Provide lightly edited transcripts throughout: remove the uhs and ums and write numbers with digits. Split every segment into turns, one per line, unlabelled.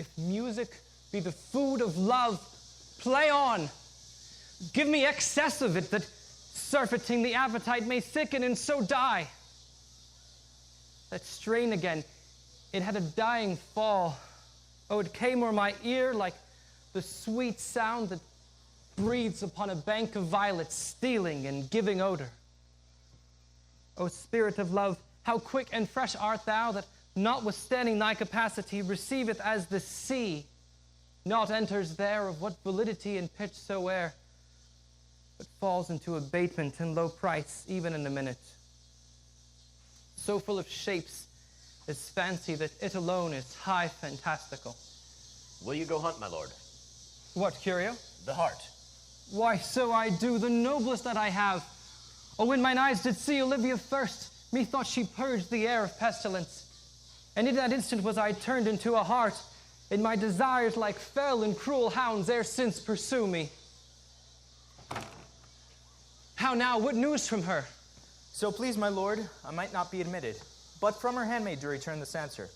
If music be the food of love, play on. Give me excess of it, that surfeiting the appetite may thicken and so die. That strain again, it had a dying fall. Oh, it came o'er my ear like the sweet sound that breathes upon a bank of violets, stealing and giving odor. O spirit of love, how quick and fresh art thou, that notwithstanding thy capacity, receiveth as the sea, not enters there of what validity and pitch soe'er, but falls into abatement and low price, even in a minute. So full of shapes is fancy that it alone is high fantastical.
Will you go hunt, my lord?
What, Curio?
The hart.
Why, so I do, the noblest that I have. Oh, when mine eyes did see Olivia first, methought she purged the air of pestilence. And in that instant was I turned into a hart, and my desires like fell and cruel hounds ere since pursue me. How now, what news from her?
So please, my lord, I might not be admitted, but from her handmaid do return this answer.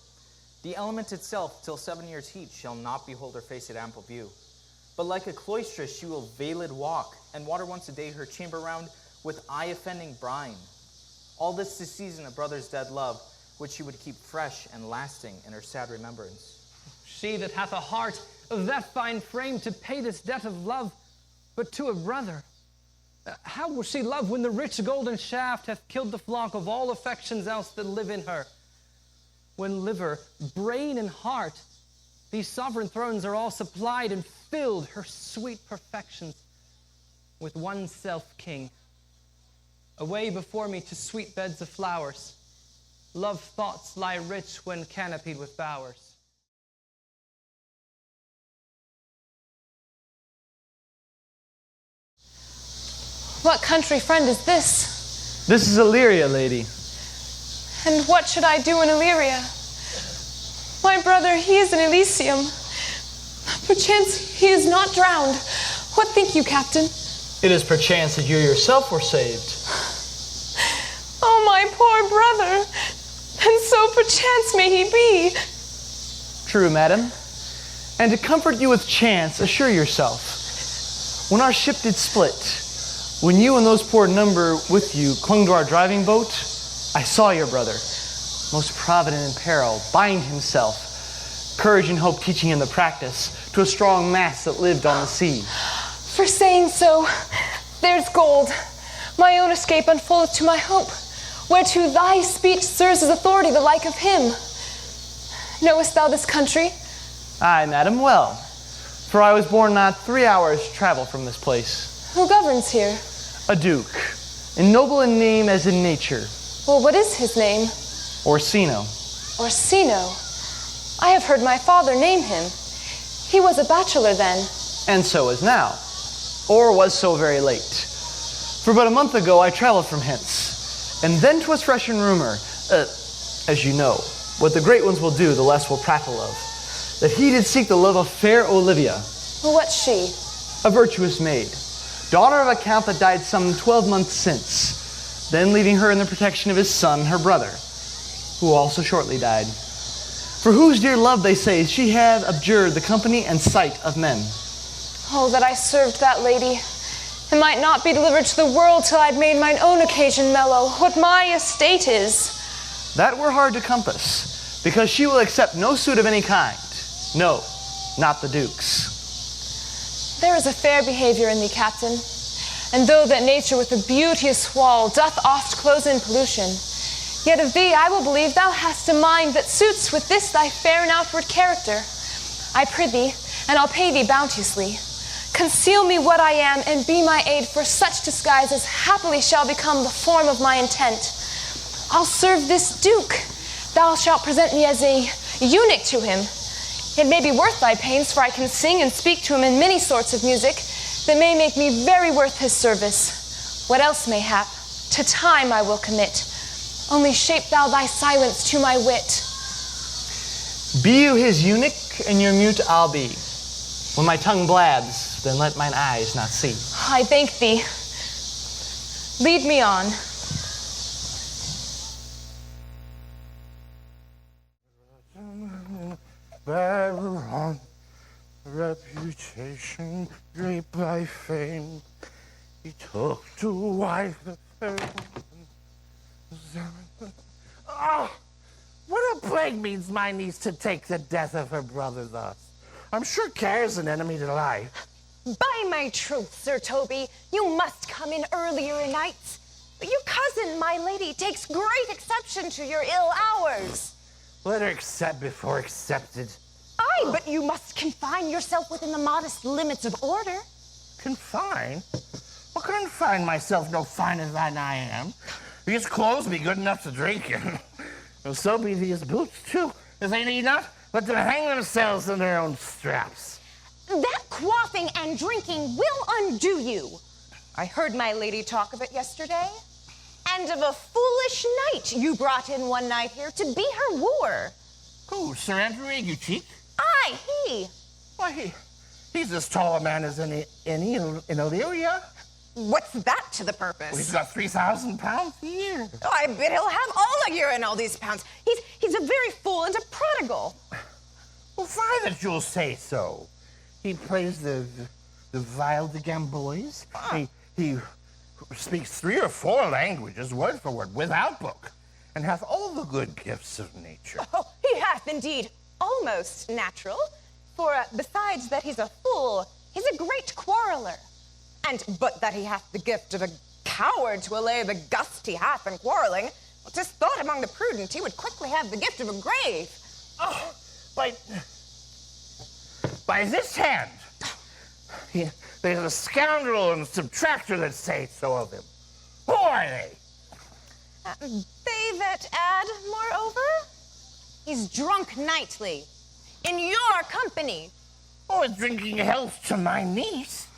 The element itself, till 7 years' heat, shall not behold her face at ample view. But like a cloistress she will veiled walk, and water once a day her chamber round with eye-offending brine. All this to season a brother's dead love, which she would keep fresh and lasting in her sad remembrance.
She that hath a heart of that fine frame to pay this debt of love, but to a brother. How will she love when the rich golden shaft hath killed the flock of all affections else that live in her? When liver, brain, and heart, these sovereign thrones are all supplied and filled her sweet perfections with one self-king. Away before me to sweet beds of flowers, love thoughts lie rich when canopied with bowers.
What country friend is this?
This is Illyria, lady.
And what should I do in Illyria? My brother, he is in Elysium. Perchance he is not drowned. What think you, Captain?
It is perchance that you yourself were saved.
Oh, my poor brother! And so perchance may he be.
True, madam. And to comfort you with chance, assure yourself. When our ship did split, when you and those poor number with you clung to our driving boat, I saw your brother, most provident in peril, bind himself, courage and hope teaching him the practice, to a strong mass that lived on the sea.
For saying so, there's gold. My own escape unfoldeth to my hope, whereto thy speech serves as authority the like of him. Knowest thou this country?
Aye, madam, well, for I was born not 3 hours' travel from this place.
Who governs here?
A duke, and noble in name as in nature.
Well, what is his name?
Orsino.
Orsino. I have heard my father name him. He was a bachelor then.
And so is now, or was so very late. For but a month ago I traveled from hence, and then 'twas fresh in rumor, as you know, what the great ones will do, the less will prattle of, that he did seek the love of fair Olivia.
Well, what's she?
A virtuous maid, daughter of a count that died some 12 months since, then leaving her in the protection of his son, her brother, who also shortly died. For whose dear love, they say, she had abjured the company and sight of men.
Oh, that I served that lady, and might not be delivered to the world till I'd made mine own occasion mellow, what my estate is.
That were hard to compass, because she will accept no suit of any kind. No, not the Duke's.
There is a fair behavior in thee, Captain, and though that nature with a beauteous wall doth oft close in pollution, yet of thee I will believe thou hast a mind that suits with this thy fair and outward character. I prithee, and I'll pay thee bounteously, conceal me what I am, and be my aid for such disguise as happily shall become the form of my intent. I'll serve this Duke. Thou shalt present me as a eunuch to him. It may be worth thy pains, for I can sing and speak to him in many sorts of music that may make me very worth his service. What else may hap, to time I will commit. Only shape thou thy silence to my wit.
Be you his eunuch, and your mute I'll be. When my tongue blabs, then let mine eyes not see.
I thank thee. Lead me on.
Baron, reputation draped by fame. He took to wife the fair woman. Oh, what a plague means my niece to take the death of her brother thus. I'm sure care's an enemy to life.
By my troth, Sir Toby, you must come in earlier nights. But your cousin, my lady, takes great exception to your ill hours.
Let her accept before accepted.
Aye, but you must confine yourself within the modest limits of order.
Confine? Well, confine myself no finer than I am. These clothes be good enough to drink in. And so be these boots, too. If they need not, let them hang themselves in their own straps.
That quaffing and drinking will undo you. I heard my lady talk of it yesterday. And of a foolish knight you brought in one night here to be her wooer.
Who, Sir Andrew Aguecheek?
Aye, he.
Why, he's as tall a man as any in Illyria.
What's that to the purpose?
Well, he's got 3,000 pounds a year.
Oh, I bet he'll have all a year and all these pounds. He's a very fool and a prodigal.
Well, fine that you'll say so. He plays the viol de gamboys. He speaks 3 or 4 languages, word for word, without book, and hath all the good gifts of nature.
Oh, he hath indeed, almost natural. For besides that he's a fool, he's a great quarreler. And but that he hath the gift of a coward to allay the gust he hath in quarreling, 'tis thought among the prudent he would quickly have the gift of a grave.
Oh, by this hand, there's a scoundrel and subtractor that say so of him. Who are they?
They that add, moreover, he's drunk nightly, in your company.
Oh, it's drinking health to my niece.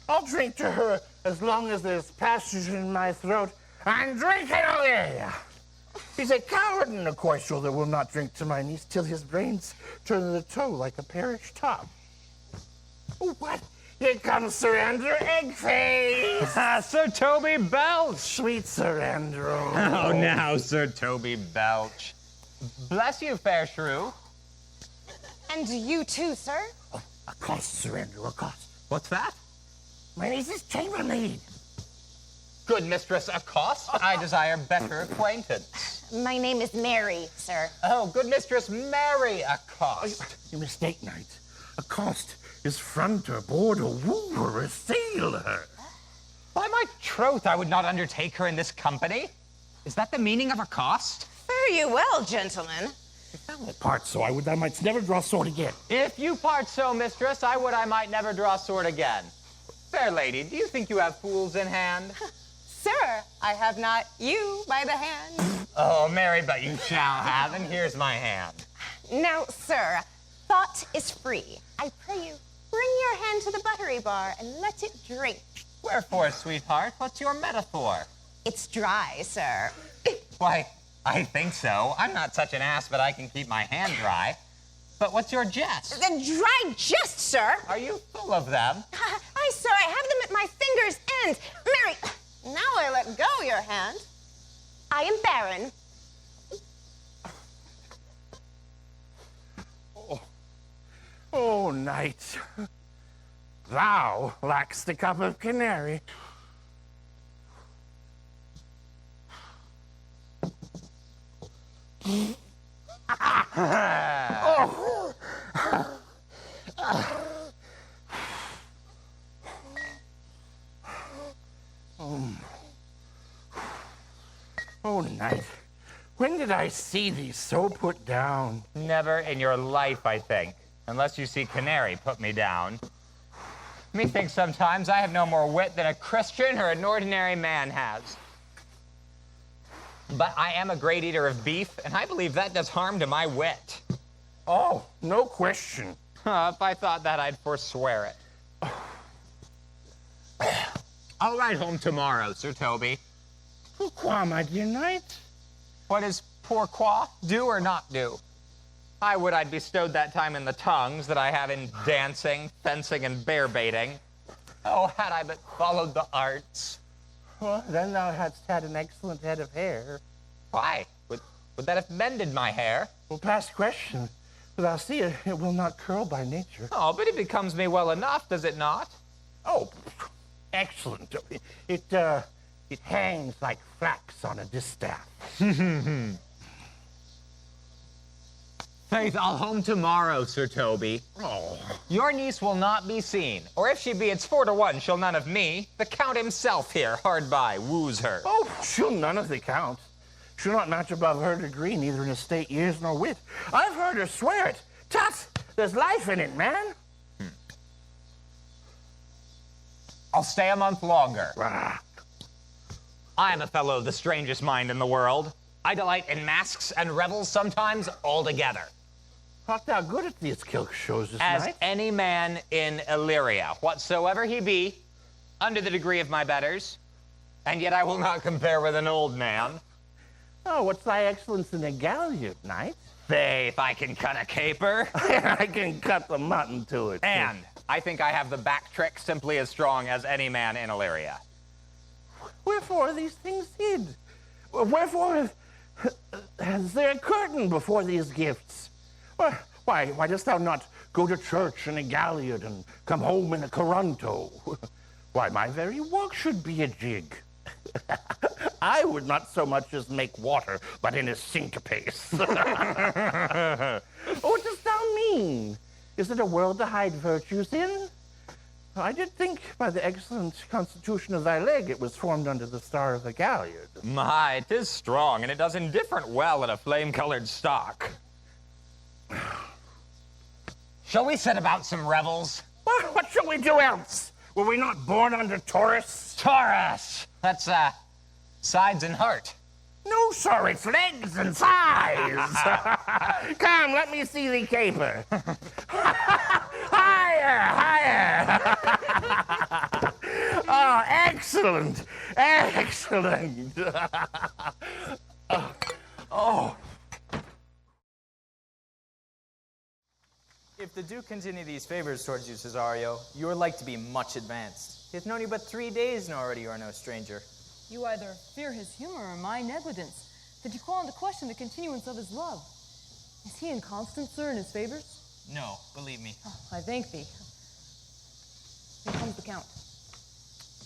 I'll drink to her as long as there's passage in my throat. I'm drinking Olivia. He's a coward and a coistrel that will not drink to my niece till his brains turn to the toe like a parish top. Oh, what? Here comes Sir Andrew Eggface.
Sir Toby Belch.
Sweet Sir Andrew.
Oh, now, Sir Toby Belch. Bless you, fair shrew.
And you too, sir?
Oh, accost, Sir Andrew, accost.
What's that?
My niece's chambermaid.
Good mistress, accost. I desire better acquaintance.
My name is Mary, sir.
Oh, good mistress, Mary accost.
You mistake, knight. Accost is fronter, border, wooer, assailer.
By my troth, I would not undertake her in this company. Is that the meaning of accost?
Fare you well, gentlemen.
If thou part so, I would thou mightst never draw sword again.
If you part so, mistress, I would I might never draw sword again. Fair lady, do you think you have fools in hand?
Sir, I have not you by the hand.
Oh, Mary, but you shall have, and here's my hand.
Now, sir, thought is free. I pray you, bring your hand to the buttery bar and let it drink.
Wherefore, sweetheart, what's your metaphor?
It's dry, sir.
Why, I think so. I'm not such an ass, but I can keep my hand dry. But what's your jest?
The dry jest, sir.
Are you full of them?
Aye, sir, I have them at my fingers' ends. Mary, now I let go your hand. I am Baron.
Oh, knight, thou lackst a cup of canary. Oh, knight, when did I see thee so put down?
Never in your life, I think. Unless you see canary put me down. Methinks sometimes I have no more wit than a Christian or an ordinary man has. But I am a great eater of beef, and I believe that does harm to my wit.
Oh, no question.
If I thought that, I'd forswear it. I'll ride home tomorrow, Sir Toby.
Pourquoi, my dear knight?
What is pourquoi? Do or not do? I would I'd bestowed that time in the tongues that I have in dancing, fencing, and bear baiting. Oh, had I but followed the arts.
Well, then thou hadst had an excellent head of hair.
Why? Would that have mended my hair?
Well, past question. Thou see, it will not curl by nature.
Oh, but it becomes me well enough, does it not?
Oh, excellent. It hangs like flax on a distaff.
Faith, I'll home tomorrow, Sir Toby.
Oh.
Your niece will not be seen, or if she be, it's 4 to 1. She'll none of me. The Count himself here, hard by, woos her.
Oh, she'll none of the Count. She'll not match above her degree, neither in estate, years, nor wit. I've heard her swear it. Tut, there's life in it, man.
I'll stay a month longer.
Ah.
I am a fellow of the strangest mind in the world. I delight in masks and revels sometimes altogether.
Art thou good at these kilk shows this
As
night?
any man in Illyria, whatsoever he be, under the degree of my betters, and yet I will not compare with an old man.
Oh, what's thy excellence in a galliard, knight?
Faith, I can cut a caper.
I can cut the mutton to it.
And I think I have the back trick simply as strong as any man in Illyria.
Wherefore are these things hid? Wherefore has there a curtain before these gifts? Why dost thou not go to church in a galliard and come home in a coronto? Why, my very walk should be a jig. I would not so much as make water, but in a syncopace. What dost thou mean? Is it a world to hide virtues in? I did think by the excellent constitution of thy leg it was formed under the star of the galliard.
My, 'tis strong, and it does indifferent well in a flame-colored stock. Shall we set about some revels?
What shall we do else? Were we not born under Taurus?
Taurus! That's, sides and heart.
No, sir, it's legs and thighs. Come, let me see thee caper. Higher! Oh, excellent! Excellent! Oh.
If the Duke continue these favors towards you, Cesario, you are like to be much advanced. He hath known you but 3 days, and already you are no stranger.
You either fear his humor or my negligence, that you call into question the continuance of his love. Is he inconstant, sir, in his favors?
No, believe me.
Oh, I thank thee. Here comes the Count.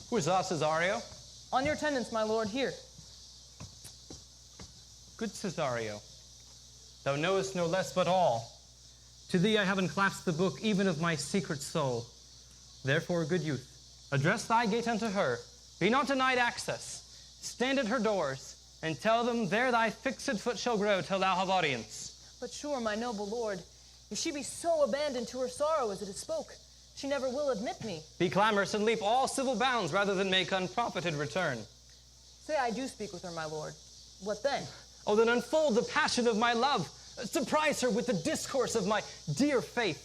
Who is that, Cesario?
On your attendance, my lord, here.
Good Cesario, thou knowest no less but all. To thee I have unclasped the book even of my secret soul. Therefore, good youth, address thy gate unto her. Be not denied access. Stand at her doors, and tell them there thy fixed foot shall grow till thou have audience.
But sure, my noble lord, if she be so abandoned to her sorrow as it is spoke, she never will admit me.
Be clamorous and leap all civil bounds rather than make unprofited return.
Say I do speak with her, my lord. What then?
Oh, then unfold the passion of my love. Surprise her with the discourse of my dear faith.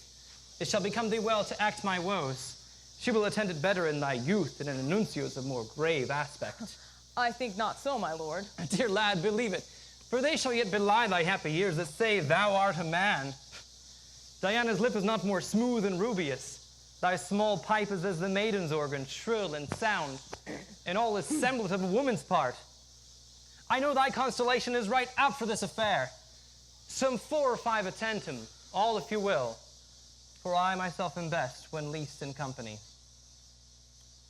It shall become thee well to act my woes. She will attend it better in thy youth than in a nuncio's of more grave aspect.
I think not so, my lord.
Dear lad, believe it, for they shall yet belie thy happy years that say thou art a man. Diana's lip is not more smooth and rubious. Thy small pipe is as the maiden's organ, shrill and sound, and all is semblant of a woman's part. I know thy constellation is right out for this affair. Some 4 or 5 attend him, all if you will, for I myself am best when least in company.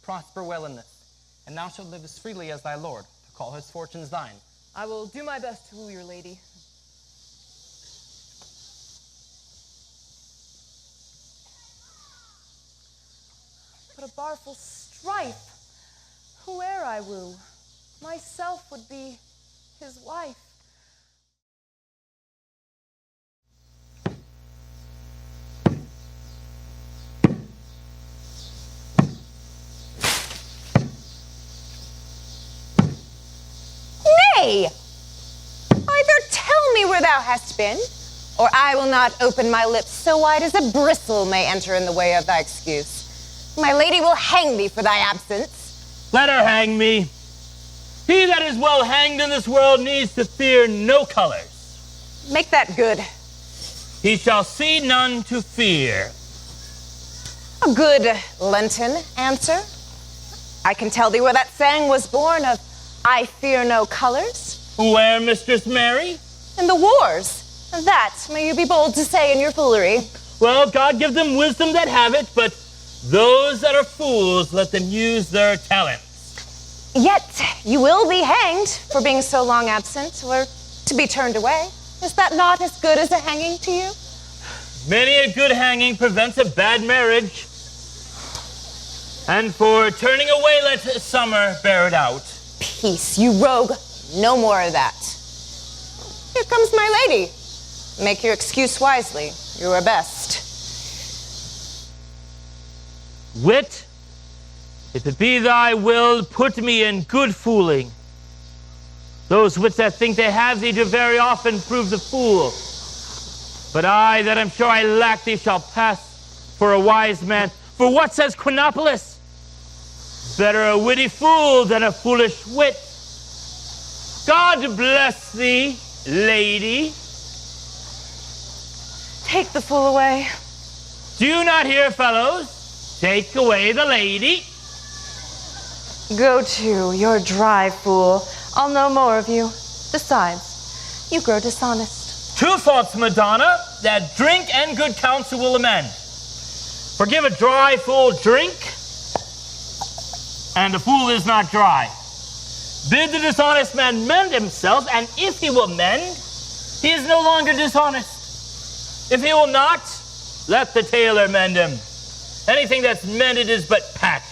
Prosper well in this, and thou shalt live as freely as thy lord, to call his fortunes thine.
I will do my best to woo your lady. But a barful strife, whoe'er I woo, myself would be his wife.
Nay! Either tell me where thou hast been, or I will not open my lips so wide as a bristle may enter in the way of thy excuse. My lady will hang thee for thy absence.
Let her hang me. He that is well hanged in this world needs to fear no colors.
Make that good.
He shall see none to fear.
A good Lenten answer. I can tell thee where that saying was born of I fear no colors.
Where, Mistress Mary?
In the wars.
That may you be bold to say in your foolery.
Well, God give them wisdom that have it, but those that are fools, let them use their talents.
Yet you will be hanged for being so long absent, or to be turned away. Is that not as good as a hanging to you?
Many a good hanging prevents a bad marriage. And for turning away, let summer bear it out.
Peace, you rogue. No more of that. Here comes my lady. Make your excuse wisely. You are best.
Wit, if it be thy will, put me in good fooling. Those wits that think they have thee do very often prove the fool. But I, that am sure I lack thee, shall pass for a wise man. For what says Quinopolis? Better a witty fool than a foolish wit. God bless thee, lady.
Take the fool away.
Do you not hear, fellows? Take away the lady.
Go to, you're dry fool. I'll know more of you. Besides, you grow dishonest.
Two faults, Madonna, that drink and good counsel will amend. Forgive a dry fool drink, and the fool is not dry. Bid the dishonest man mend himself, and if he will mend, he is no longer dishonest. If he will not, let the tailor mend him. Anything that's mended is but patch.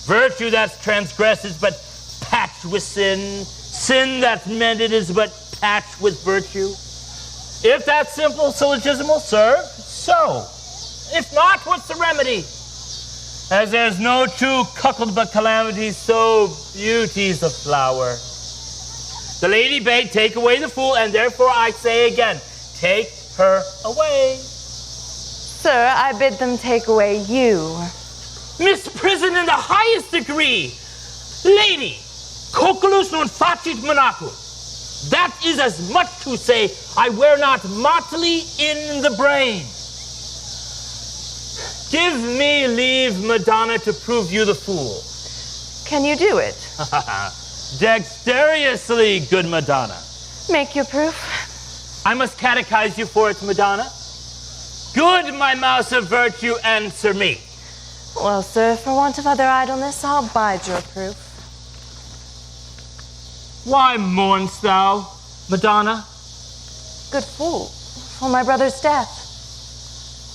Virtue that's transgressed is but patched with sin. Sin that's mended is but patched with virtue. If that simple syllogism will serve, so. If not, what's the remedy? As there's no true cuckold but calamity, so beauty's a flower. The lady bade take away the fool, and therefore I say again, take her away.
Sir, I bid them take away you.
Misprison in the highest degree. Lady, coculus non facit monachum. That is as much to say, I wear not motley in the brain. Give me leave, Madonna, to prove you the fool.
Can you do it?
Dexterously, good Madonna.
Make your proof.
I must catechize you for it, Madonna. Good, my mouse of virtue, answer me.
Well, sir, for want of other idleness, I'll bide your proof.
Why mourn'st thou, Madonna?
Good fool, for my brother's death.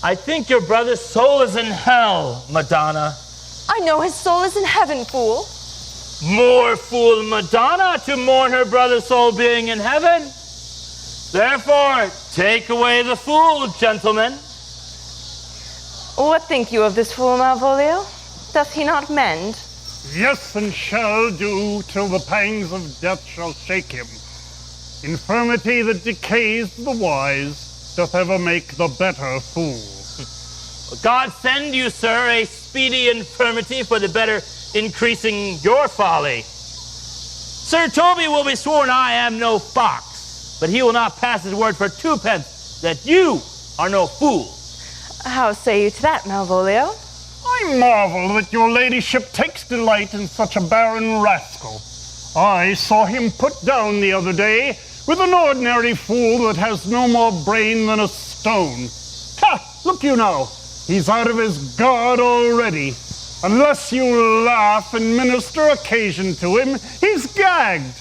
I think your brother's soul is in hell, Madonna.
I know his soul is in heaven, fool.
More fool Madonna to mourn her brother's soul being in heaven. Therefore, take away the fool, gentlemen.
What think you of this fool, Malvolio? Doth he not mend?
Yes, and shall do till the pangs of death shall shake him. Infirmity that decays the wise doth ever make the better fool.
God send you, sir, a speedy infirmity for the better increasing your folly. Sir Toby will be sworn I am no fox, but he will not pass his word for 2 pence that you are no fool.
How say you to that, Malvolio?
I marvel that your ladyship takes delight in such a barren rascal. I saw him put down the other day with an ordinary fool that has no more brain than a stone. Ha! Look you now, he's out of his guard already. Unless you laugh and minister occasion to him, he's gagged.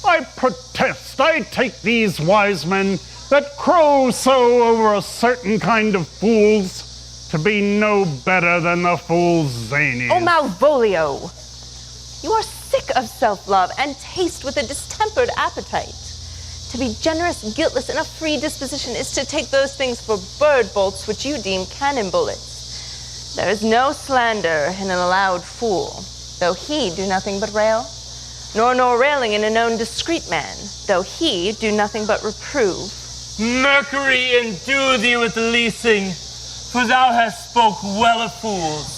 I protest, I take these wise men that crow so over a certain kind of fools to be no better than the fool's zanies.
Oh, Malvolio! You are sick of self-love and taste with a distempered appetite. To be generous, guiltless, and a free disposition is to take those things for bird bolts which you deem cannon bullets. There is no slander in an allowed fool, though he do nothing but rail, nor railing in a known discreet man, though he do nothing but reprove.
Mercury endue thee with leasing, for thou hast spoke well of fools.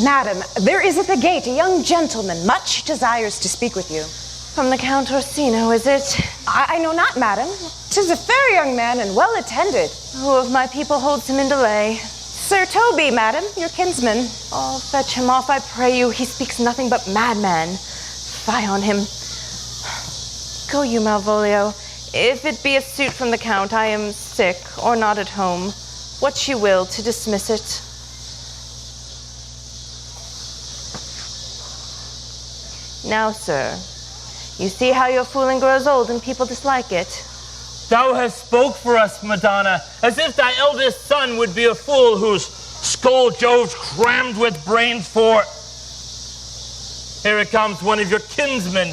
Madam, there is at the gate a young gentleman, much desires to speak with you.
From the Count Orsino, is it?
I know not, madam. 'Tis a fair young man and well attended.
Who of my people holds him in delay?
Sir Toby, madam, your kinsman.
Oh, fetch him off, I pray you. He speaks nothing but madman. Fie on him. Go you, Malvolio. If it be a suit from the Count, I am sick or not at home. What you will to dismiss it. Now, sir, you see how your fooling grows old and people dislike it.
Thou hast spoke for us, Madonna, as if thy eldest son would be a fool whose skull Jove's crammed with brains for. Here it comes, one of your kinsmen,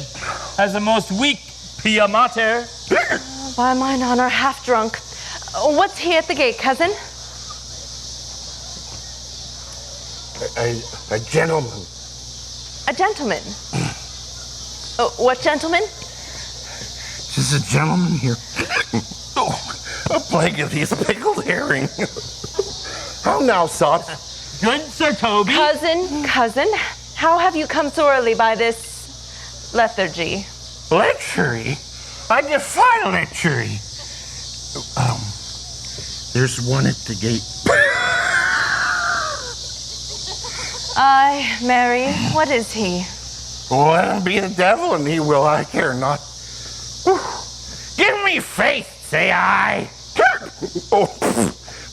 as a most weak pia mater.
By mine honor, half drunk. What's he at the gate, cousin?
A gentleman.
A gentleman? What gentleman?
Just a gentleman here. Oh, a plague of these pickled herring. How now, sot?
Good, Sir Toby.
Cousin, how have you come so early by this lethargy?
Lechery? I defy lechery. There's one at the gate.
Aye, Mary, what is he?
Let him be the devil, and he will, I care not. Whew. Give me faith, say I. Oh,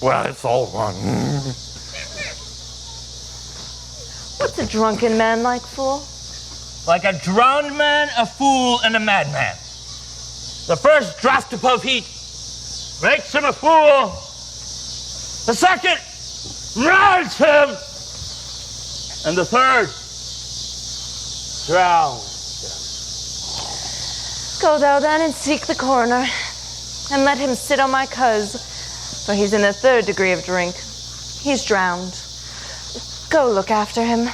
well, it's all one.
What's a drunken man like, fool?
Like a drowned man, a fool, and a madman. The first draught of heat makes him a fool. The second rides him. And the third drowns him.
Go thou then and seek the coroner, and let him sit on my cuz, for he's in the 3rd degree of drink. He's drowned. Go look after him.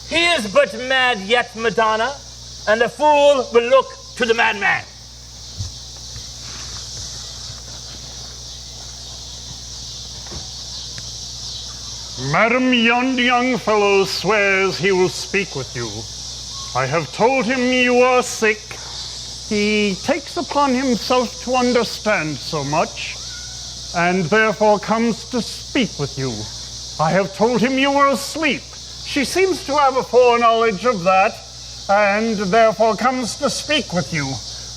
He is but mad yet, Madonna, and the fool will look to the madman.
Madam, yon young fellow swears he will speak with you. I have told him you are sick. He takes upon himself to understand so much, and therefore comes to speak with you. I have told him you were asleep. She seems to have a foreknowledge of that, and therefore comes to speak with you.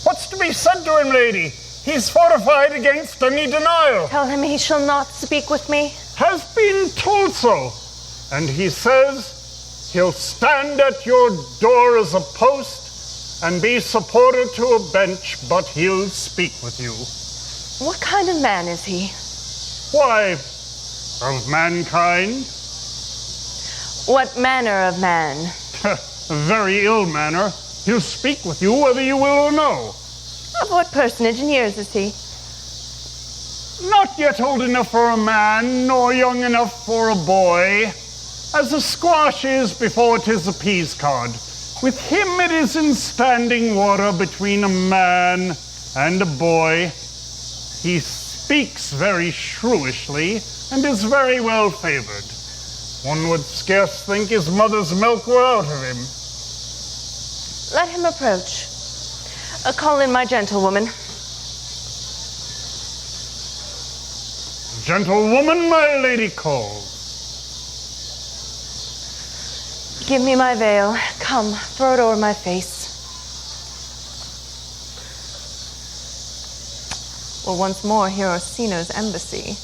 What's to be said to him, lady? He's fortified against any denial.
Tell him he shall not speak with me.
Has been told so, and he says he'll stand at your door as a post and be supported to a bench, but he'll speak with you.
What kind of man is he?
Why, of mankind.
What manner of man?
A very ill manner. He'll speak with you whether you will or no.
Of what personage and years is he?
Not yet old enough for a man, nor young enough for a boy, as a squash is before 'tis a peas cod. With him it is in standing water between a man and a boy. He speaks very shrewishly and is very well favored. One would scarce think his mother's milk were out of him.
Let him approach. Call in my gentlewoman.
Gentlewoman, my lady calls.
Give me my veil. Come, throw it over my face. We'll once more hear Orsino's embassy.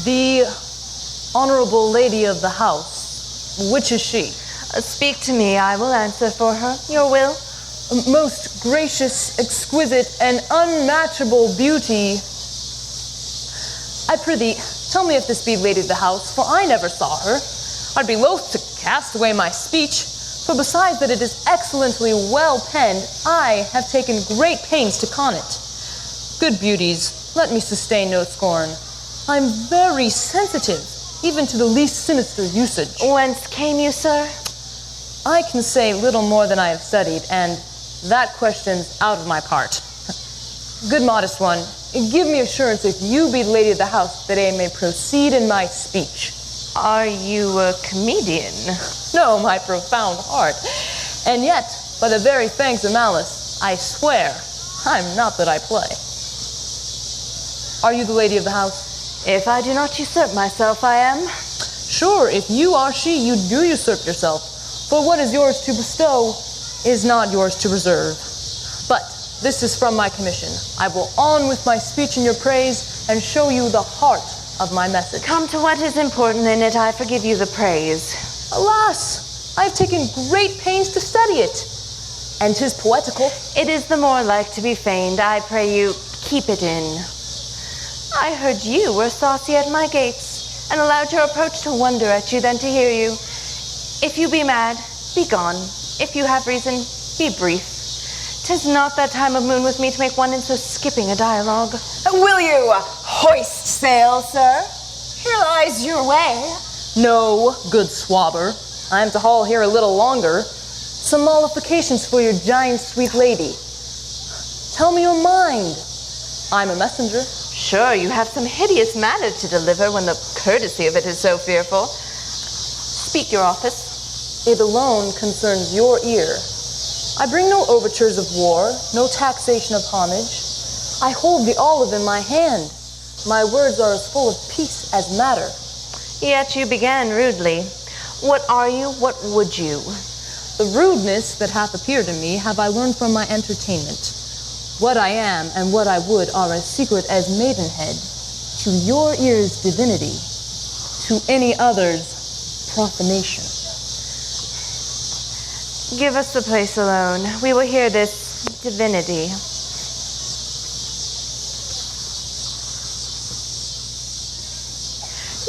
The honorable lady of the house, which is she?
Speak to me, I will answer for her. Your will?
Most gracious, exquisite, and unmatchable beauty. I prithee, tell me if this be lady of the house, for I never saw her. I'd be loath to cast away my speech, for besides that it is excellently well penned, I have taken great pains to con it. Good beauties, let me sustain no scorn. I'm very sensitive, even to the least sinister usage.
Whence came you, sir?
I can say little more than I have studied, and that question's out of my part. Good modest one, give me assurance if you be the lady of the house that I may proceed in my speech.
Are you a comedian?
No, my profound heart. And yet, by the very fangs of malice, I swear, I'm not that I play. Are you the lady of the house?
If I do not usurp myself, I am.
Sure, if you are she, you do usurp yourself. For what is yours to bestow is not yours to reserve. But this is from my commission. I will on with my speech in your praise and show you the heart of my message.
Come to what is important in it. I forgive you the praise.
Alas, I have taken great pains to study it. And 'tis poetical.
It is the more like to be feigned. I pray you, keep it in. I heard you were saucy at my gates, and allowed your approach to wonder at you than to hear you. If you be mad, be gone. If you have reason, be brief. 'Tis not that time of moon with me to make one in so skipping a dialogue.
Will you hoist sail, sir? Here lies your way.
No, good swabber. I am to haul here a little longer. Some mollifications for your giant sweet lady. Tell me your mind. I'm a messenger.
Sure, you have some hideous matter to deliver when the courtesy of it is so fearful. Speak your office.
It alone concerns your ear. I bring no overtures of war, no taxation of homage. I hold the olive in my hand. My words are as full of peace as matter.
Yet you began rudely. What are you? What would you?
The rudeness that hath appeared in me have I learned from my entertainment. What I am and what I would are as secret as maidenhead. To your ears, divinity. To any other's, profanation.
Give us the place alone. We will hear this divinity.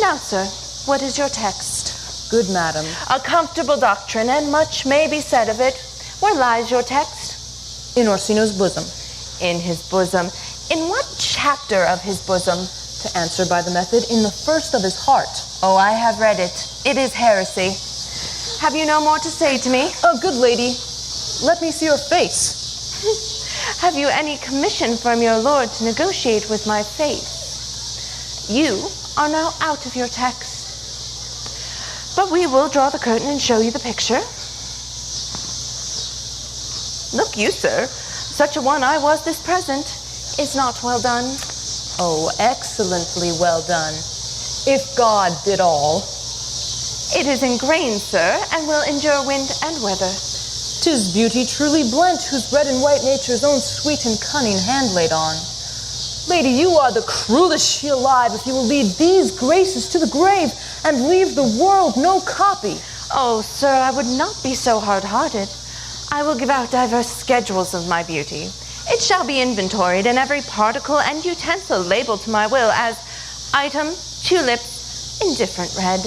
Now, sir, what is your text?
Good madam.
A comfortable doctrine, and much may be said of it. Where lies your text?
In Orsino's bosom.
In his bosom. In what chapter of his bosom?
To answer by the method, in the first of his heart.
Oh, I have read it. It is heresy. Have you no more to say to me?
Oh, good lady, let me see your face.
Have you any commission from your lord to negotiate with my faith? You are now out of your text. But we will draw the curtain and show you the picture. Look you, sir. Such a one I was this present. Is not well done?
Oh, excellently well done. If God did all.
It is ingrained, sir, and will endure wind and weather.
'Tis beauty truly blent, whose red and white nature's own sweet and cunning hand laid on. Lady, you are the cruelest she alive if you will lead these graces to the grave and leave the world no copy.
Oh, sir, I would not be so hard-hearted. I will give out diverse schedules of my beauty. It shall be inventoried, and every particle and utensil labeled to my will as item, 2 lips, indifferent red.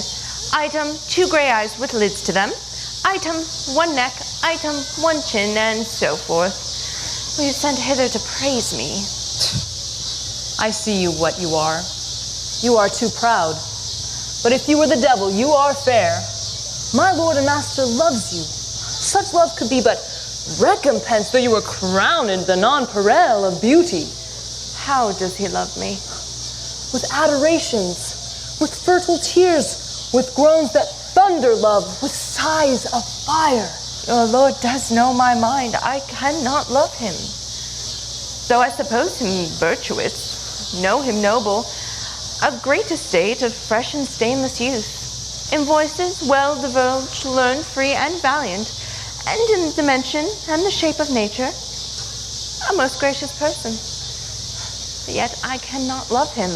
Item, 2 gray eyes with lids to them. Item, 1 neck. Item, 1 chin, and so forth. Will you send hither to praise me?
I see you what you are. You are too proud. But if you were the devil, you are fair. My lord and master loves you. Such love could be but recompense, though you were crowned in the nonpareil of beauty.
How does he love me?
With adorations, with fertile tears, with groans that thunder love, with sighs of fire.
Your lord does know my mind. I cannot love him. Though I suppose him virtuous, know him noble, of great estate, of fresh and stainless youth, in voices well divulged, learned, free, and valiant, and in dimension and the shape of nature, a most gracious person. Yet I cannot love him.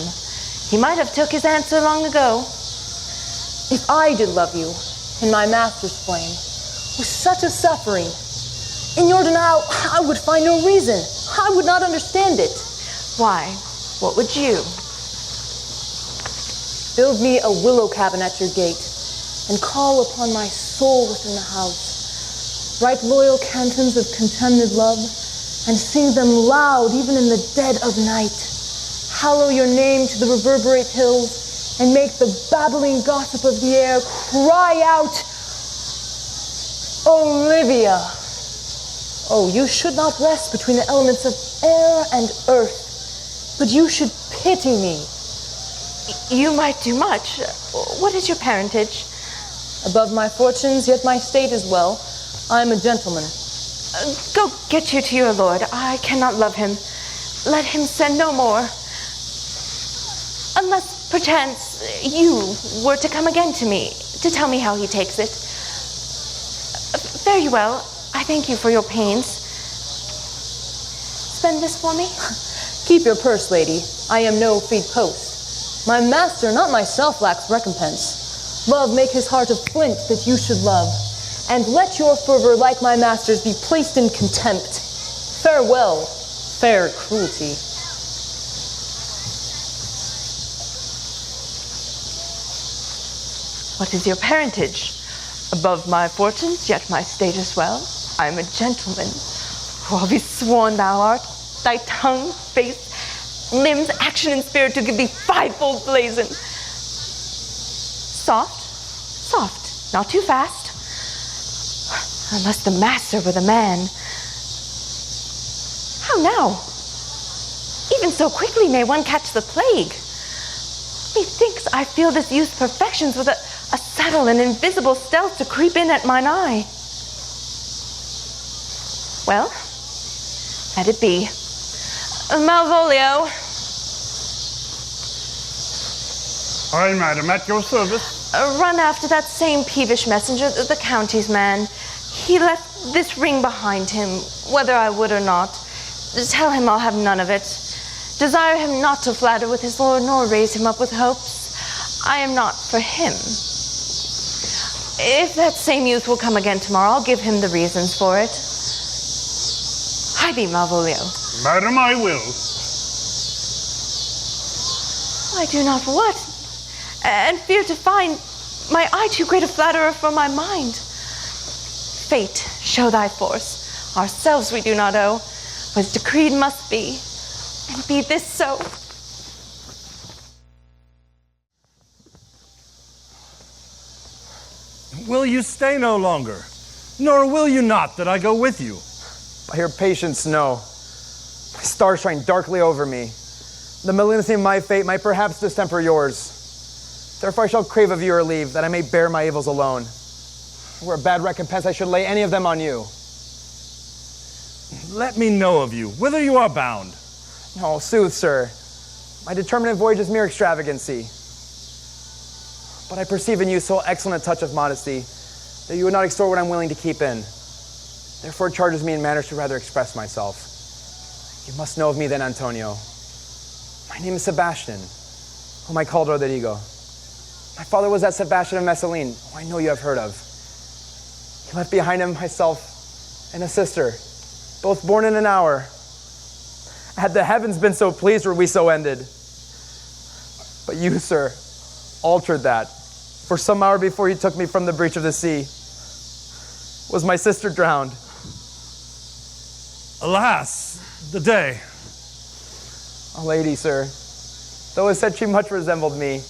He might have took his answer long ago.
If I did love you, in my master's flame, with such a suffering, in your denial, I would find no reason. I would not understand it.
Why? What would you?
Build me a willow cabin at your gate, and call upon my soul within the house. Write loyal cantons of contemned love, and sing them loud even in the dead of night. Hallow your name to the reverberate hills, and make the babbling gossip of the air cry out, Olivia! Oh, you should not rest between the elements of air and earth, but you should pity me.
You might do much. What is your parentage?
Above my fortunes, yet my state is well. I am a gentleman.
Go get you to your lord. I cannot love him. Let him send no more. Unless perchance you were to come again to me, to tell me how he takes it. Fare you well. I thank you for your pains. Spend this for me?
Keep your purse, lady. I am no feed post. My master, not myself, lacks recompense. Love make his heart of flint that you should love. And let your fervor, like my master's, be placed in contempt. Farewell, fair cruelty.
What is your parentage? Above my fortunes, yet my state is well. I am a gentleman. Who have you sworn thou art? Thy tongue, face, limbs, action, and spirit to give thee fivefold blazon. Soft, soft, not too fast. Unless the master were the man. How now? Even so quickly may one catch the plague. Methinks I feel this youth's perfections with a subtle and invisible stealth to creep in at mine eye. Well, let it be. Malvolio.
Aye, madam, at your service.
Run after that same peevish messenger, the county's man. He left this ring behind him, whether I would or not. Tell him I'll have none of it. Desire him not to flatter with his lord, nor raise him up with hopes. I am not for him. If that same youth will come again tomorrow, I'll give him the reasons for it. Hie thee, Malvolio.
Madam, I will.
I do not what, and fear to find my eye too great a flatterer for my mind. Fate, show thy force. Ourselves we do not owe. Was decreed must be, and be this so.
Will you stay no longer? Nor will you not that I go with you?
By your patience, no. My stars shine darkly over me. The malignancy of my fate might perhaps distemper yours. Therefore I shall crave of your leave, that I may bear my evils alone. Were a bad recompense, I should lay any of them on you.
Let me know of you, whither you are bound.
No, sooth, sir. My determinate voyage is mere extravagancy. But I perceive in you so excellent a touch of modesty that you would not extort what I'm willing to keep in. Therefore it charges me in manners to rather express myself. You must know of me then, Antonio. My name is Sebastian, whom I called Rodrigo. My father was that Sebastian of Messalene, who I know you have heard of. He left behind him myself and a sister, both born in an hour. Had the heavens been so pleased were we so ended. But you, sir, altered that. For some hour before you took me from the breach of the sea, was my sister drowned.
Alas, the day.
A lady, sir, though it said she much resembled me,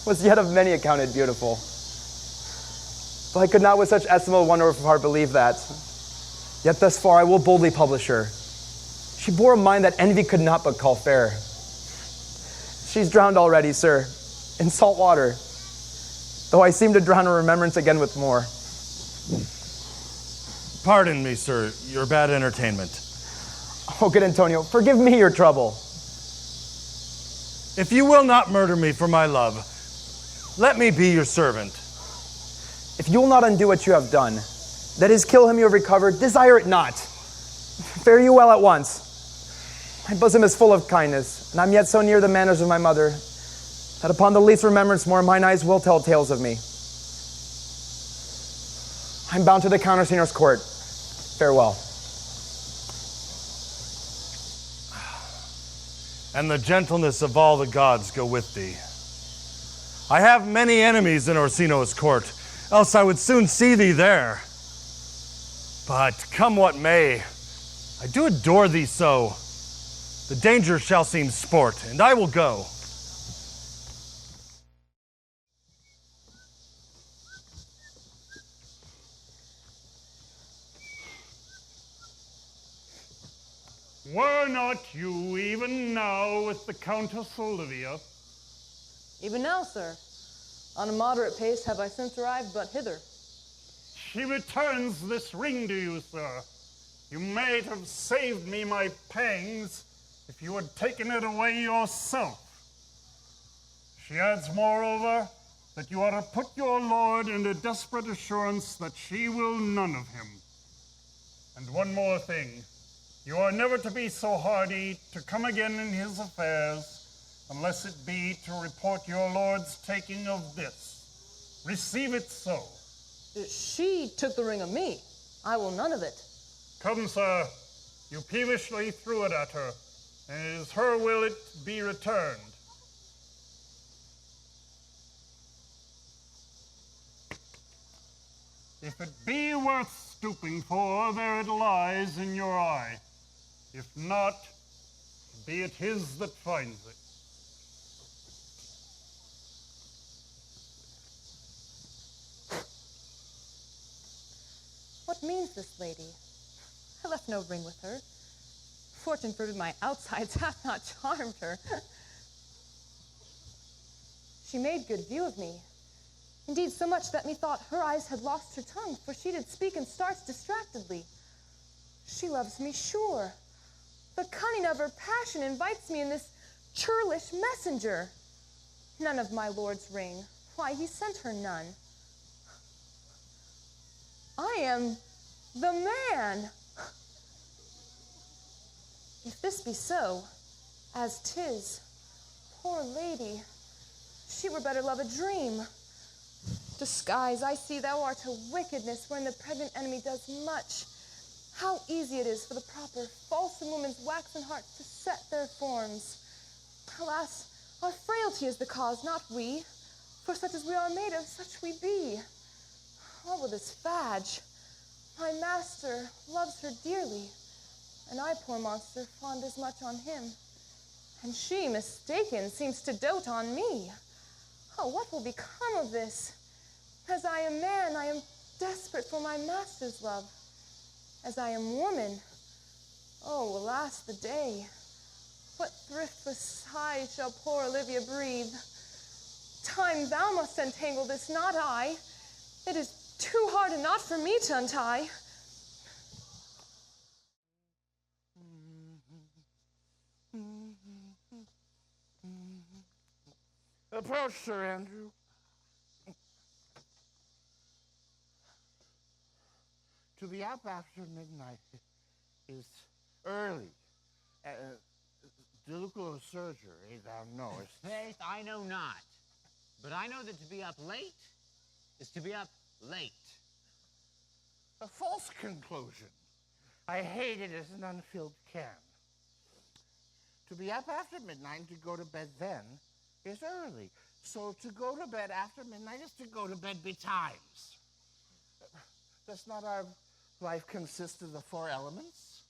was yet of many accounted beautiful. But I could not with such estimable wonder of heart believe that. Yet thus far I will boldly publish her. She bore a mind that envy could not but call fair. She's drowned already, sir, in salt water, though I seem to drown her remembrance again with more.
Pardon me, sir, your bad entertainment.
Oh, good Antonio, forgive me your trouble.
If you will not murder me for my love, let me be your servant.
If you will not undo what you have done, that is, kill him you have recovered, desire it not. Fare you well at once. My bosom is full of kindness, and I'm yet so near the manners of my mother, that upon the least remembrance more mine eyes will tell tales of me. I'm bound to the countersignor's court. Farewell.
And the gentleness of all the gods go with thee. I have many enemies in Orsino's court, else I would soon see thee there. But come what may, I do adore thee so. The danger shall seem sport, and I will go.
Were not you even now with the Countess Olivia?
Even now, sir. On a moderate pace have I since arrived but hither.
She returns this ring to you, sir. You might have saved me my pangs if you had taken it away yourself. She adds, moreover, that you are to put your lord in a desperate assurance that she will none of him. And one more thing. You are never to be so hardy to come again in his affairs, unless it be to report your lord's taking of this. Receive it so.
She took the ring of me. I will none of it.
Come, sir. You peevishly threw it at her, and it is her will it be returned. If it be worth stooping for, there it lies in your eye. If not, be it his that finds it.
What means this lady? I left no ring with her. Fortune forbid my outsides hath not charmed her. She made good view of me. Indeed, so much that methought her eyes had lost her tongue, for she did speak and starts distractedly. She loves me sure. The cunning of her passion invites me in this churlish messenger. None of my lord's ring. Why, he sent her none. I am the man. If this be so, as 'tis, poor lady, she were better love a dream. Disguise, I see thou art a wickedness wherein the pregnant enemy does much. How easy it is for the proper, false in woman's waxen hearts to set their forms. Alas, our frailty is the cause, not we. For such as we are made of, such we be. What will this fadge? My master loves her dearly, and I, poor monster, fond as much on him. And she, mistaken, seems to dote on me. Oh, what will become of this? As I am man, I am desperate for my master's love. As I am woman, oh, alas the day. What thriftless sighs shall poor Olivia breathe? Time, thou must untangle this, not I. It is too hard a knot for me to untie.
Approach, Sir Andrew. To be up after midnight is early. Delucular surgery, thou knowest.
Faith, I know not. But I know that to be up late is to be up late.
A false conclusion. I hate it as an unfilled can. To be up after midnight and to go to bed then is early. So to go to bed after midnight is to go to bed betimes. Does not our life consist of the four elements?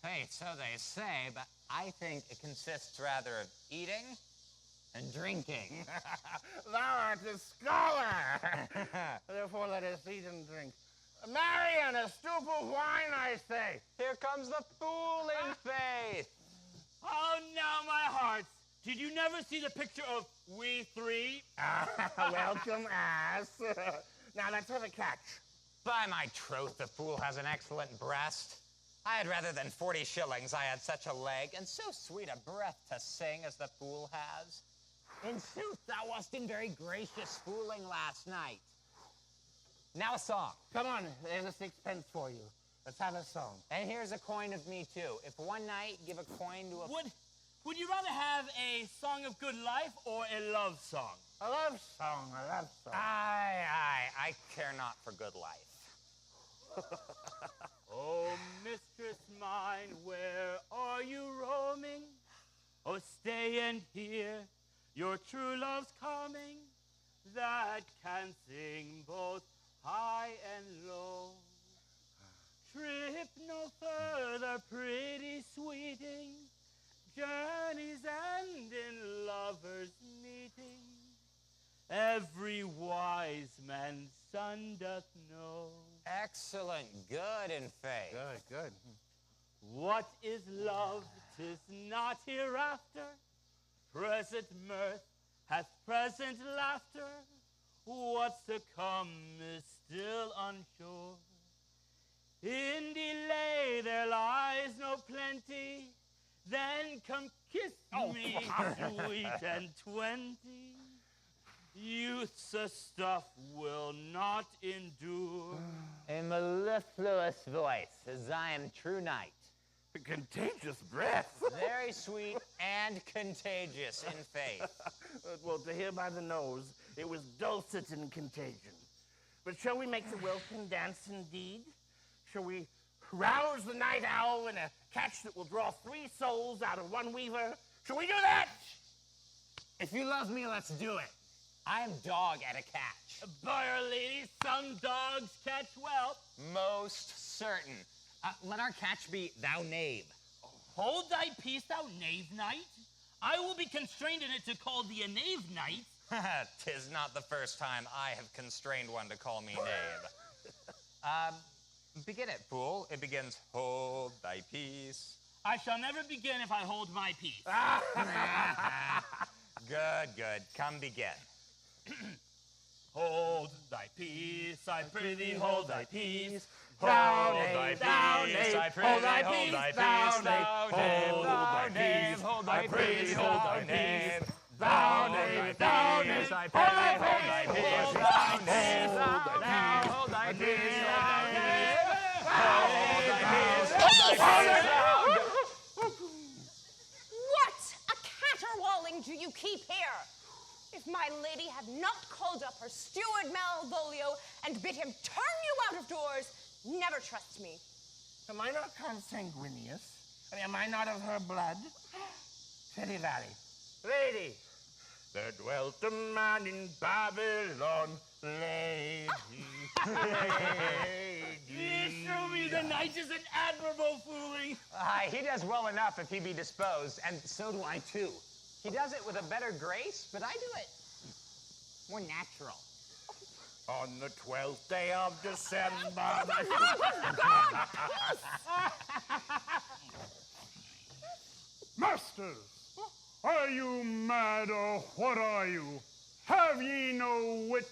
Faith, so they say, but I think it consists rather of eating and drinking.
Thou art a scholar! Therefore let us eat and drink. Marion, a stoup of wine, I say.
Here comes the fool in faith.
Oh, now my hearts. Did you never see the picture of we three?
Welcome, ass. Now let's have a catch.
By my troth, the fool has an excellent breast. I had rather than 40 shillings I had such a leg, and so sweet a breath to sing as the fool has. In sooth, thou wast in very gracious fooling last night. Now a song.
Come on, there's a sixpence for you. Let's have a song.
And here's a coin of me, too. If one night give a coin to a...
Would you rather have a song of good life or a love song?
A love song, a love song.
I care not for good life.
Oh, mistress mine, where are you roaming? Oh, stay and hear your true love's coming, that can sing both high and low. Trip no further, pretty sweeting, journeys end in lovers' meeting. Every wise man's son doth know.
Excellent. Good in faith.
Good, good.
What is love? 'Tis not hereafter. Present mirth hath present laughter. What's to come is still unsure. In delay there lies no plenty. Then come kiss me, sweet and 20. Youth's stuff will not endure.
A mellifluous voice, as I am true knight.
A contagious breath.
Very sweet and contagious in faith.
Well, to hear by the nose, it was dulcet in contagion. But shall we make the welkin dance indeed? Shall we rouse the night owl in a catch that will draw 3 souls out of 1 weaver? Shall we do that?
If you love me, let's do it. I am dog at a catch.
By Our Lady, some dogs catch well.
Most certain. Let our catch be thou knave.
Hold thy peace, thou knave knight. I will be constrained in it to call thee a knave knight.
'Tis not the first time I have constrained one to call me knave. Begin it, fool. It begins, hold thy peace.
I shall never begin if I hold my peace.
Good. Come begin.
Hold thy peace, I prithee, hold thy peace.
Hold thy peace, I prithee, hold thy peace. Thou knave, hold thy peace, hold thy peace. Thou knave, I prithee, hold thy peace. Thou knave, hold thy peace, thou knave. Hold thy peace, hold thy peace.
What a caterwauling do you keep here? If my lady had not called up her steward Malvolio and bid him turn you out of doors, never trust me.
Am I not consanguineous? I mean, am I not of her blood? Teddy Valley. Lady, there dwelt a man in Babylon, lady.
Show me the knight is an admirable fooling.
He does well enough if he be disposed, and so do I too. He does it with a better grace, but I do it more natural.
On the 12th day of December.
Masters, are you mad or what are you? Have ye no wit,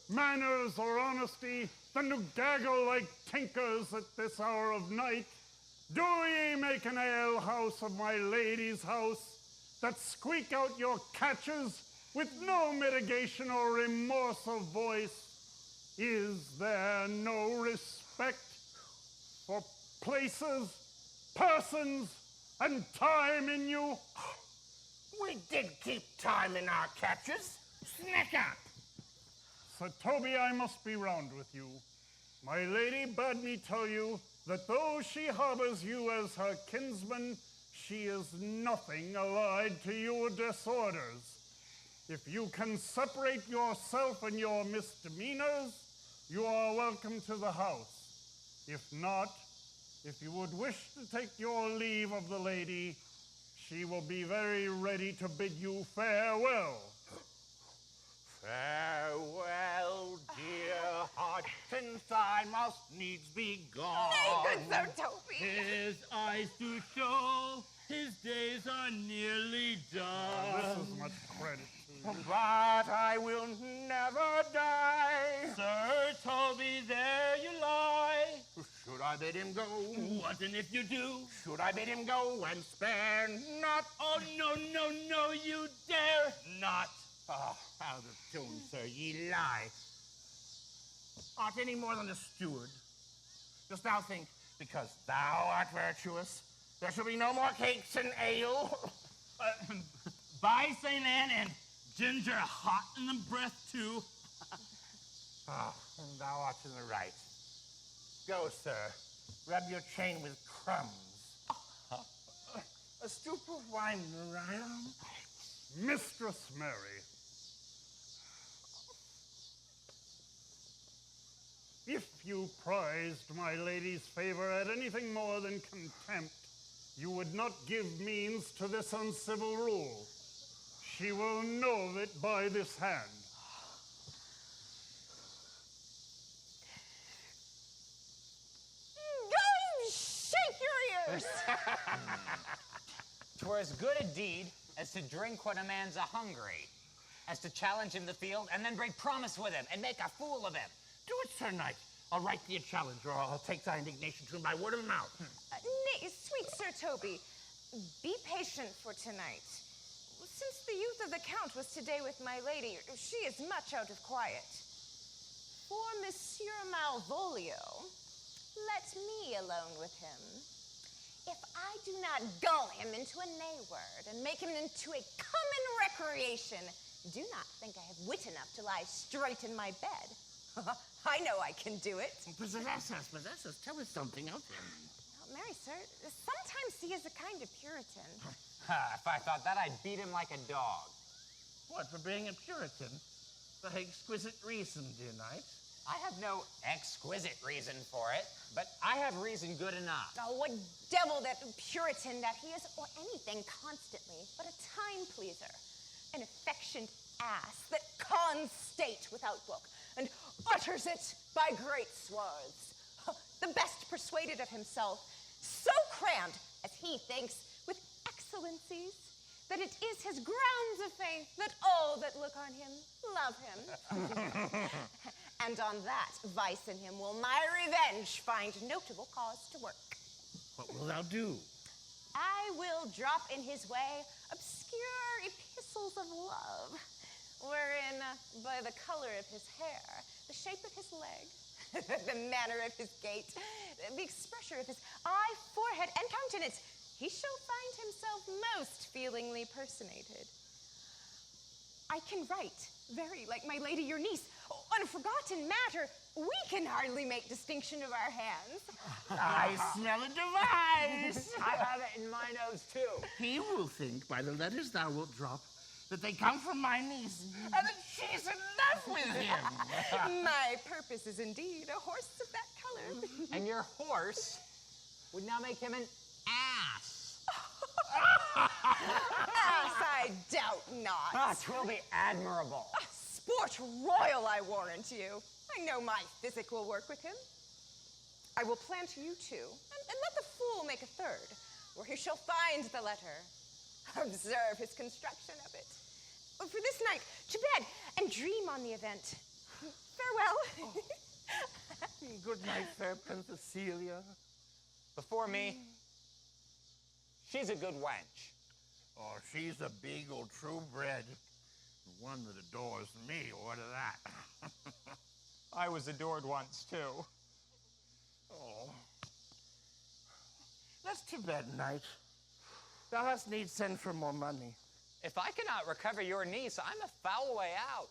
manners, or honesty than to gaggle like tinkers at this hour of night? Do ye make an alehouse of my lady's house, that squeak out your catches with no mitigation or remorse of voice? Is there no respect for places, persons, and time in you?
We did keep time in our catches. Sneak up.
Sir Toby, I must be round with you. My lady bade me tell you that though she harbors you as her kinsman, she is nothing allied to your disorders. If you can separate yourself and your misdemeanors, you are welcome to the house. If not, if you would wish to take your leave of the lady, she will be very ready to bid you farewell.
Farewell, dear heart, since I must needs be gone.
Nay, good Sir Toby.
His eyes do show his days are nearly done.
This is much credit to you.
But I will never die.
Sir Toby, there you lie.
Should I bid him go?
What and if you do?
Should I bid him go and spare not?
Oh, no, you dare not.
Oh, out of tune, sir, ye lie. Art any more than a steward? Dost thou think, because thou art virtuous, there shall be no more cakes and ale?
By St. Anne and ginger hot in the breath, too.
And thou art in the right. Go, sir. Rub your chain with crumbs. A stoup of wine around.
Mistress Mary, if you prized my lady's favor at anything more than contempt, you would not give means to this uncivil rule. She will know of it by this hand.
Go shake your ears!
'Twere as good a deed as to drink when a man's a-hungry, as to challenge him the field and then break promise with him and make a fool of him.
Do it, Sir Knight. I'll write thee a challenge, or I'll take thy indignation to him by word of mouth.
Nay, sweet Sir Toby, be patient for tonight. since the youth of the Count was today with my lady, she is much out of quiet. For Monsieur Malvolio, let me alone with him. If I do not gull him into a nay word and make him into a common recreation, do not think I have wit enough to lie straight in my bed. I know I can do it.
Possess us. Tell us something of him.
Oh, marry, sir, sometimes he is a kind of Puritan.
If I thought that, I'd beat him like a dog.
What, for being a Puritan? For exquisite reason, dear knight.
I have no exquisite reason for it, but I have reason good enough.
Oh, what devil that Puritan that he is, or anything constantly, but a time pleaser, an affectioned ass that cons state without book, and utters it by great swords. The best persuaded of himself, so crammed, as he thinks, with excellencies, that it is his grounds of faith that all that look on him love him. And on that vice in him will my revenge find notable cause to work.
What wilt thou do?
I will drop in his way obscure epistles of love, wherein, by the color of his hair, the shape of his leg, the manner of his gait, the expression of his eye, forehead, and countenance, he shall find himself most feelingly personated. I can write very like my lady your niece. On a forgotten matter, we can hardly make distinction of our hands.
I smell a device.
I have it in my nose, too.
He will think by the letters thou wilt drop that they come from my niece, and that she's in love with him.
My purpose is indeed a horse of that color.
And your horse would now make him an ass.
Ass, I doubt not.
Ah, 'twill be admirable.
Sport royal, I warrant you. I know my physic will work with him. I will plant you two, and let the fool make a third, where he shall find the letter. Observe his construction of it. For this night, to bed, and dream on the event. Farewell.
Good night, fair Princess Celia.
Before me, she's a good wench.
Oh, she's a big old true bred. One that adores me, what of that?
I was adored once, too.
Oh. Let's to bed, knight. Thou hast need send for more money.
If I cannot recover your niece, I'm a foul way out.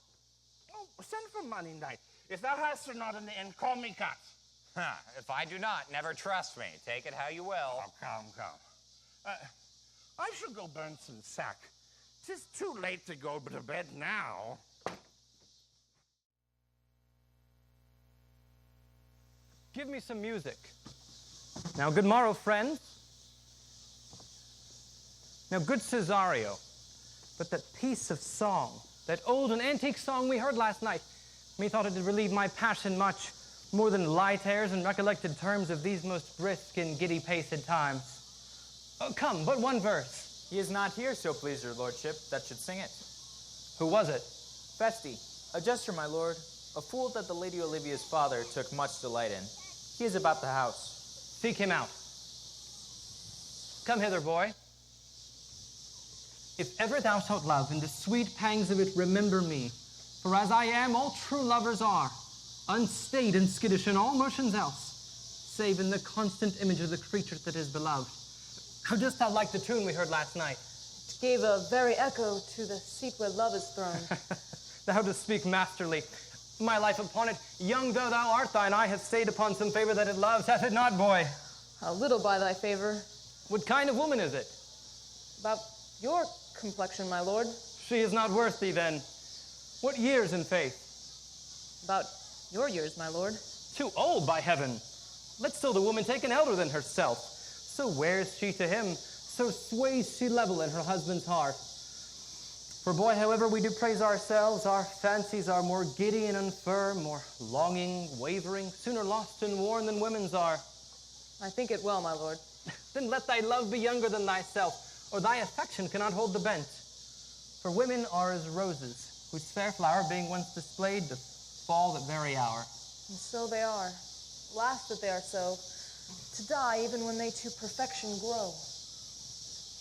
Oh, send for money, knight. If thou hast her not in the end, call me cut.
If I do not, never trust me. Take it how you will.
Oh, come. I shall go burn some sack. 'Tis too late to go to bed now.
Give me some music. Now, good morrow, friends. Now, good Cesario, but that piece of song, that old and antique song we heard last night, methought it did relieve my passion much more than light airs and recollected terms of these most brisk and giddy-paced times. Oh, come, but one verse.
He is not here, so please your lordship, that should sing it.
Who was it?
Festi, a jester, my lord, a fool that the Lady Olivia's father took much delight in. He is about the house.
Seek him out. Come hither, boy. If ever thou shalt love, in the sweet pangs of it remember me. For as I am, all true lovers are, unstaid and skittish in all motions else, save in the constant image of the creature that is beloved. How dost thou like the tune we heard last night?
It gave a very echo to the seat where love is thrown.
Thou dost speak masterly. My life upon it, young though thou art, thine eye hath stayed upon some favor that it loves, hath it not, boy?
A little by thy favor.
What kind of woman is it?
About your complexion, my lord.
She is not worth thee, then. What years in faith?
About your years, my lord.
Too old, by heaven. Let still the woman take an elder than herself. So wears she to him, so sways she level in her husband's heart. For boy, however we do praise ourselves, our fancies are more giddy and infirm, more longing, wavering, sooner lost and worn than women's are.
I think it well, my lord.
Then let thy love be younger than thyself, or thy affection cannot hold the bent. For women are as roses, whose fair flower being once displayed, doth fall that very hour.
And so they are. Last that they are so, to die even when they to perfection grow.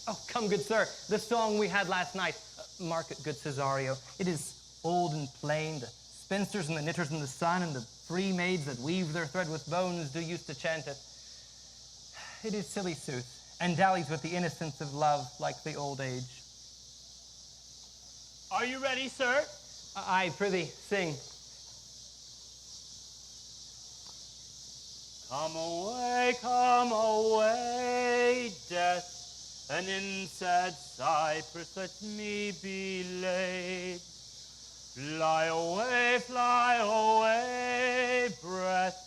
Oh, come, good sir, the song we had last night. Mark it, good Cesario. It is old and plain. The spinsters and the knitters in the sun and the free maids that weave their thread with bones do used to chant it. It is silly sooth, and dallies with the innocence of love like the old age.
Are you ready, sir?
Aye, prithee, sing.
Come away, death, and in sad cypress let me be laid. Fly away, breath,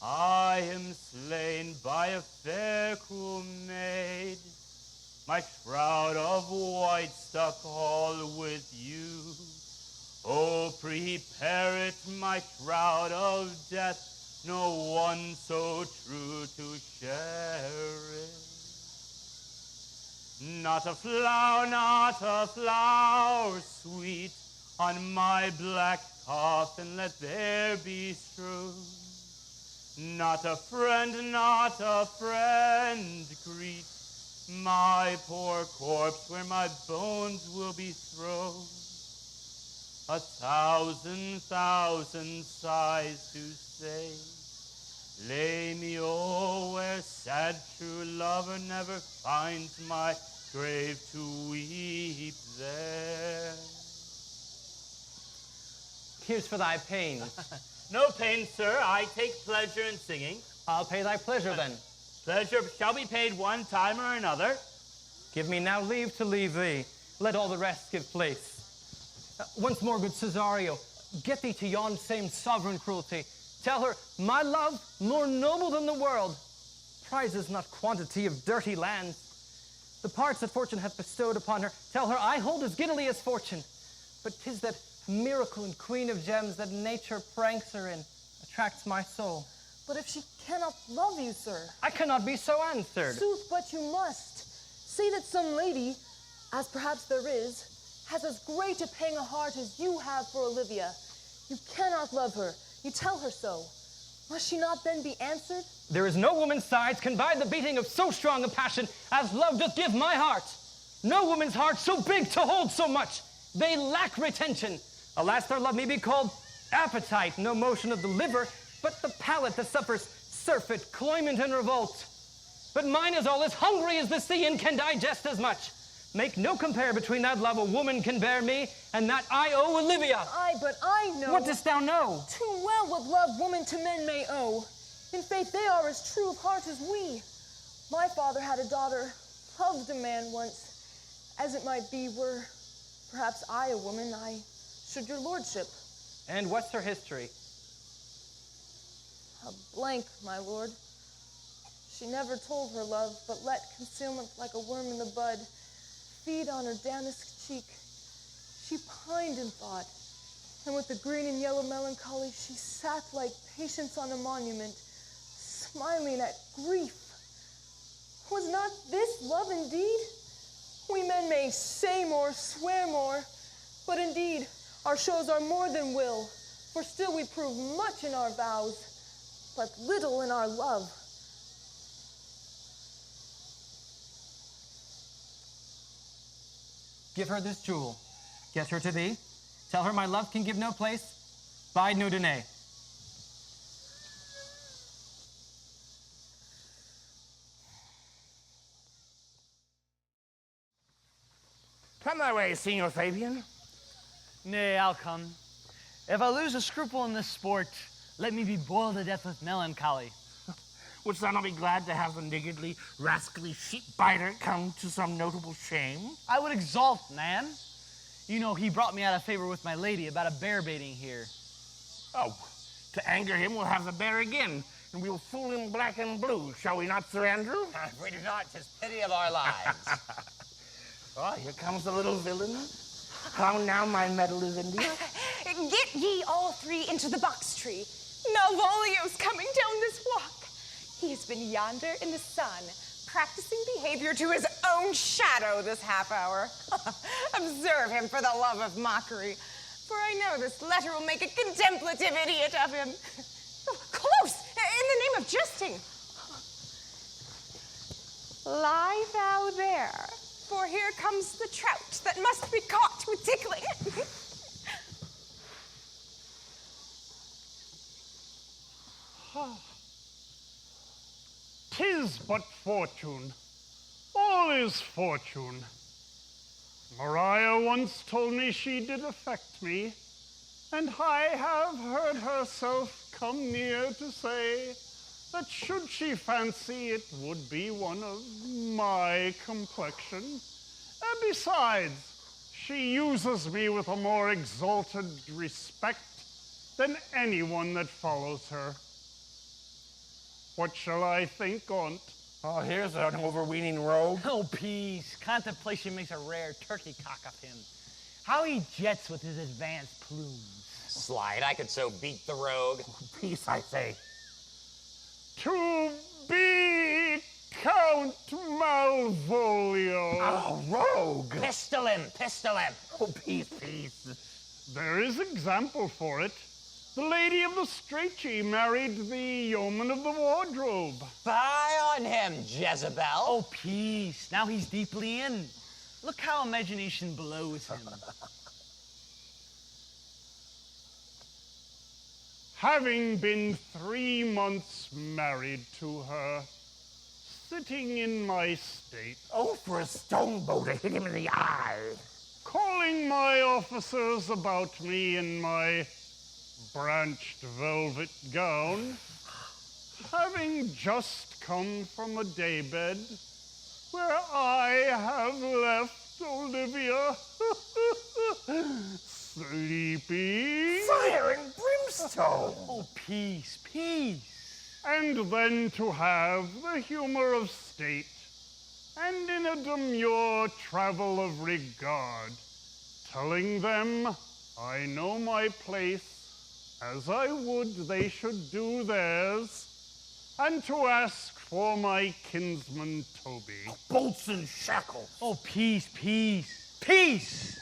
I am slain by a fair cruel maid. My shroud of white stuck all with you. Oh, prepare it, my shroud of death, no one so true to share it. Not a flower sweet, on my black coffin let there be strewn. Not a friend greet my poor corpse where my bones will be thrown. 1,000 sighs to say, lay me where sad true lover never finds my grave to weep there.
Here's for thy pain.
No pain, sir. I take pleasure in singing.
I'll pay thy pleasure then.
Pleasure shall be paid one time or another.
Give me now leave to leave thee. Let all the rest give place. Once more, good Cesario, get thee to yon same sovereign cruelty. Tell her, my love, more noble than the world, prizes not quantity of dirty lands. The parts that fortune hath bestowed upon her, tell her I hold as giddily as fortune. But 'tis that miracle and queen of gems that nature pranks her in, attracts my soul.
But if she cannot love you, sir?
I cannot be so answered.
Sooth, but you must. Say that some lady, as perhaps there is, has as great a pang of heart as you have for Olivia. You cannot love her. You tell her so. Must she not then be answered?
There is no woman's sides can bide the beating of so strong a passion as love doth give my heart. No woman's heart so big to hold so much. They lack retention. Alas, their love may be called appetite, no motion of the liver, but the palate that suffers surfeit, cloyment, and revolt. But mine is all as hungry as the sea and can digest as much. Make no compare between that love a woman can bear me and that I owe Olivia.
Aye, but I know.
What dost thou know?
Too well what love woman to men may owe. In faith, they are as true of heart as we. My father had a daughter, loved a man once. As it might be, were perhaps I a woman, I should your lordship.
And what's her history?
A blank, my lord. She never told her love, but let concealment like a worm in the bud feed on her damask cheek. She pined in thought, and with the green and yellow melancholy, she sat like patience on a monument, smiling at grief. Was not this love indeed? We men may say more, swear more, but indeed, our shows are more than will, for still we prove much in our vows, but little in our love.
Give her this jewel. Get her to thee. Tell her my love can give no place. Bide no denay.
Come thy way, Signor Fabian.
Nay, I'll come. If I lose a scruple in this sport, let me be boiled to death with melancholy.
Wouldst thou not be glad to have the niggardly, rascally sheep-biter come to some notable shame?
I would exalt, man. You know, he brought me out of favor with my lady about a bear baiting here.
Oh, to anger him, we'll have the bear again, and we'll fool him black and blue, shall we not, Sir Andrew?
If we do not, 'tis pity of our lives.
Oh, here comes the little villain. How now, my medal is India?
Get ye all three into the box tree. Malvolio's coming down this walk. He has been yonder in the sun, practicing behavior to his own shadow this half hour. Observe him for the love of mockery, for I know this letter will make a contemplative idiot of him. Close, in the name of jesting. Lie thou there, For here comes the trout that must be caught with tickling.
'Tis but fortune. All is fortune. Maria once told me she did affect me, and I have heard herself come near to say that should she fancy it would be one of my complexion. And besides, she uses me with a more exalted respect than anyone that follows her. What shall I think on't?
Oh, here's an overweening rogue.
Oh, peace. Contemplation makes a rare turkey cock of him. How he jets with his advanced plumes.
Slide, I could so beat the rogue.
Peace, I say.
To be Count Malvolio.
Oh, rogue!
Pistol him, pistol him.
Oh, peace, peace.
There is example for it. The lady of the Strachey married the yeoman of the wardrobe.
Fie on him, Jezebel.
Oh, peace. Now he's deeply in. Look how imagination blows him.
Having been 3 months married to her, sitting in my state.
Oh, for a stone bow to hit him in the eye.
Calling my officers about me in my branched velvet gown, having just come from a daybed where I have left Olivia sleeping.
Fire and brimstone!
Oh, peace, peace.
And then to have the humor of state, and in a demure travel of regard, telling them I know my place as I would they should do theirs, and to ask for my kinsman Toby.
Bolts and shackles.
Oh, peace, peace, peace!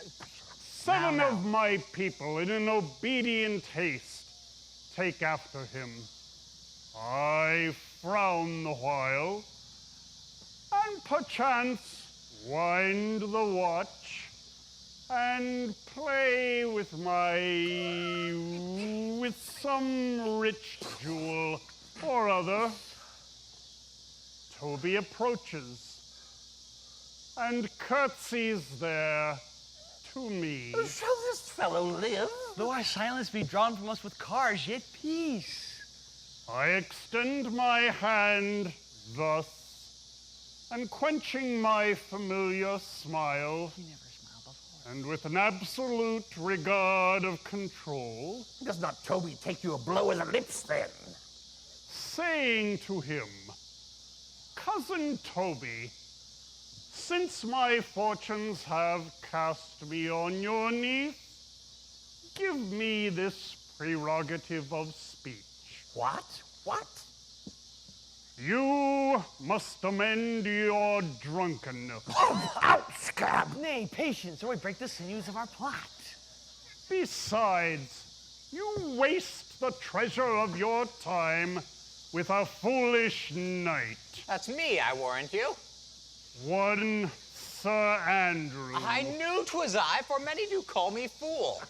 7 of my people in an obedient haste take after him. I frown the while, and perchance wind the watch, and play with some rich jewel or other. Toby approaches, and curtsies there to me.
Shall this fellow live?
Though our silence be drawn from us with cars, yet peace.
I extend my hand thus, and quenching my familiar smile, and with an absolute regard of control,
Does not Toby take you a blow in the lips then?
saying to him, Cousin Toby, since my fortunes have cast me on your niece, give me this prerogative of speech.
What? What?
You must amend your drunkenness.
Out, scab!
Nay, patience, or we break the sinews of our plot.
Besides, you waste the treasure of your time with a foolish knight.
That's me, I warrant you.
One Sir Andrew.
I knew 'twas I, for many do call me fool.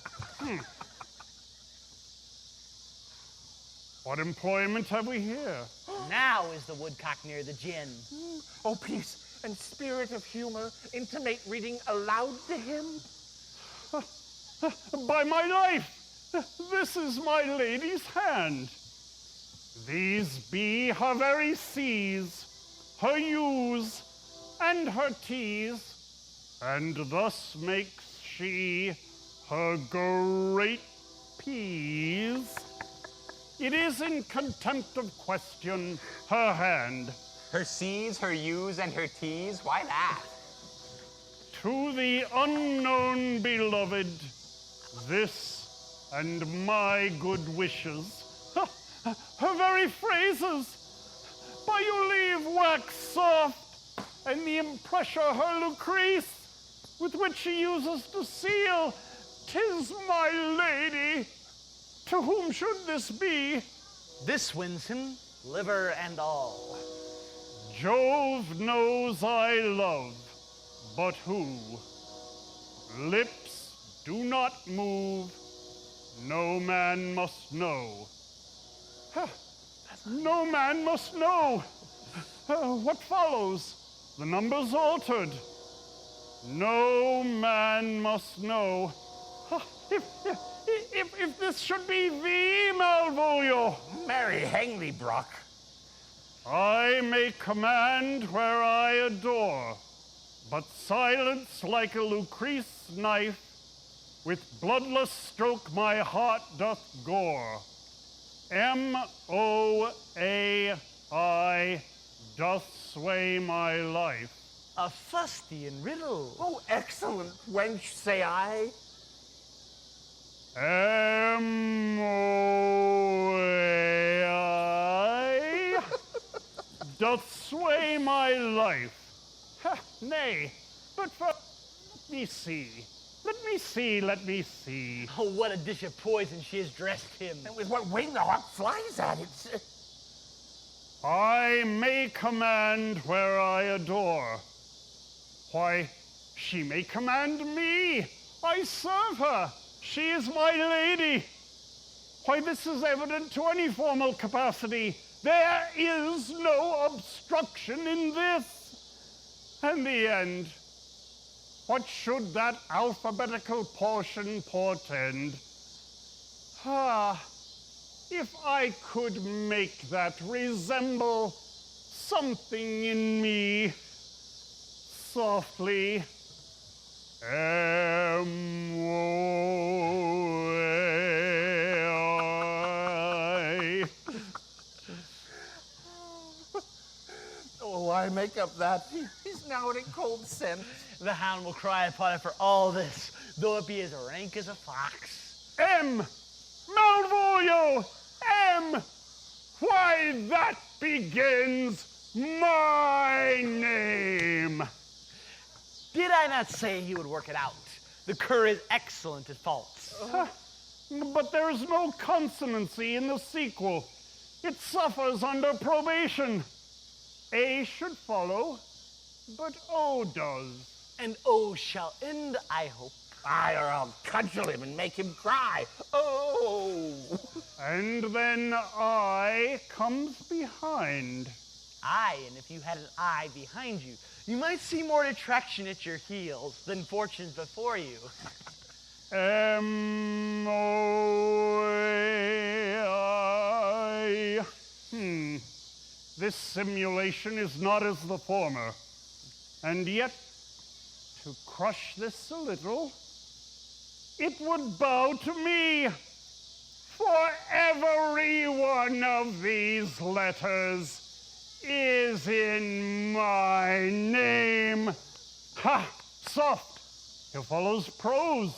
What employment have we here?
Now is the woodcock near the gin.
Oh, peace and spirit of humor, intimate reading aloud to him.
By my life, this is my lady's hand. These be her very C's, her U's, and her T's, and thus makes she her great P's. It is in contempt of question her hand.
Her C's, her U's, and her T's, why that?
To the unknown beloved, this and my good wishes. Her very phrases, by your leave, wax soft, and the impressure her Lucrece, with which she uses to seal, 'tis my lady. To whom should this be?
This wins him, liver and all.
Jove knows I love but who? Lips do not move, no man must know. No man must know. What follows? The number's altered. No man must know. If this should be thee, Malvolio.
Marry, hang thee, Brock.
I may command where I adore, but silence like a Lucrece knife, with bloodless stroke my heart doth gore. M-O-A-I doth sway my life.
A fustian riddle.
Oh, excellent, wench, say I.
M-O-A-I doth sway my life. Nay, but for... Let me see. Let me see.
Oh, what a dish of poison she has dressed him.
And with what wing the hawk flies at it.
I may command where I adore. Why, she may command me. I serve her. She is my lady. Why, this is evident to any formal capacity. There is no obstruction in this. And the end. What should that alphabetical portion portend? If I could make that resemble something in me, softly. M-O-A-I.
Oh, I make up that. He's now in a cold scent.
The hound will cry upon it for all this, though it be as rank as a fox.
M! Malvolio! M! Why, that begins my name!
Did I not say he would work it out? The cur is excellent at faults.
But there is no consonancy in the sequel. It suffers under probation. A should follow, but O does.
And O shall end, I hope.
Aye, or I'll cudgel him and make him cry. Oh!
And then I comes behind.
Aye, and if you had an eye behind you, you might see more detraction at your heels than fortunes before you.
M-O-A-I. This simulation is not as the former. And yet, to crush this a little, it would bow to me. For every one of these letters is in my name. Ha! Soft. Here follows prose.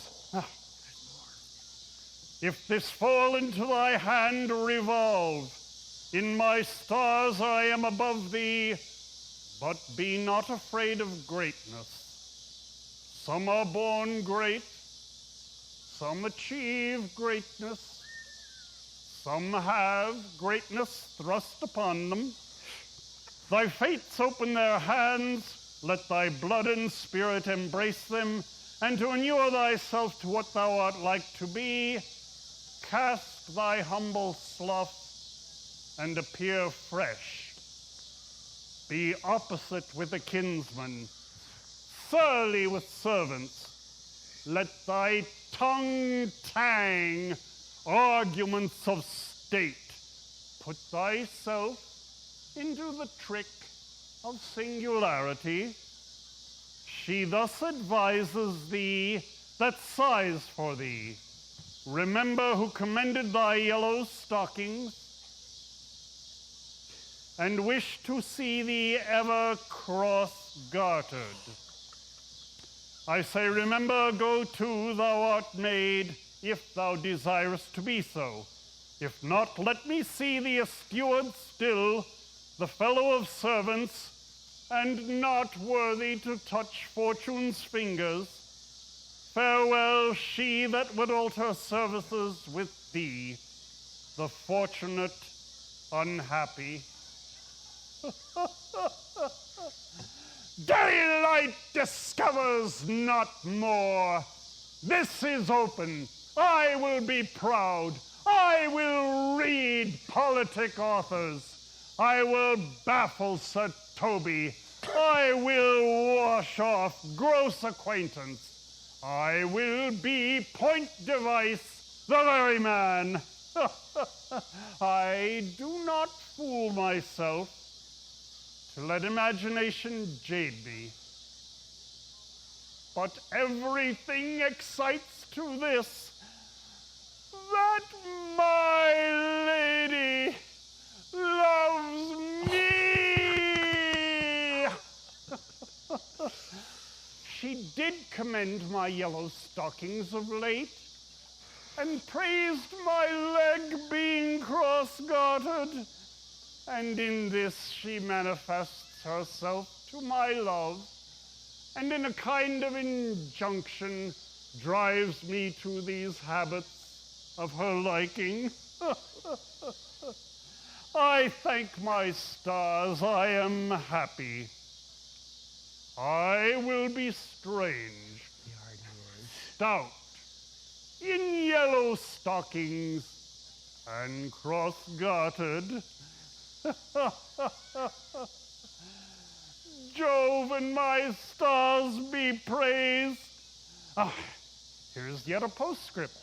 If this fall into thy hand, revolve. In my stars I am above thee, but be not afraid of greatness. Some are born great, some achieve greatness, some have greatness thrust upon them. Thy fates open their hands, let thy blood and spirit embrace them, and to inure thyself to what thou art like to be, cast thy humble slough and appear fresh. Be opposite with a kinsman, surly with servants. Let thy tongue tang arguments of state. Put thyself into the trick of singularity. She thus advises thee that sighs for thee. Remember who commended thy yellow stockings, and wish to see thee ever cross-gartered. I say, remember, go to, thou art made, if thou desirest to be so. If not, let me see thee a steward still, the fellow of servants, and not worthy to touch fortune's fingers. Farewell, she that would alter services with thee, the fortunate unhappy. Daylight discovers not more. This is open. I will be proud. I will read politic authors. I will baffle Sir Toby. I will wash off gross acquaintance. I will be point device, the very man. I do not fool myself to let imagination jade me. But everything excites to this, that my lady loves me. She did commend my yellow stockings of late, and praised my leg being cross-gartered, and in this she manifests herself to my love, and in a kind of injunction drives me to these habits of her liking. I thank my stars I am happy. I will be strange, stout, in yellow stockings, and cross-gartered. Jove and my stars be praised. Ah, here's yet a postscript.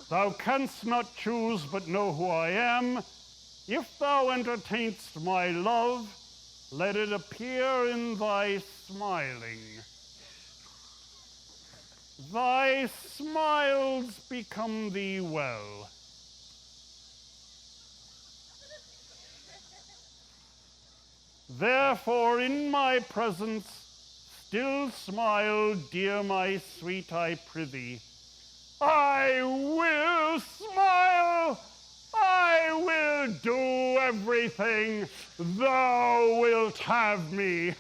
Thou canst not choose but know who I am. If thou entertainst my love, let it appear in thy smiling. Thy smiles become thee well. Therefore, in my presence, still smile, dear my sweet, I prithee. I will smile. I will do everything. Thou wilt have me.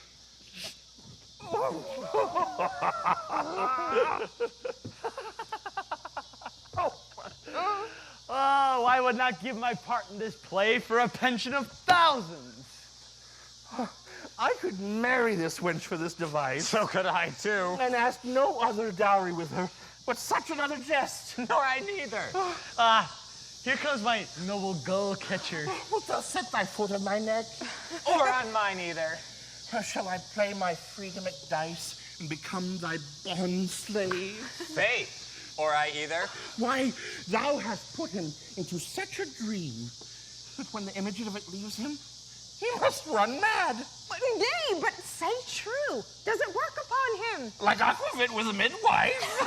Oh, I would not give my part in this play for a pension of thousands.
I could marry this wench for this device.
So could I, too.
And ask no other dowry with her, but such another jest.
Nor I neither.
Here comes my noble gull catcher.
Wilt thou set thy foot on my neck?
Or on mine either.
Or shall I play my freedom at dice and become thy bond slave?
Faith, or I either.
Why, thou hast put him into such a dream that when the image of it leaves him, he must run mad.
But nay, but say true. Does it work upon him?
Like aquavit with a midwife.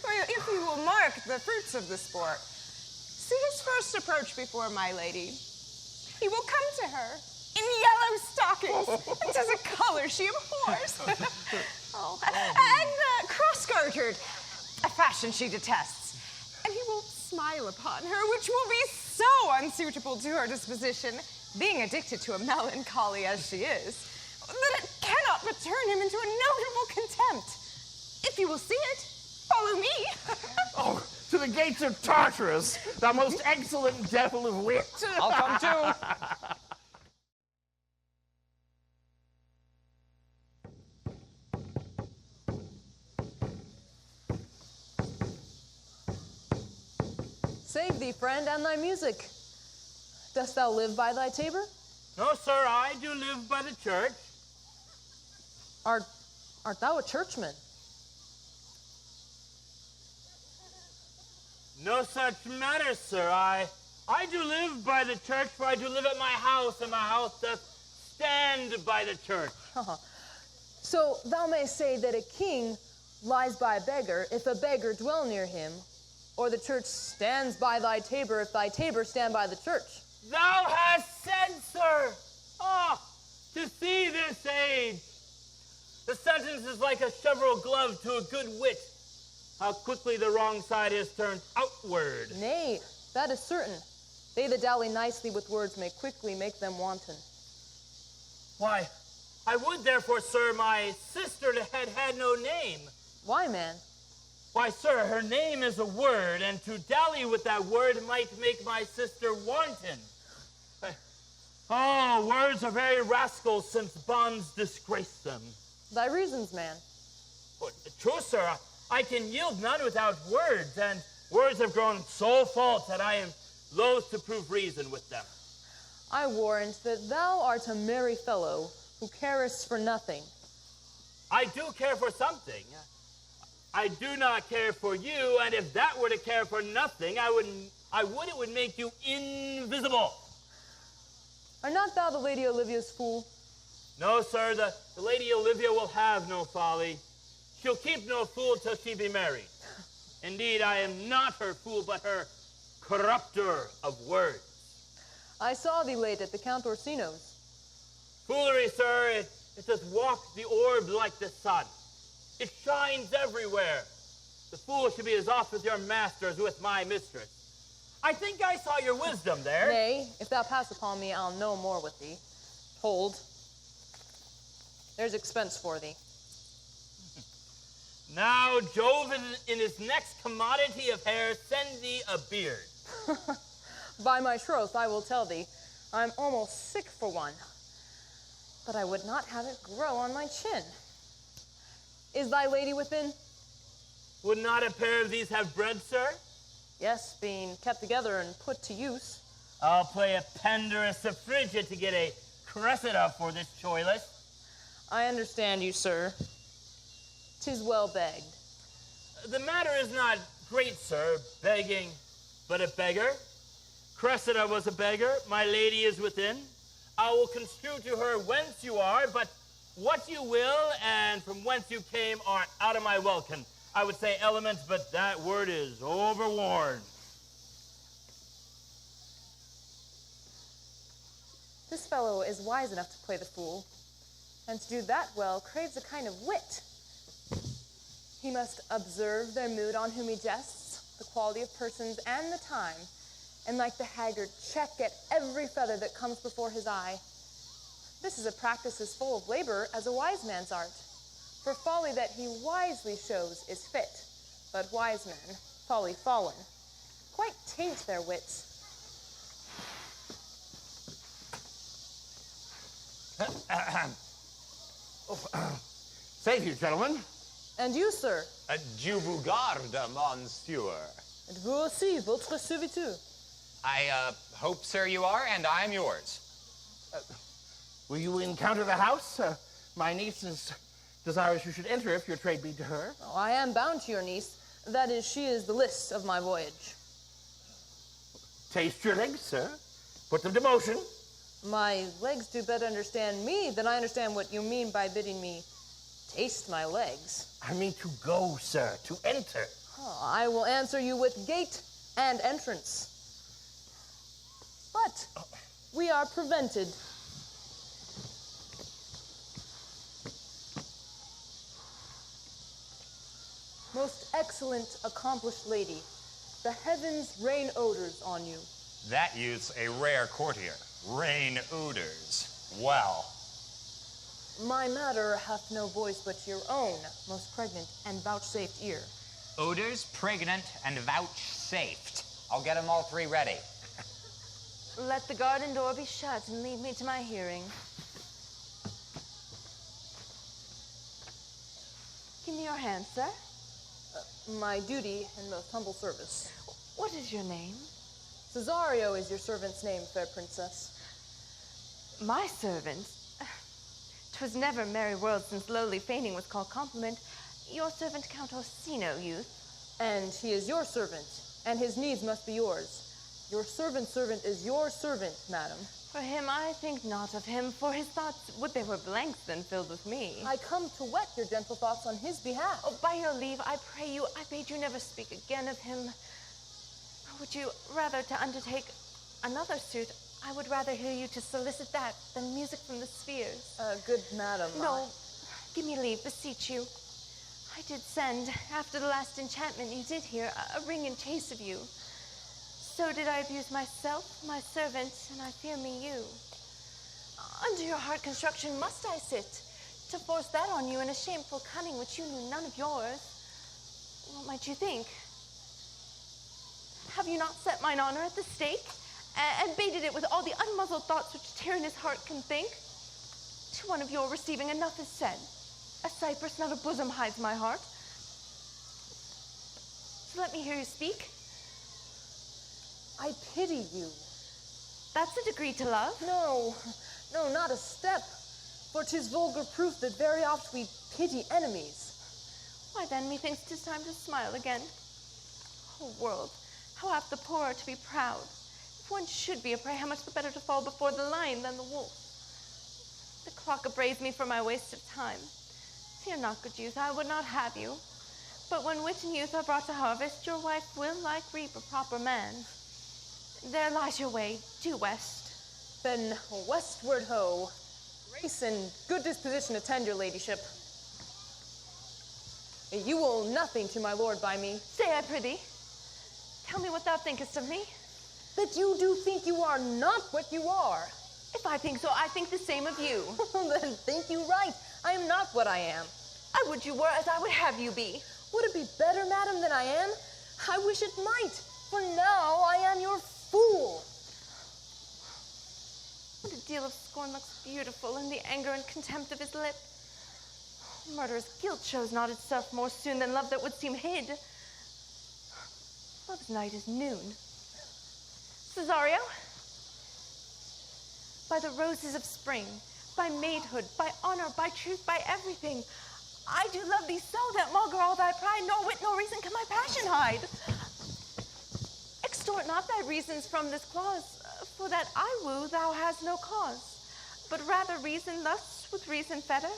Well, if you will mark the fruits of the sport, see his first approach before my lady. He will come to her in yellow stockings. It is a color she abhors. And cross-gartered, a fashion she detests. And he will smile upon her, which will be so unsuitable to her disposition, being addicted to a melancholy as she is, that it cannot but turn him into a notable contempt. If you will see it, follow me.
Oh, to the gates of Tartarus, thou most excellent devil of wit.
I'll come too.
Save thee, friend, and thy music. Dost thou live by thy tabor?
No, sir, I do live by the church.
Art thou a churchman?
No such matter, sir. I do live by the church, for I do live at my house, and my house doth stand by the church.
So thou mayst say that a king lies by a beggar if a beggar dwell near him, or the church stands by thy tabor if thy tabor stand by the church.
Thou hast said, sir. To see this age. The sentence is like a cheverel glove to a good wit. How quickly the wrong side is turned outward.
Nay, that is certain. They that dally nicely with words may quickly make them wanton.
Why, I would therefore, sir, my sister had no name.
Why, man?
Why, sir, her name is a word, and to dally with that word might make my sister wanton. Oh, words are very rascals since bonds disgrace them.
Thy reasons, man.
But, true, sir, I can yield none without words, and words have grown so false that I am loath to prove reason with them.
I warrant that thou art a merry fellow who carest for nothing.
I do care for something. I do not care for you, and if that were to care for nothing, it would make you invisible.
Are not thou the Lady Olivia's fool?
No, sir, the Lady Olivia will have no folly. She'll keep no fool till she be married. Indeed, I am not her fool, but her corrupter of words.
I saw thee late at the Count Orsino's.
Foolery, sir, it doth walk the orb like the sun. It shines everywhere. The fool should be as oft with your master as with my mistress. I think I saw your wisdom there.
Nay, if thou pass upon me, I'll no more with thee. Hold. There's expense for thee.
Now, Jove in his next commodity of hair send thee a beard.
By my troth, I will tell thee, I'm almost sick for one. But I would not have it grow on my chin. Is thy lady within?
Would not a pair of these have bread, sir?
Yes, being kept together and put to use.
I'll play a penderous suffragette to get a cressida for this choilis.
I understand you, sir. 'Tis well begged.
The matter is not great, sir, begging, but a beggar. Cressida was a beggar, my lady is within. I will construe to her whence you are, but what you will and from whence you came are out of my welkin. I would say elements, but that word is overworn.
This fellow is wise enough to play the fool, and to do that well craves a kind of wit. He must observe their mood on whom he jests, the quality of persons and the time, and like the haggard, check at every feather that comes before his eye. This is a practice as full of labor as a wise man's art. For folly that he wisely shows is fit, but wise men, folly fallen, quite taint their wits.
Thank you, gentlemen.
And you, sir?
Dieu vous garde, monsieur.
And vous aussi, votre serviteur.
I hope, sir, you are, and I am yours.
Will you encounter the house? My niece is desirous you should enter if your trade be to her.
Oh, I am bound to your niece. That is, she is the list of my voyage.
Taste your legs, sir. Put them to motion.
My legs do better understand me than I understand what you mean by bidding me taste my legs.
I mean to go, sir, to enter.
Oh, I will answer you with gate and entrance. But we are prevented. Most excellent, accomplished lady, the heavens rain odors on you.
That youth's a rare courtier. Rain odors. Well.
My matter hath no voice but your own, most pregnant and vouchsafed ear.
Odors, pregnant, and vouchsafed. I'll get them all three ready.
Let the garden door be shut and leave me to my hearing. Give me your hand, sir.
My duty and most humble service.
What is your name?
Cesario is your servant's name, fair princess.
My servant? 'Twas never merry world since lowly feigning was called compliment. Your servant, Count Orsino, youth.
And he is your servant, and his needs must be yours. Your servant's servant is your servant, madam.
For him I think not of him, for his thoughts would they were blanks than filled with me.
I come to whet your gentle thoughts on his behalf.
Oh, by your leave, I pray you, I bade you never speak again of him. Would you rather to undertake another suit? I would rather hear you to solicit that than music from the spheres.
Good madam.
No, give me leave, beseech you. I did send, after the last enchantment you did hear, a ring in chase of you. So did I abuse myself, my servant, and I fear me you. Under your hard construction must I sit, to force that on you in a shameful cunning which you knew none of yours. What might you think? Have you not set mine honor at the stake? and baited it with all the unmuzzled thoughts which tear in his heart can think. To one of your receiving enough is said. A cypress, not a bosom, hides my heart. So let me hear you speak.
I pity you.
That's a degree to love.
No, not a step. For 'tis vulgar proof that very oft we pity enemies.
Why then, methinks 'tis time to smile again. Oh, world, how apt the poor are to be proud. If one should be a prey, how much the better to fall before the lion than the wolf. The clock upbraids me for my waste of time. Fear not, good youth, I would not have you. But when wit and youth are brought to harvest, your wife will like reap a proper man. There lies your way, due west.
Then westward ho. Grace and good disposition attend your ladyship. You owe nothing to my lord by me.
Say, I prithee, tell me what thou thinkest of me.
That you do think you are not what you are.
If I think so, I think the same of you.
Then think you right. I am not what I am.
I would you were as I would have you be.
Would it be better, madam, than I am? I wish it might, for now I am your fool.
What a deal of scorn looks beautiful in the anger and contempt of his lip. Murderous guilt shows not itself more soon than love that would seem hid. Love's night is noon. Cesario, by the roses of spring, by maidhood, by honor, by truth, by everything, I do love thee so that maugre all thy pride, nor wit nor reason can my passion hide. Extort not thy reasons from this clause, for that I woo thou hast no cause, but rather reason thus with reason fetter.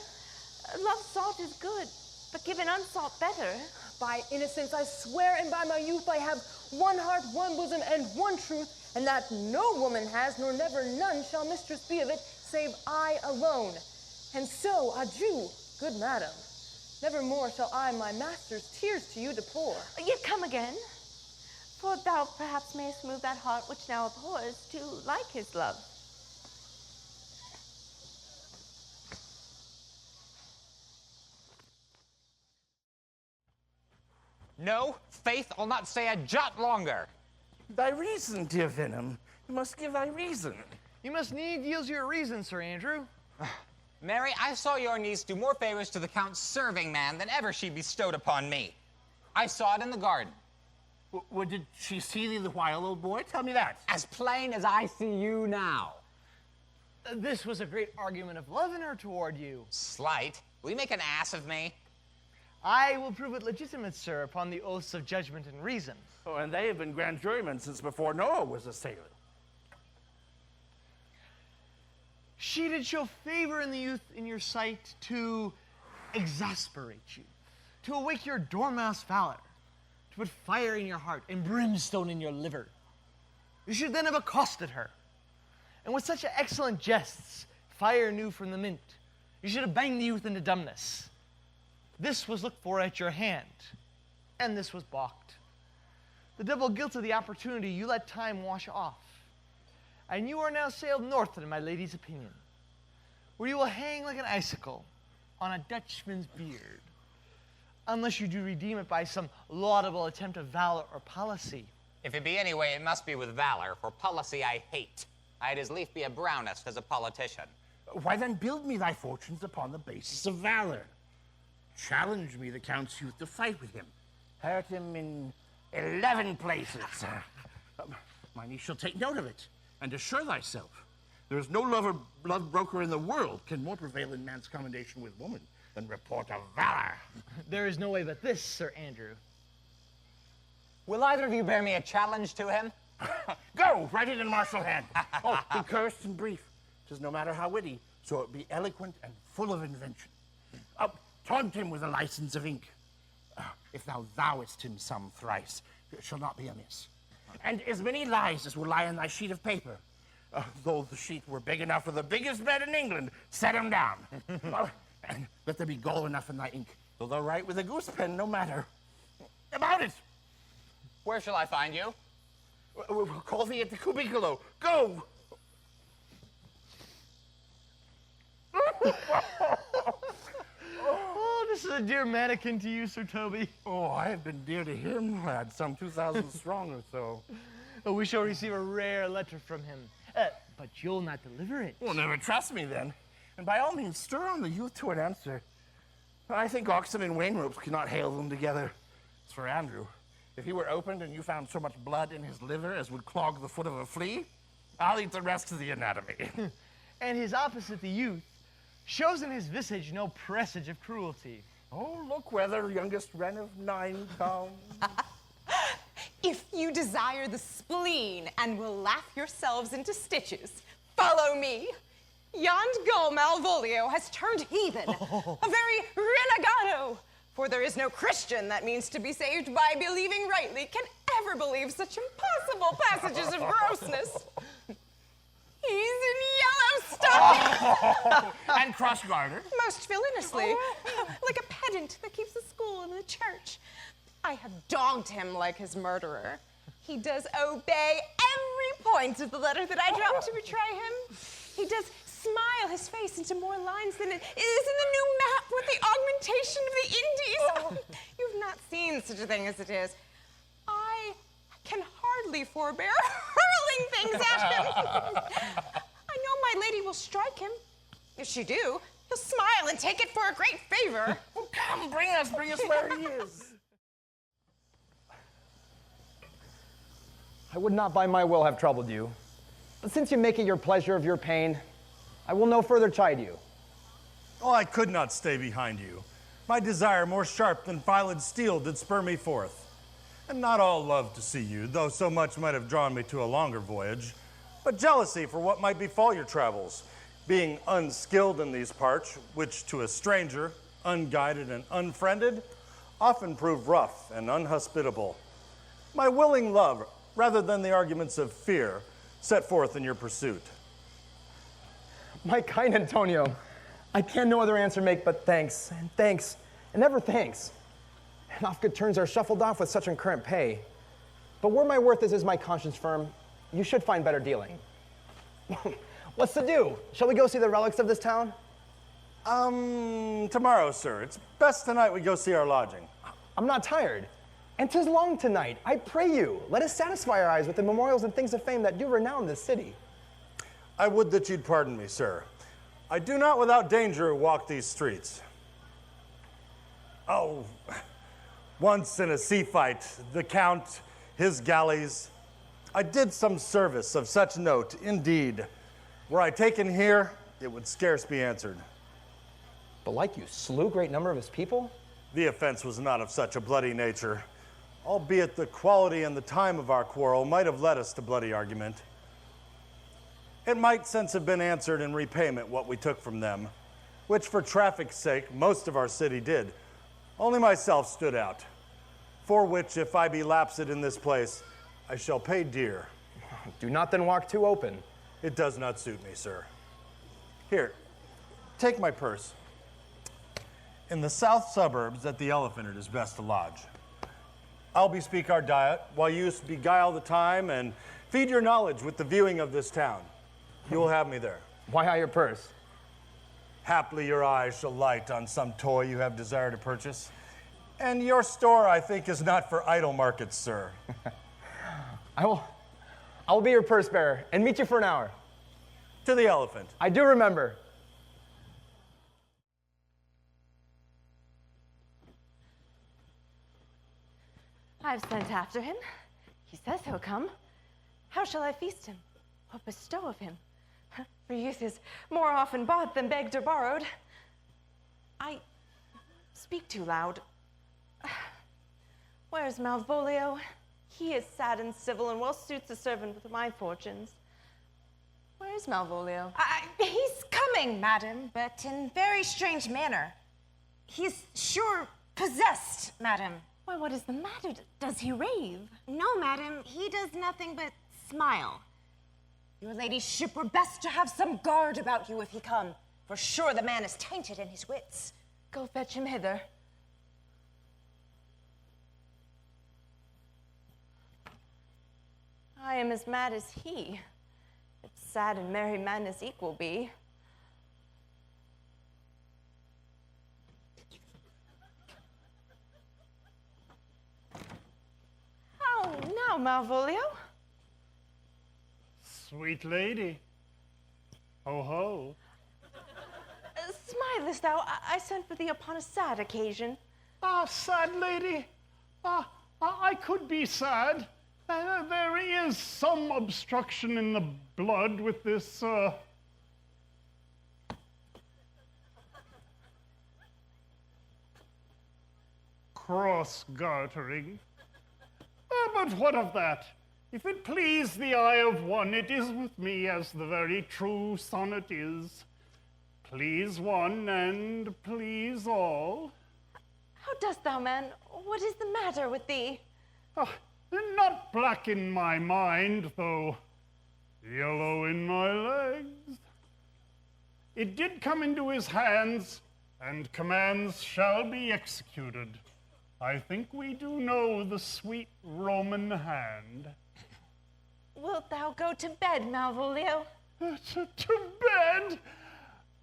Love sought is good, but given unsought better.
By innocence I swear, and by my youth I have one heart, one bosom, and one truth, and that no woman has, nor never none shall mistress be of it, save I alone. And so, adieu, good madam. Nevermore shall I my master's tears to you deplore.
Yet come again, for thou perhaps mayest move that heart which now abhors to like his love.
No, faith, I'll not stay a jot longer.
Thy reason, dear Venom. You must give thy reason.
You must need yield your reason, Sir Andrew.
Mary, I saw your niece do more favors to the Count's serving man than ever she bestowed upon me. I saw it in the garden.
Did she see thee the while, old boy? Tell me that.
As plain as I see you now.
This was a great argument of love in her toward you.
Slight? Will you make an ass of me?
I will prove it legitimate, sir, upon the oaths of judgment and reason.
Oh, and they have been grand jurymen since before Noah was a sailor.
She did show favor in the youth in your sight to exasperate you, to awake your dormouse valor, to put fire in your heart and brimstone in your liver. You should then have accosted her, and with such excellent jests, fire new from the mint, you should have banged the youth into dumbness. This was looked for at your hand, and this was balked. The double guilt of the opportunity you let time wash off, and you are now sailed northward in my lady's opinion, where you will hang like an icicle on a Dutchman's beard, unless you do redeem it by some laudable attempt of valor or policy.
If it be any way, it must be with valor, for policy I hate. I'd as lief be a brownist as a politician.
Why then build me thy fortunes upon the basis of valor. Challenge me, the Count's youth, to fight with him. Hurt him in 11 places. My niece shall take note of it, and assure thyself, there is no love broker in the world can more prevail in man's commendation with woman than report of valor.
There is no way but this, Sir Andrew.
Will either of you bear me a challenge to him?
Go, write it in martial hand. Oh, be cursed and brief. 'Tis no matter how witty, so it be eloquent and full of invention. Taunt him with a license of ink. If thou thouest him some thrice, it shall not be amiss. And as many lies as will lie on thy sheet of paper. Though the sheet were big enough for the biggest man in England, set him down. And let there be gall enough in thy ink, though thou write with a goose pen, no matter. About it!
Where shall I find you?
We'll call thee at the cubicolo. Go!
Oh, this is a dear mannequin to you, Sir Toby.
Oh, I have been dear to him, lad, some 2,000 strong or so.
We shall receive a rare letter from him. But you'll not deliver it.
Well, never trust me then. And by all means, stir on the youth to an answer. I think oxen and wain ropes cannot hail them together. As for Andrew, if he were opened and you found so much blood in his liver as would clog the foot of a flea, I'll eat the rest of the anatomy.
And his opposite, the youth, shows in his visage no presage of cruelty.
Oh, look where the youngest wren of 9 comes.
If you desire the spleen and will laugh yourselves into stitches, follow me. Yond gull Malvolio has turned heathen, a very renegado. For there is no Christian that means to be saved by believing rightly can ever believe such impossible passages of grossness. He's in Yellowstone.
And cross-gartered.
Most villainously, like a pedant that keeps a school in the church. I have dogged him like his murderer. He does obey every point of the letter that I dropped to betray him. He does smile his face into more lines than it is in the new map with the augmentation of the Indies. You've not seen such a thing as it is. I can hardly forbear hurling things at him. I know my lady will strike him. If she do, he'll smile and take it for a great favor.
Well, come, bring us where he is.
I would not by my will have troubled you, but since you make it your pleasure of your pain, I will no further chide you.
Oh, I could not stay behind you. My desire more sharp than filed steel did spur me forth. And not all love to see you, though so much might have drawn me to a longer voyage, but jealousy for what might befall your travels, being unskilled in these parts, which to a stranger, unguided and unfriended, often prove rough and unhospitable. My willing love, rather than the arguments of fear, set forth in your pursuit.
My kind Antonio, I can no other answer make but thanks, and ever thanks. And oft good turns are shuffled off with such incurrent pay. But where my worth is my conscience firm, you should find better dealing. What's to do? Shall we go see the relics of this town?
Tomorrow, sir. It's best tonight we go see our lodging.
I'm not tired. And 'tis long tonight. I pray you, let us satisfy our eyes with the memorials and things of fame that do renown this city.
I would that you'd pardon me, sir. I do not without danger walk these streets. Oh, once in a sea fight, the Count, his galleys, I did some service of such note, indeed. Were I taken here, it would scarce be answered.
But like you slew a great number of his people?
The offense was not of such a bloody nature, albeit the quality and the time of our quarrel might have led us to bloody argument. It might since have been answered in repayment what we took from them, which for traffic's sake most of our city did. Only myself stood out, for which if I be lapsed in this place, I shall pay dear.
Do not then walk too open.
It does not suit me, sir. Here, take my purse. In the south suburbs at the Elephant it is best to lodge. I'll bespeak our diet, while you beguile the time and feed your knowledge with the viewing of this town. You will have me there.
Why I your purse?
Haply your eyes shall light on some toy you have desire to purchase. And your store, I think, is not for idle markets, sir.
I will be your purse bearer and meet you for an hour.
To the Elephant.
I do remember.
I've sent after him. He says he'll come. How shall I feast him? What bestow of him? For youth is more often bought than begged or borrowed. I speak too loud. Where's Malvolio? He is sad and civil and well suits a servant with my fortunes. Where is Malvolio?
He's coming, madam, but in very strange manner. He's sure possessed, madam.
Why, what is the matter? Does he rave?
No, madam, he does nothing but smile. Your ladyship were best to have some guard about you if he come, for sure the man is tainted in his wits.
Go fetch him hither. I am as mad as he, if sad and merry madness equal be. How now, Malvolio?
Sweet lady. Ho ho.
Smilest thou? I sent for thee upon a sad occasion.
Ah, sad lady. I could be sad. There is some obstruction in the blood with this, cross-gartering. But what of that? If it please the eye of one, it is with me as the very true sonnet is. Please one and please all.
How dost thou, man? What is the matter with thee?
Not black in my mind, though yellow in my legs. It did come into his hands, and commands shall be executed. I think we do know the sweet Roman hand.
Wilt thou go to bed, Malvolio?
To bed?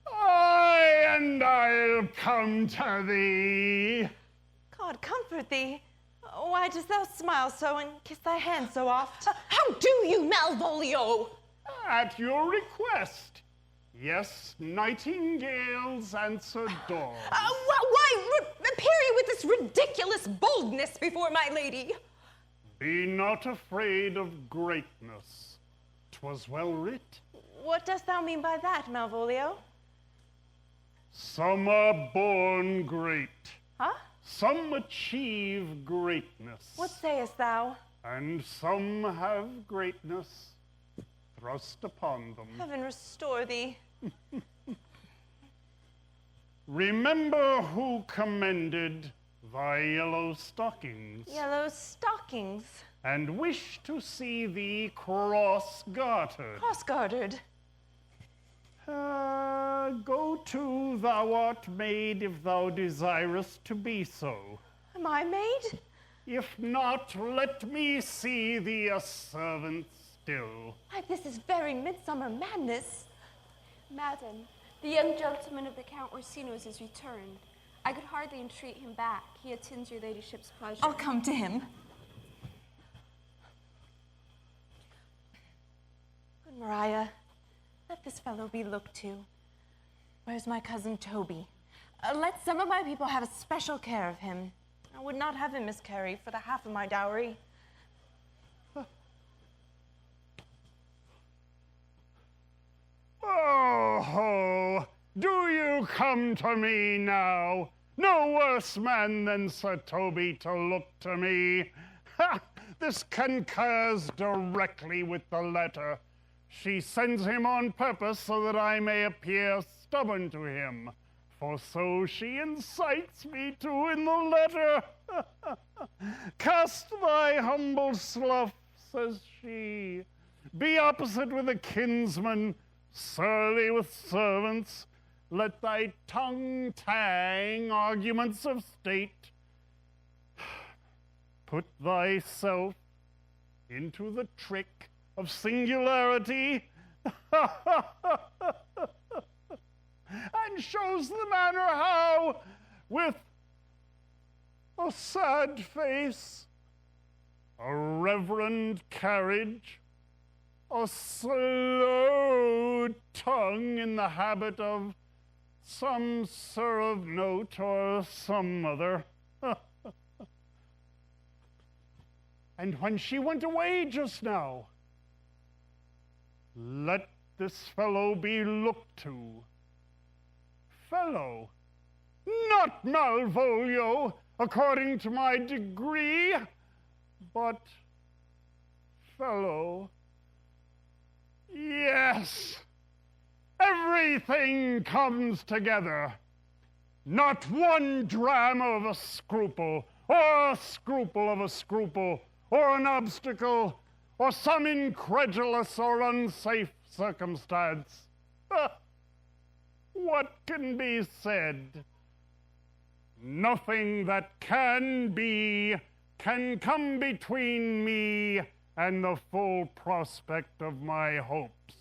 Aye, and I'll come to thee.
God comfort thee. Why dost thou smile so and kiss thy hand so oft?
How do you, Malvolio?
At your request. Yes, nightingales answer dawn.
Why appear you with this ridiculous boldness before my lady?
Be not afraid of greatness. 'Twas well writ.
What dost thou mean by that, Malvolio?
Some are born great.
Huh?
Some achieve greatness.
What sayest thou?
And some have greatness thrust upon them.
Heaven restore thee.
Remember who commended thy yellow stockings.
Yellow stockings.
And wished to see thee cross-gartered.
Cross-gartered.
Go to, thou art made if thou desirest to be so.
Am I made?
If not, let me see thee a servant still.
Why, this is very midsummer madness.
Madam, the young gentleman of the Count Orsino's is returned. I could hardly entreat him back. He attends your ladyship's pleasure.
I'll come to him.
Good Maria, let this fellow be looked to. Where's my cousin Toby? Let some of my people have a special care of him. I would not have him miscarry for the half of my dowry.
Oh, do you come to me now? No worse man than Sir Toby to look to me. Ha! This concurs directly with the letter. She sends him on purpose so that I may appear stubborn to him, for so she incites me to in the letter. Cast thy humble slough, says she. Be opposite with a kinsman, surly with servants. Let thy tongue tang arguments of state. Put thyself into the trick of singularity, and shows the manner how, with a sad face, a reverend carriage, a slow tongue in the habit of some sir of note or some other. And when she went away just now, let this fellow be looked to. Fellow, not Malvolio, according to my degree, but fellow. Yes, everything comes together. Not one dram of a scruple, or a scruple of a scruple, or an obstacle, or some incredulous or unsafe circumstance. What can be said? Nothing that can be can come between me and the full prospect of my hopes.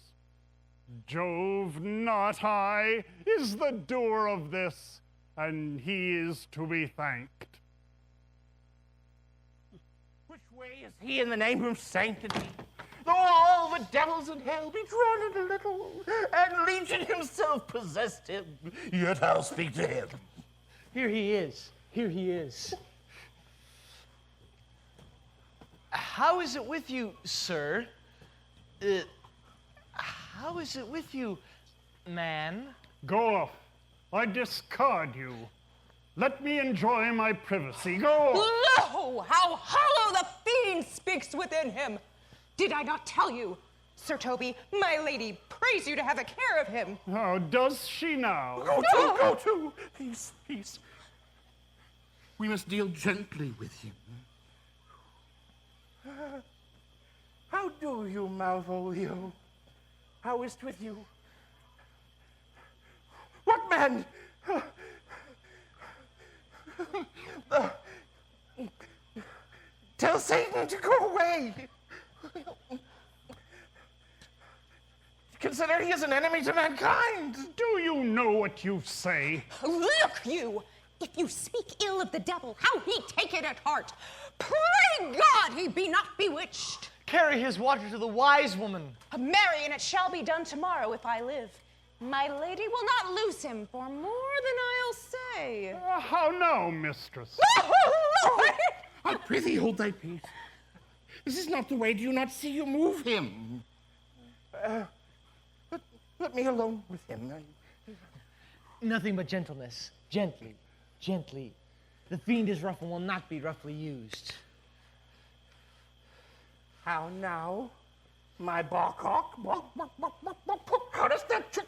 Jove, not I, is the doer of this, and he is to be thanked.
Which way is he in the name of sanctity? though all the devils in hell be drowned in a little, and Legion himself possessed him, yet I'll speak to him.
Here he is. Here he is. How is it with you, sir? How is it with you, man?
Go off. I discard you. Let me enjoy my privacy. Go!
Lo! How hollow the fiend speaks within him! Did I not tell you? Sir Toby, my lady prays you to have a care of him.
Oh, does she now?
Go to! Peace, peace. We must deal gently with him. How do you, Malvolio? How is't with you? What man? Tell Satan to go away. Consider he is an enemy to mankind.
Do you know what you say?
Look, you! If you speak ill of the devil, how he take it at heart. Pray God he be not bewitched.
Carry his water to the wise woman.
Marry, and it shall be done tomorrow if I live. My lady will not lose him for more than I'll say.
How now, mistress?
I prithee hold thy peace. This is not the way. Do you not see you move him? Let me alone with him.
Nothing but gentleness. Gently, gently. The fiend is rough and will not be roughly used.
How now, my barcock? How does that?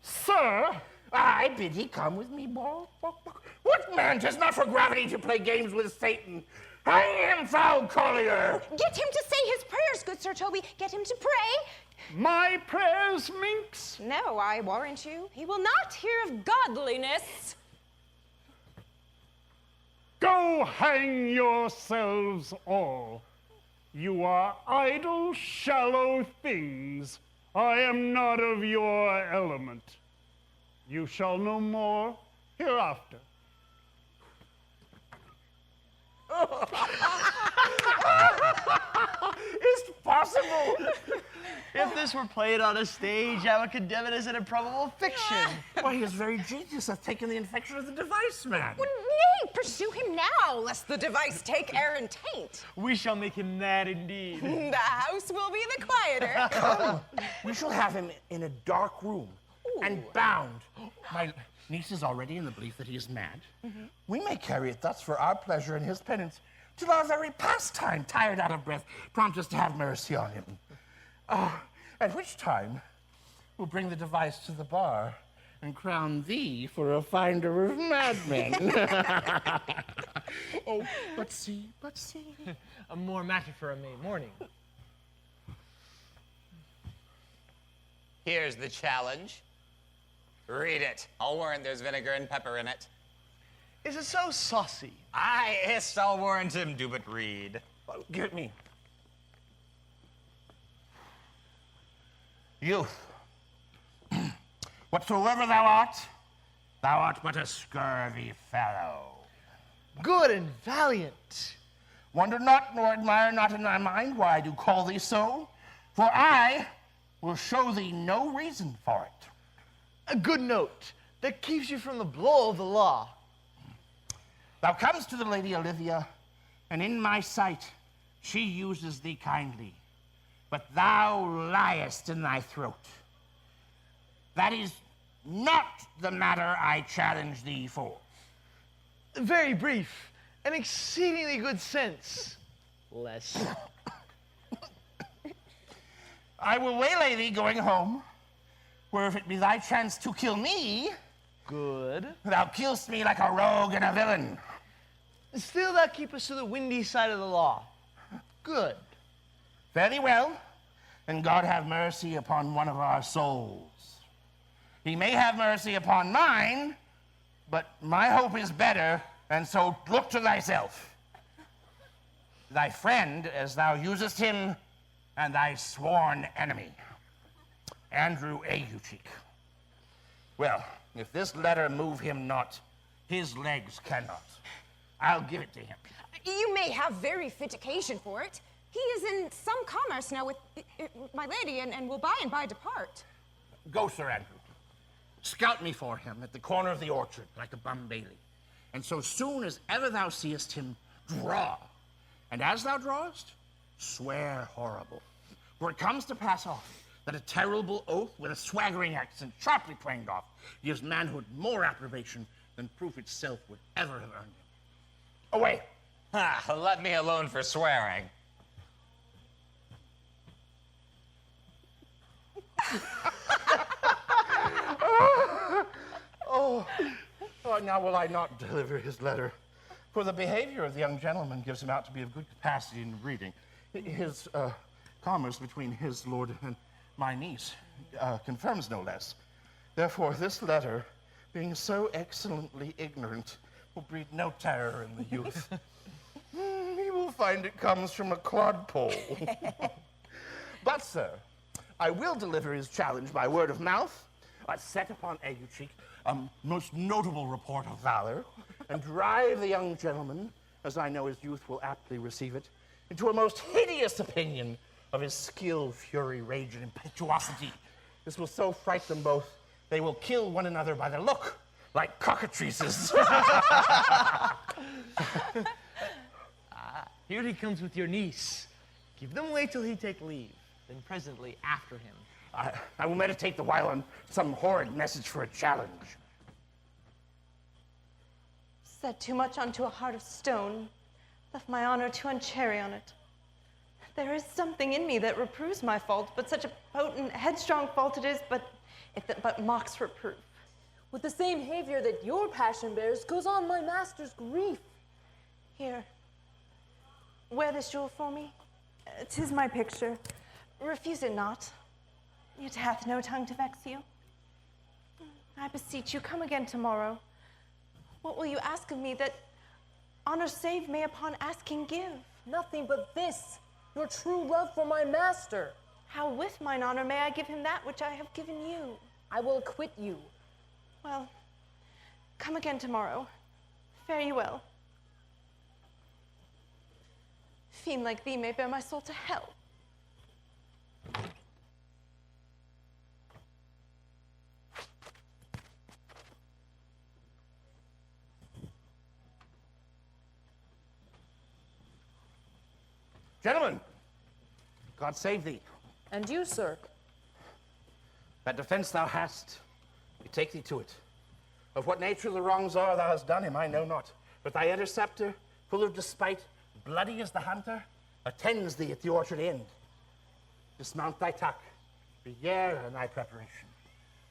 Sir!
I bid he come with me, What man tis not for gravity to play games with Satan? Hang him, foul collier!
Get him to say his prayers, good Sir Toby. Get him to pray.
My prayers, minx?
No, I warrant you, he will not hear of godliness.
Go hang yourselves all. You are idle, shallow things. I am not of your element. You shall know more hereafter.
It's possible.
If this were played on a stage, I would condemn it as an improbable fiction.
Why, he is very genius hath taken the infection of the device, man.
Well, nay, pursue him now, lest the device take air and taint.
We shall make him mad indeed.
The house will be the quieter.
Come, we shall have him in a dark room and bound. My niece is already in the belief that he is mad. We may carry it thus for our pleasure and his penance, till our very pastime, tired out of breath, prompt us to have mercy on him. At which time, we'll bring the device to the bar and crown thee for a finder of madmen. Oh, but see.
A more matter for a May morning.
Here's the challenge. Read it. I'll warrant there's vinegar and pepper in it.
Is it so saucy?
Aye, yes, I'll warrant him. Do but read.
Give it me. Youth, whatsoever thou art but a scurvy fellow.
Good and valiant.
Wonder not, nor admire not in thy mind why I do call thee so, for I will show thee no reason for it.
A good note that keeps you from the blow of the law.
Thou comest to the lady Olivia, and in my sight she uses thee kindly, but thou liest in thy throat. That is not the matter I challenge thee for.
Very brief and exceedingly good sense. Less.
I will waylay thee going home, where if it be thy chance to kill me,
good,
thou kill'st me like a rogue and a villain.
Still thou keepest to the windy side of the law. Good.
Fare thee well, and God have mercy upon one of our souls. He may have mercy upon mine, but my hope is better, and so look to thyself. Thy friend, as thou usest him, and thy sworn enemy, Andrew Aguchick. Well, if this letter move him not, his legs cannot. I'll give it to him.
You may have very fit occasion for it. He He is in some commerce now with my lady, and will by and by depart.
Go, Sir Andrew. Scout me for him at the corner of the orchard, like a bum bailey. And so soon as ever thou seest him, draw. And as thou drawest, swear horrible. For it comes to pass off that a terrible oath with a swaggering accent sharply twanged off gives manhood more approbation than proof itself would ever have earned him. Away!
Let me alone for swearing.
Oh, now will I not deliver his letter? For the behavior of the young gentleman gives him out to be of good capacity in reading. His commerce between his lord and my niece confirms no less. Therefore, this letter, being so excellently ignorant, will breed no terror in the youth. He will find it comes from a clodpole. But, sir, I will deliver his challenge by word of mouth, set upon Aguecheek a most notable report of valor, and drive the young gentleman, as I know his youth will aptly receive it, into a most hideous opinion of his skill, fury, rage, and impetuosity. This will so fright them both, they will kill one another by the look, like cockatrices.
Here he comes with your niece. Give them wait till he take leave, then presently after him.
I will meditate the while on some horrid message for a challenge.
Set too much unto a heart of stone, left my honor to unchary on it. There is something in me that reproves my fault, but such a potent, headstrong fault it is, but mocks reproof.
With the same behavior that your passion bears goes on my master's grief.
Here, wear this jewel for me. 'Tis my picture. Refuse it not. It hath no tongue to vex you. I beseech you, come again tomorrow. What will you ask of me that honor save may upon asking give?
Nothing but this, your true love for my master.
How with mine honor may I give him that which I have given you?
I will acquit you.
Well, come again tomorrow. Fare you well. Fiend like thee may bear my soul to hell.
Gentlemen, God save thee.
And you, sir.
That defense thou hast, betake thee to it. Of what nature the wrongs are thou hast done him, I know not. But thy interceptor, full of despite, bloody as the hunter, attends thee at the orchard end. Dismount thy tuck, be yare in thy preparation.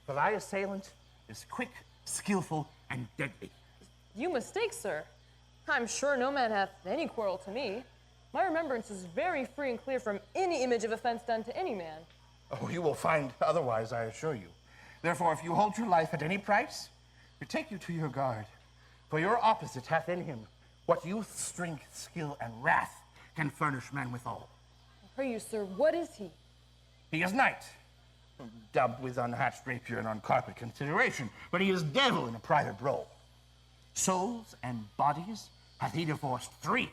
For thy assailant is quick, skillful, and deadly.
You mistake, sir. I'm sure no man hath any quarrel to me. My remembrance is very free and clear from any image of offense done to any man.
Oh, you will find otherwise, I assure you. Therefore, if you hold your life at any price, betake you to your guard. For your opposite hath in him what youth, strength, skill, and wrath can furnish men withal.
I pray you, sir, what is he?
He is knight, dubbed with unhatched rapier and uncarpet consideration, but he is devil in a private role. Souls and bodies hath he divorced 3.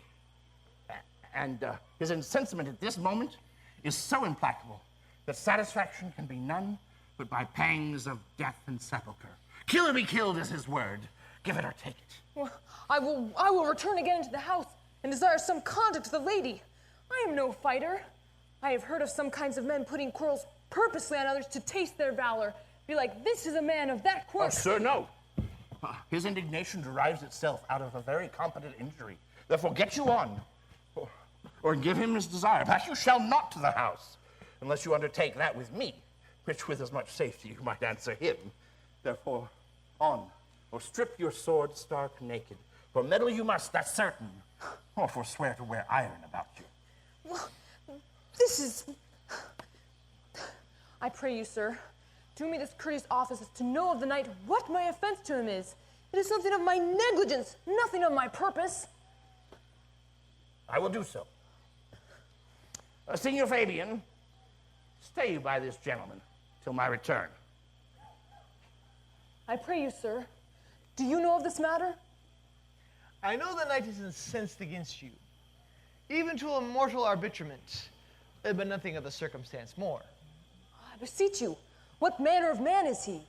And his incensement at this moment is so implacable that satisfaction can be none but by pangs of death and sepulchre. Kill or be killed is his word. Give it or take it.
Well, I will return again into the house and desire some conduct of the lady. I am no fighter. I have heard of some kinds of men putting quarrels purposely on others to taste their valor. Be like, this is a man of that quarrel.
Oh, sir, no. His indignation derives itself out of a very competent injury. Therefore, get you on. Or give him his desire. But you shall not to the house, unless you undertake that with me, which with as much safety you might answer him. Therefore, on, or strip your sword stark naked. For meddle you must, that's certain, or forswear to wear iron about you.
Well, this is... I pray you, sir, do me this courteous office as to know of the knight what my offense to him is. It is something of my negligence, nothing of my purpose.
I will do so. Signor Fabian, stay you by this gentleman till my return.
I pray you, sir, do you know of this matter?
I know the knight is incensed against you. even to a mortal arbitrament, but nothing of the circumstance more.
I beseech you, what manner of man is he?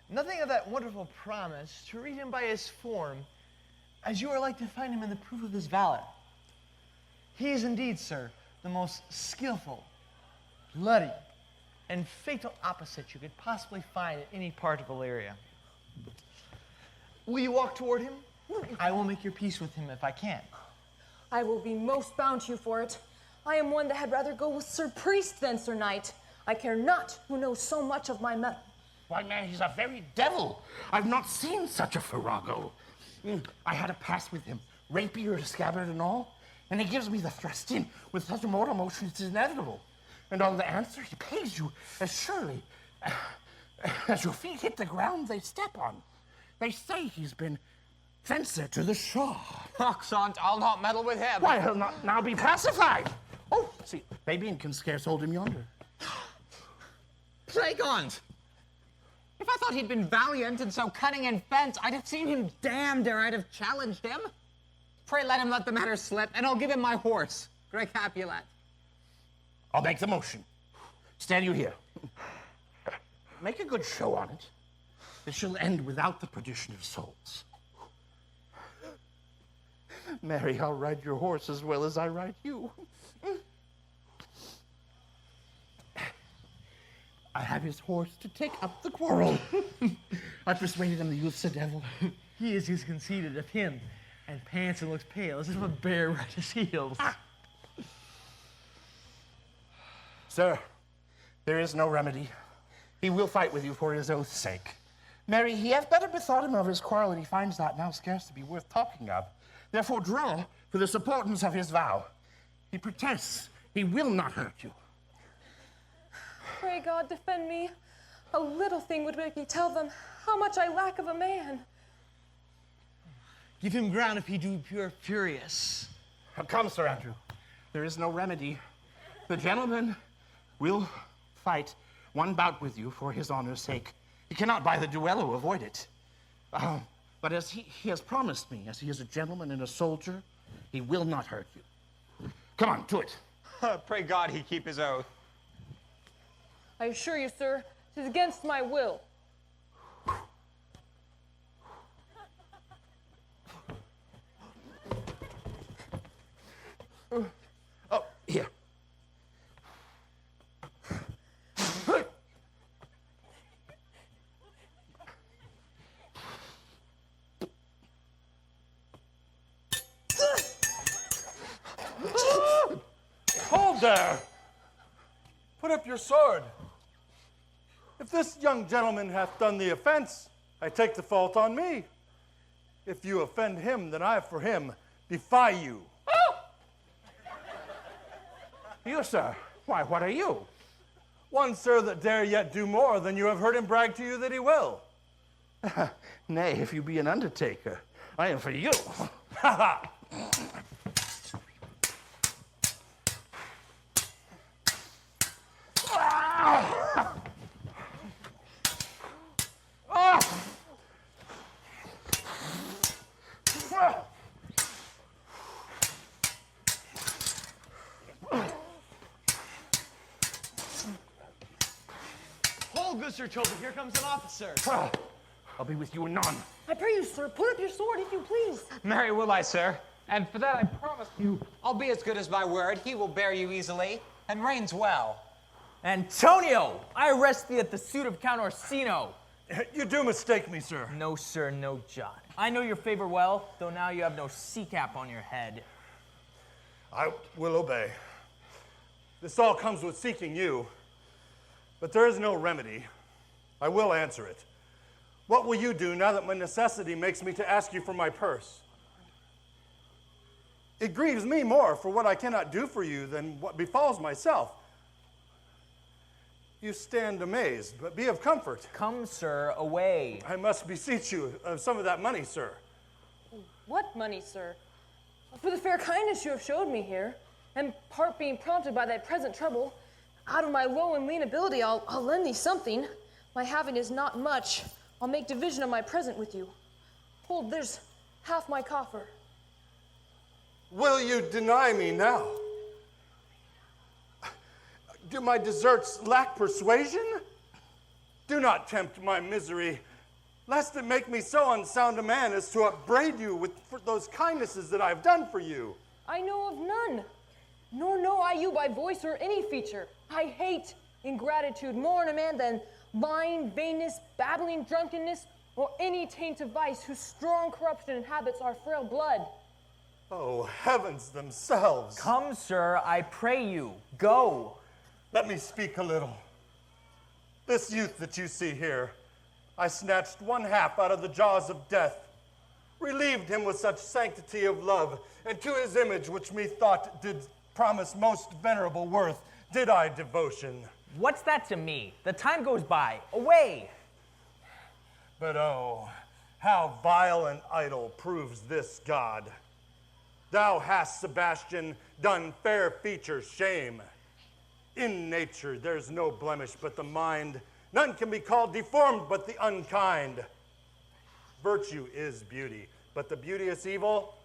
Nothing of that wonderful promise to read him by his form, as you are like to find him in the proof of his valor. He is indeed, sir, the most skillful, bloody, and fatal opposite you could possibly find in any part of Illyria. Will you walk toward him? I will make your peace with him if I can.
I will be most bound to you for it. I am one that had rather go with Sir Priest than Sir Knight. I care not who knows so much of my metal.
Why, man, he's a very devil. I've not seen such a farrago. I had a pass with him, rapier to scabbard and all, and he gives me the thrust in with such a mortal motion it's inevitable. And on the answer, he pays you as surely as your feet hit the ground they step on. They say he's been fencer to the Shah.
Oxant, I'll not meddle with him.
Why, he'll not now be pacified. Oh, see, Fabian can scarce hold him yonder.
Plague on't! If I thought he'd been valiant and so cunning in fence, I'd have seen him damned ere I'd have challenged him. Pray let him let the matter slip, and I'll give him my horse, Grey Capulet.
I'll make the motion. Stand you here. Make a good show on it. It shall end without the perdition of souls. Mary, I'll ride your horse as well as I ride you. I have his horse to take up the quarrel. I persuaded him the youth's a devil.
He is as conceited of him, and pants and looks pale as if a bear right his heels.
Sir, there is no remedy. He will fight with you for his oath's sake. Mary, he hath better bethought him of his quarrel, and he finds that now scarce to be worth talking of. Therefore draw for the supportance of his vow. He protests he will not hurt you.
Pray God defend me. A little thing would make me tell them how much I lack of a man.
Give him ground if he do pure furious.
Come, Sir Andrew. There is no remedy. The gentleman will fight one bout with you for his honor's sake. He cannot by the duello avoid it. But as he has promised me, as he is a gentleman and a soldier, he will not hurt you. Come on, to it.
Pray God he keep his oath.
I assure you, sir, 'tis against my will.
Oh, here.
Hold there! Put up your sword. If this young gentleman hath done the offense, I take the fault on me. If you offend him, then I for him defy you.
You, sir? Why, what are you?
One, sir, that dare yet do more than you have heard him brag to you that he will.
Nay, if you be an undertaker, I am for you.
Ha ha!
Hold, good Sir Toby, here comes an officer.
I'll be with you anon.
I pray you, sir, put up your sword if you please.
Marry will I, sir. And for that I promise you, I'll be as good as my word. He will bear you easily, and reigns well.
Antonio, I arrest thee at the suit of Count Orsino.
You do mistake me, sir.
No, sir, no jot. I know your favor well, though now you have no sea cap on your head.
I will obey. This all comes with seeking you, but there is no remedy. I will answer it. What will you do now that my necessity makes me to ask you for my purse? It grieves me more for what I cannot do for you than what befalls myself. You stand amazed, but be of comfort.
Come, sir, away.
I must beseech you of some of that money, sir.
What money, sir? For the fair kindness you have showed me here, and part being prompted by thy present trouble, out of my low and lean ability, I'll lend thee something. My having is not much. I'll make division of my present with you. Hold, there's half my coffer.
Will you deny me now? Do my deserts lack persuasion? Do not tempt my misery, lest it make me so unsound a man as to upbraid you for those kindnesses that I have done for you.
I know of none, nor know I you by voice or any feature. I hate ingratitude more in a man than lying, vainness, babbling, drunkenness, or any taint of vice whose strong corruption inhabits our frail blood.
Oh, heavens themselves.
Come, sir, I pray you, go.
Let me speak a little. This youth that you see here, I snatched one half out of the jaws of death, relieved him with such sanctity of love, and to his image, which methought did promise most venerable worth, did I devotion.
What's that to me? The time goes by. Away!
But oh, how vile and idle proves this God. Thou hast, Sebastian, done fair features shame. In nature there's no blemish but the mind. None can be called deformed but the unkind. Virtue is beauty, but the beauteous evil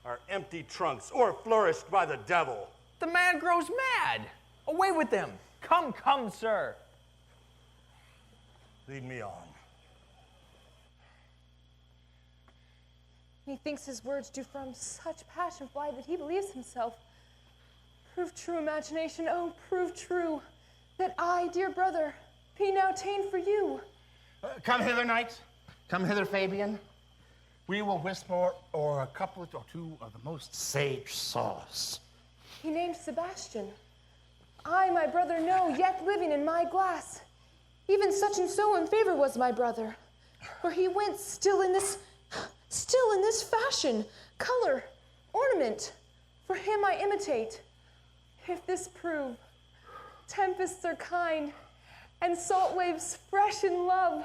are empty trunks or flourished by the devil.
The man grows mad. Away with him. Come, come, sir.
Lead me on.
Methinks his words do from such passion fly that he believes himself. Prove true, imagination, oh, prove true, that I, dear brother, be now ta'en for you.
Come hither, knight. Come hither, Fabian. We will whisper o'er a couplet or two of the most sage sauce.
He named Sebastian. I, my brother, know, yet living in my glass. Even such and so in favor was my brother. For he went still in this fashion, color, ornament. For him I imitate. If this prove, tempests are kind, and salt waves fresh in love.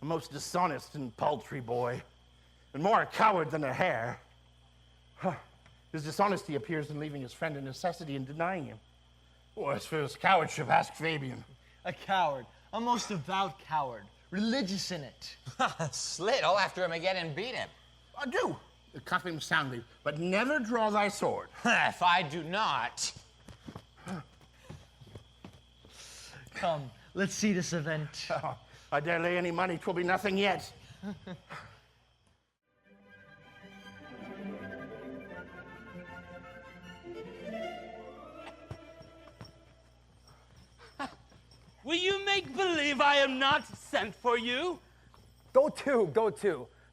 A most dishonest and paltry boy, and more a coward than a hare. His dishonesty appears in leaving his friend in necessity and denying him. Or as for his cowardship, ask Fabian.
A coward, a most devout coward, religious in it.
Slit, I'll after him again and beat him.
Do. Cuff him soundly, but never draw thy sword.
If I do not.
Come, let's see this event.
I dare lay any money, 'twill be nothing yet.
Will you make believe I am not sent for you?
Go to.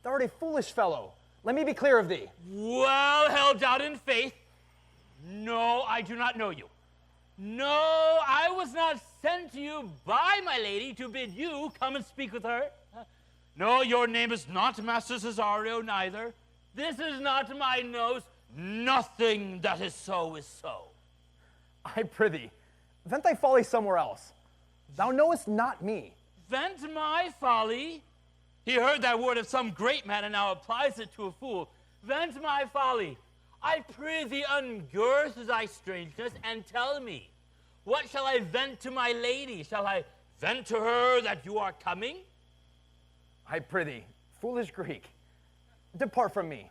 Thou art a foolish fellow. Let me be clear of thee.
Well held out in faith. No, I do not know you. No, I was not sent to you by my lady to bid you come and speak with her. No, your name is not Master Cesario, neither. This is not my nose. Nothing that is so is so.
I prithee, vent thy folly somewhere else. Thou knowest not me.
Vent my folly. He heard that word of some great man and now applies it to a fool. Vent my folly. I prithee ungirth thy strangeness and tell me, what shall I vent to my lady? Shall I vent to her that you are coming?
I prithee, foolish Greek, depart from me.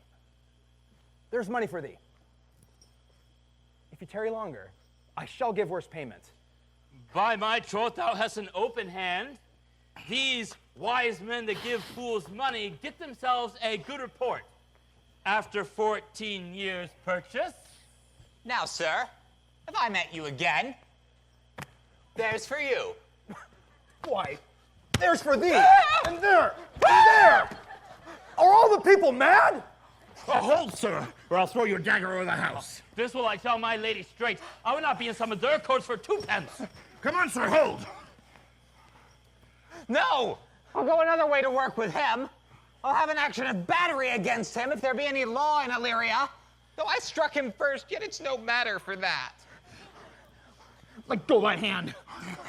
There's money for thee. If you tarry longer, I shall give worse payment.
By my troth, thou hast an open hand. These wise men that give fools money get themselves a good report after 14 years' purchase.
Now, sir, if I met you again, there's for you.
Why, there's for thee, and there, and there. Are all the people mad?
Hold, sir, or I'll throw your dagger over the house.
This will I tell my lady straight. I would not be in some of their coats for 2 pence.
Come on, sir, hold.
No! I'll go another way to work with him. I'll have an action of battery against him if there be any law in Illyria.
Though I struck him first, yet it's no matter for that.
Let go thy hand.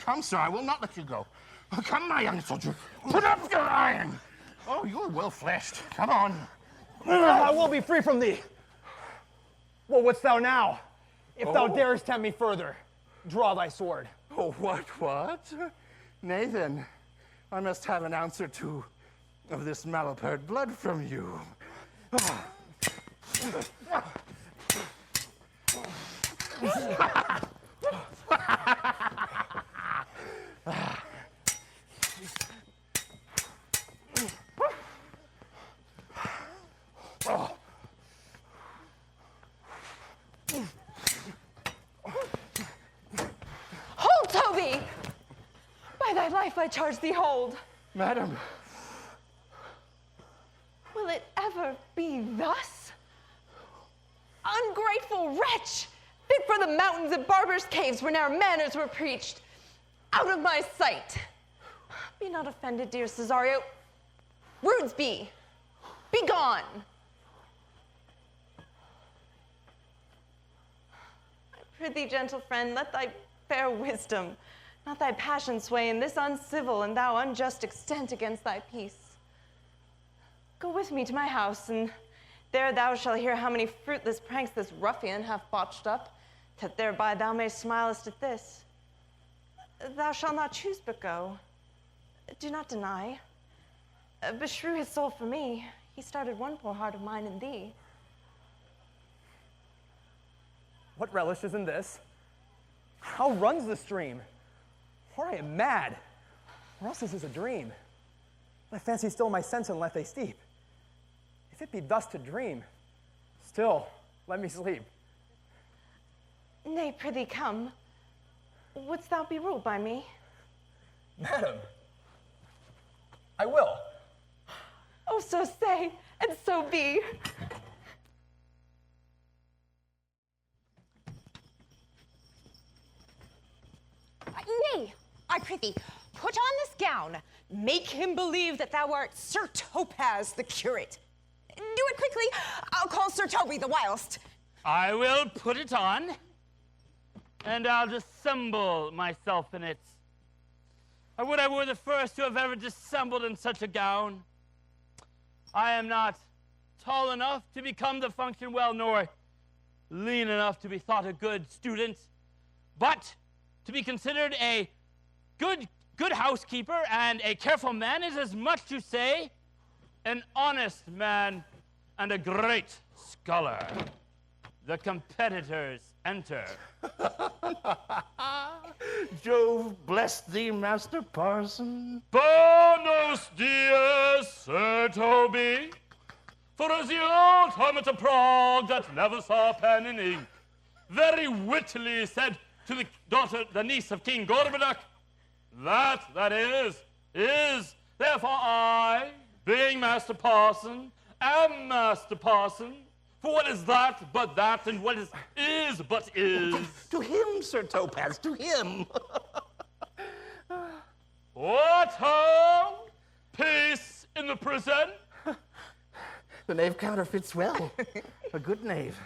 Come, sir, I will not let you go. Come, my young soldier. Put up your iron. Oh, you're well fleshed. Come on.
I will be free from thee. What wouldst thou now? If thou darest tempt me further, draw thy sword.
Oh, what? Nay, then, I must have an answer to of this malapert blood from you.
Hold, Toby! By thy life I charge thee, hold.
Madam.
Will it ever be thus? Ungrateful wretch! Fit for the mountains and barbers' caves where ne'er manners were preached. Out of my sight! Be not offended, dear Cesario. Rudes be gone! I prithee, gentle friend, let thy fair wisdom, not thy passion sway in this uncivil and thou unjust extent against thy peace. Go with me to my house, and there thou shalt hear how many fruitless pranks this ruffian hath botched up, that thereby thou mayst smilest at this. Thou shalt not choose but go. Do not deny. Beshrew his soul for me. He started one poor heart of mine in thee.
What relish is in this? How runs the stream? Or I am mad, or else this is a dream. I fancy still my sense and let they steep. If it be thus to dream, still let me sleep.
Nay, prithee, come. Wouldst thou be ruled by me?
Madam, I will.
Oh, so say, and so be.
Nay, I prithee, put on this gown. Make him believe that thou art Sir Topaz the curate. Do it quickly. I'll call Sir Toby the whilst.
I will put it on, and I'll dissemble myself in it. I would I were the first to have ever dissembled in such a gown. I am not tall enough to become the function well, nor lean enough to be thought a good student, but to be considered a good housekeeper and a careful man is as much to say an honest man and a great scholar. The competitors enter.
Jove bless thee, Master Parson.
Buenos dias, Sir Toby. For as the old hermit of Prague that never saw pen and ink, very wittily said to the daughter, the niece of King Gorboduc, that is, therefore I, being Master Parson, am Master Parson. For what is that but that, and what is but is?
To him, Sir Topaz, to him.
What ho? Peace in the prison?
The knave counterfeits well. A good knave.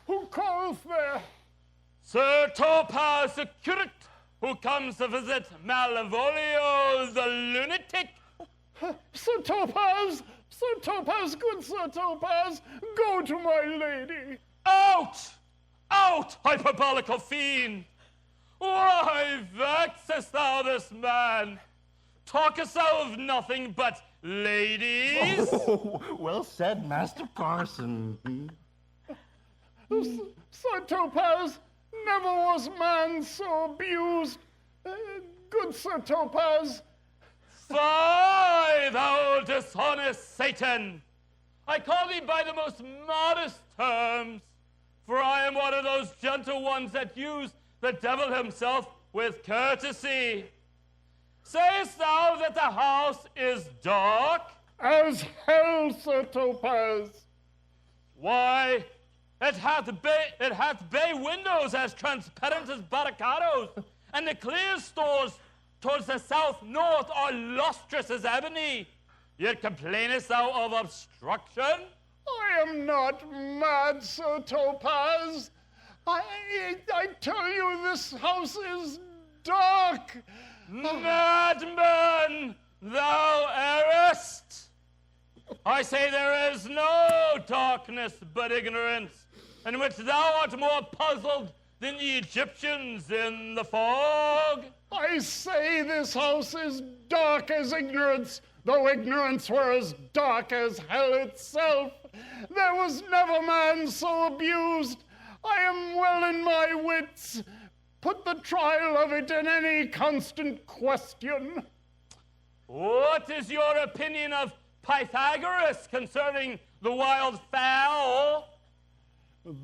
Who calls there?
Sir Topaz the curate, who comes to visit Malvolio the lunatic.
Sir Topaz, good Sir Topaz, go to my lady.
Out! Out, hyperbolical fiend! Why vexest thou this man? Talkest thou of nothing but ladies?
Oh, well said, Master Parson.
Sir Topaz, never was man so abused. Good Sir Topaz.
Fie, thou dishonest Satan! I call thee by the most modest terms, for I am one of those gentle ones that use the devil himself with courtesy. Sayest thou that the house is dark?
As hell, Sir Topaz.
Why, it hath bay windows as transparent as barricadoes, and the clear stores towards the south-north are lustrous as ebony. Yet complainest thou of obstruction?
I am not mad, Sir Topaz. I tell you, this house is dark.
Madman, thou errest. I say there is no darkness but ignorance, in which thou art more puzzled than the Egyptians in the fog.
I say this house is dark as ignorance, though ignorance were as dark as hell itself. There was never man so abused. I am well in my wits. Put the trial of it in any constant question.
What is your opinion of Pythagoras concerning the wild fowl?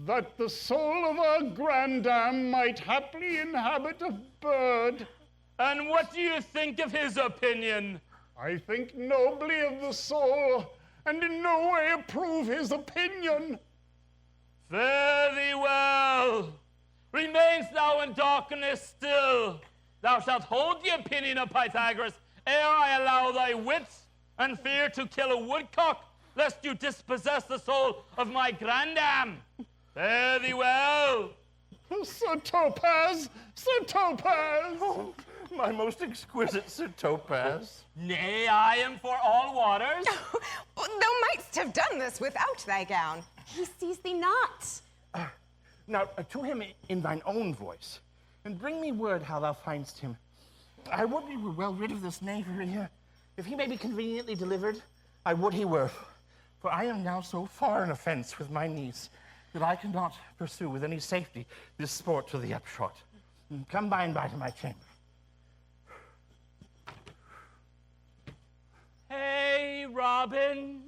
That the soul of our grandam might haply inhabit a bird.
And what do you think of his opinion?
I think nobly of the soul, and in no way approve his opinion.
Fare thee well. Remainst thou in darkness still. Thou shalt hold the opinion of Pythagoras ere I allow thy wits and fear to kill a woodcock, lest you dispossess the soul of my grandam. Fare thee well.
Sir Topaz! Sir Topaz!
Oh, my most exquisite Sir Topaz.
Nay, I am for all waters.
Thou mightst have done this without thy gown. He sees thee not.
Now, to him in thine own voice, and bring me word how thou find'st him. I would we were well rid of this knavery here. If he may be conveniently delivered, I would he were. For I am now so far in offense with my niece that I cannot pursue with any safety this sport to the upshot. Come by and by to my chamber.
Hey, Robin,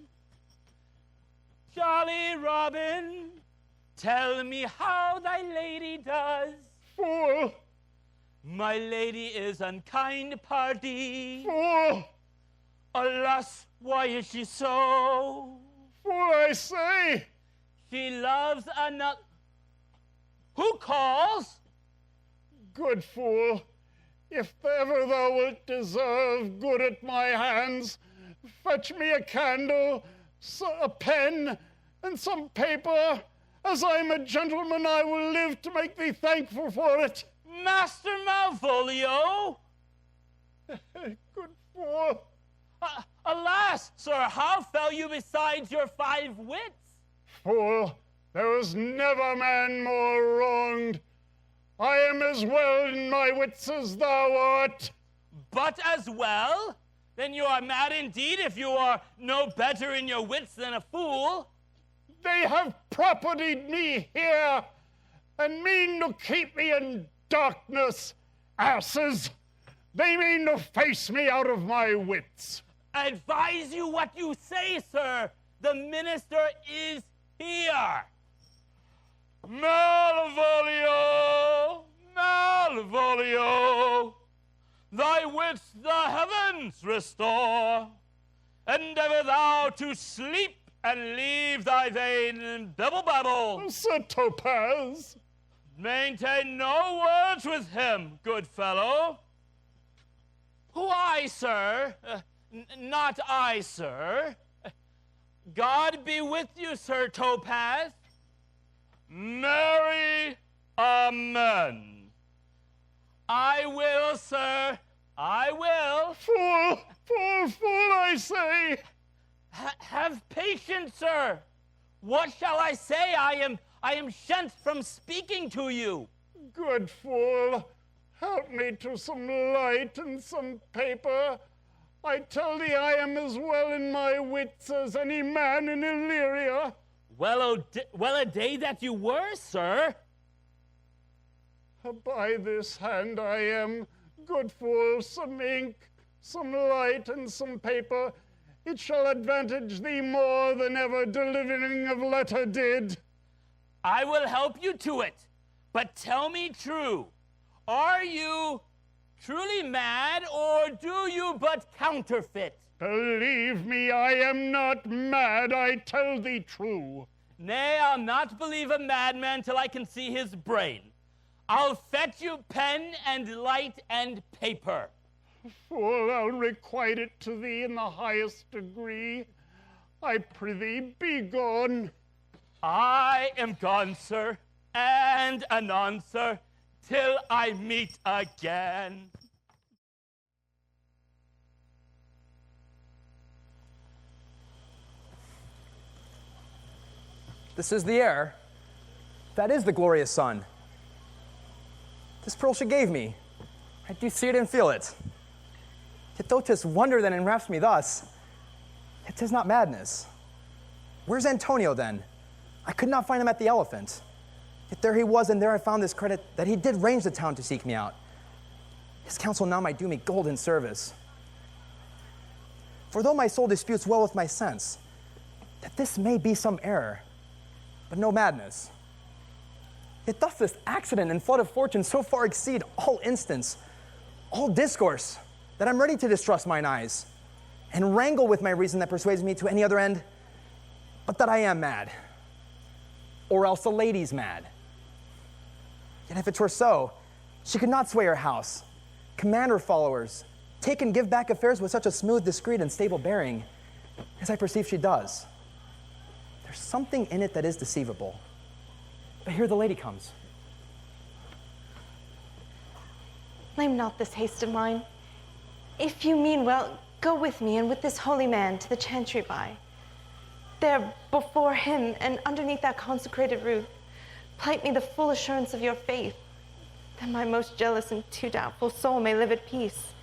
jolly Robin, tell me how thy lady does.
Fool!
My lady is unkind, pardie.
Fool!
Alas, why is she so?
Fool, I say!
She loves another. Who calls?
Good fool, if ever thou wilt deserve good at my hands, fetch me a candle, a pen, and some paper. As I am a gentleman, I will live to make thee thankful for it.
Master Malvolio?
Good fool.
Alas, sir, how fell you besides your 5 wits?
Fool, there was never man more wronged. I am as well in my wits as thou art.
But as well? Then you are mad indeed if you are no better in your wits than a fool.
They have propertied me here, and mean to keep me in darkness, asses. They mean to face me out of my wits.
Advise you what you say, sir. The minister is here. Malvolio, Malvolio, thy wits the heavens restore. Endeavor thou to sleep and leave thy vain bibble-babble.
Sir Topaz.
Maintain no words with him, good fellow. Who I, sir? Not I, sir. God be with you, Sir Topaz. Marry, amen. I will, sir. I will.
Fool, fool, fool, I say.
Have patience, sir. What shall I say? I am shent from speaking to you.
Good fool. Help me to some light and some paper. I tell thee I am as well in my wits as any man in Illyria.
Well a day that you were, sir.
By this hand I am, good fool, some ink, some light, and some paper. It shall advantage thee more than ever delivering of letter did.
I will help you to it, but tell me true. Are you truly mad, or do you but counterfeit?
Believe me, I am not mad, I tell thee true.
Nay, I'll not believe a madman till I can see his brain. I'll fetch you pen and light and paper.
Fool, I'll requite it to thee in the highest degree. I prithee, be gone.
I am gone, sir, and anon, sir, till I meet again.
This is the air. That is the glorious sun. This pearl she gave me. I do see it and feel it. Yet though 'tis wonder that enwraps me thus, yet 'tis not madness. Where's Antonio then? I could not find him at the Elephant. Yet there he was, and there I found this credit that he did range the town to seek me out. His counsel now might do me golden service. For though my soul disputes well with my sense, that this may be some error, but no madness. Yet doth this accident and flood of fortune so far exceed all instance, all discourse, that I'm ready to distrust mine eyes, and wrangle with my reason that persuades me to any other end, but that I am mad, or else the lady's mad. Yet if it were so, she could not sway her house, command her followers, take and give back affairs with such a smooth, discreet, and stable bearing, as I perceive she does. There's something in it that is deceivable. But here the lady comes.
Blame not this haste of mine. If you mean well, go with me and with this holy man to the chantry by. There, before him and underneath that consecrated roof, plight me the full assurance of your faith, that my most jealous and too doubtful soul may live at peace.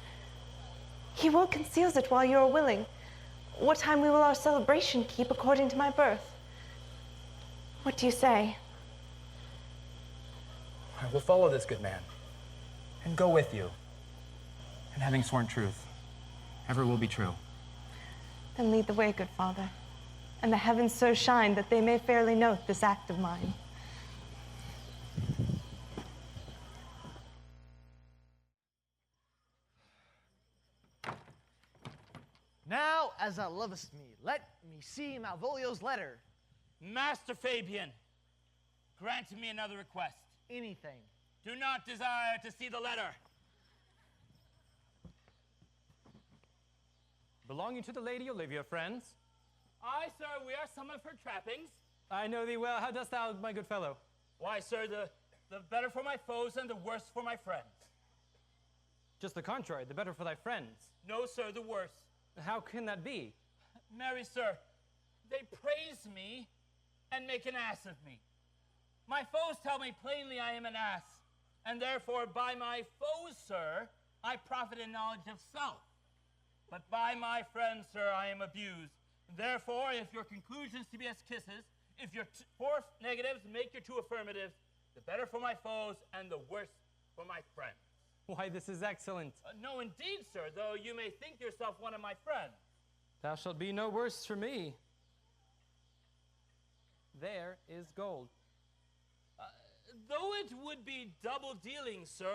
He won't conceal it while you are willing. What time we will our celebration keep according to my birth? What do you say?
I will follow this good man, and go with you. And having sworn truth, ever will be true.
Then lead the way, good father, and the heavens so shine that they may fairly note this act of mine.
Now, as thou lovest me, let me see Malvolio's letter.
Master Fabian, grant me another request.
Anything.
Do not desire to see the letter.
Belonging to the Lady Olivia, friends.
Aye, sir, we are some of her trappings.
I know thee well. How dost thou, my good fellow?
Why, sir, the better for my foes and the worse for my friends.
Just the contrary, the better for thy friends.
No, sir, the worse.
How can that be?
Marry, sir, they praise me and make an ass of me. My foes tell me plainly I am an ass, and therefore by my foes, sir, I profit in knowledge of self. But by my friends, sir, I am abused. Therefore, if your conclusions to be as kisses, if your 4 negatives make your 2 affirmatives, the better for my foes and the worse for my friends.
Why, this is excellent.
No, indeed, sir, though you may think yourself one of my friends.
Thou shalt be no worse for me. There is gold.
Though it would be double dealing, sir,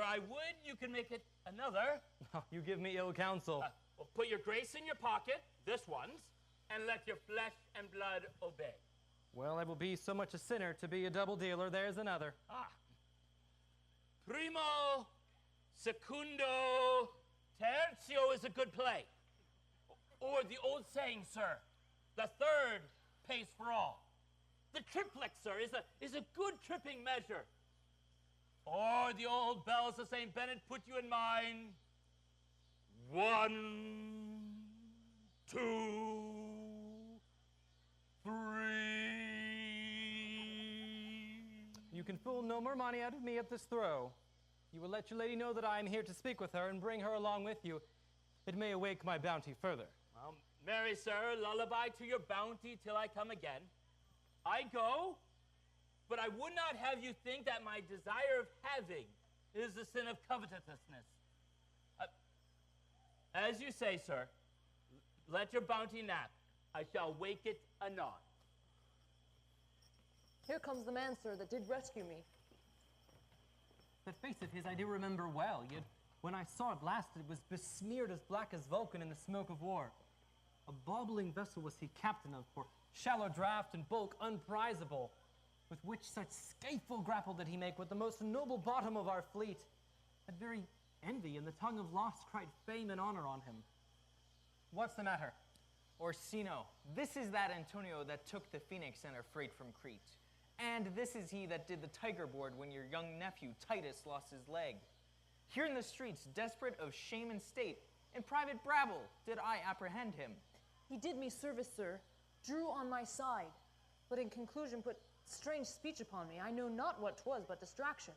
you can make it another.
Oh, you give me ill counsel.
Well, put your grace in your pocket, this one's, and let your flesh and blood obey.
Well, I will be so much a sinner to be a double dealer. There's another.
Primo, secundo, tertio is a good play. Or the old saying, sir, the third pays for all. The triplex, sir, is a good tripping measure. Or the old bells of St. Bennet put you in mind. 1, 2, 3.
You can fool no more money out of me at this throw. You will let your lady know that I am here to speak with her and bring her along with you. It may awake my bounty further.
Well, marry, sir, lullaby to your bounty till I come again. I go, but I would not have you think that my desire of having is the sin of covetousness. As you say, sir, let your bounty nap. I shall wake it anon.
Here comes the man, sir, that did rescue me.
That face of his I do remember well, yet when I saw it last, it was besmeared as black as Vulcan in the smoke of war. A bobbling vessel was he captain of, for shallow draught and bulk unprizable, with which such scateful grapple did he make with the most noble bottom of our fleet, that very envy and the tongue of loss cried fame and honor on him. What's the matter?
Orsino, this is that Antonio that took the Phoenix and her freight from Crete. And this is he that did the tiger board when your young nephew Titus lost his leg. Here in the streets, desperate of shame and state, in private brabble did I apprehend him.
He did me service, sir, drew on my side, but in conclusion put strange speech upon me. I know not what 'twas but distraction.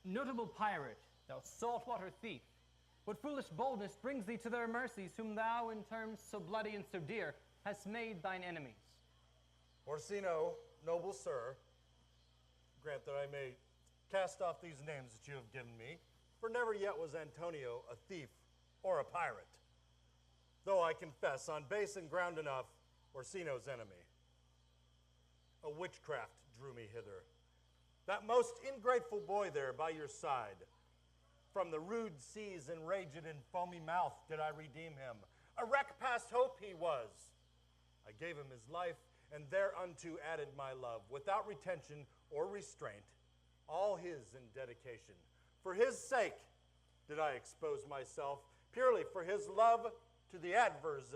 Notable pirate, thou saltwater thief, What foolish boldness brings thee to their mercies, whom thou, in terms so bloody and so dear, hast made thine enemies?
Orsino, noble sir, grant that I may cast off these names that you have given me, for never yet was Antonio a thief or a pirate. Though I confess, on base and ground enough, Orsino's enemy. A witchcraft drew me hither. That most ingrateful boy there by your side. From the rude seas and raged and foamy mouth did I redeem him. A wreck past hope he was. I gave him his life, and thereunto added my love, without retention or restraint, all his in dedication. For his sake did I expose myself, purely for his love to the adverse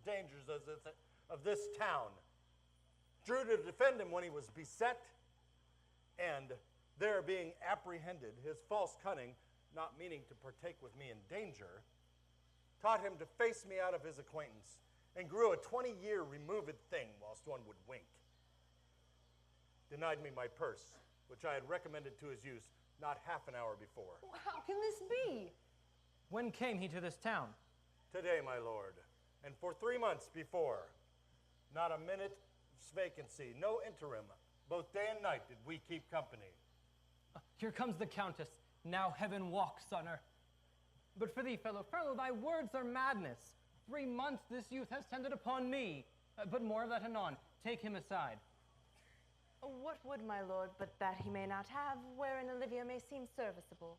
dangers of this town. Drew to defend him when he was beset, and there being apprehended, his false cunning, not meaning to partake with me in danger, taught him to face me out of his acquaintance, and grew a 20-year removed thing whilst one would wink. Denied me my purse, which I had recommended to his use not half an hour before.
How can this be?
When came he to this town?
Today, my lord, and for 3 months before. Not a minute's vacancy, no interim. Both day and night did we keep company.
Here comes the countess. Now heaven walks on her. But for thee, fellow, thy words are madness. 3 months this youth has tended upon me. But more of that anon. Take him aside.
What would my lord but that he may not have, wherein Olivia may seem serviceable?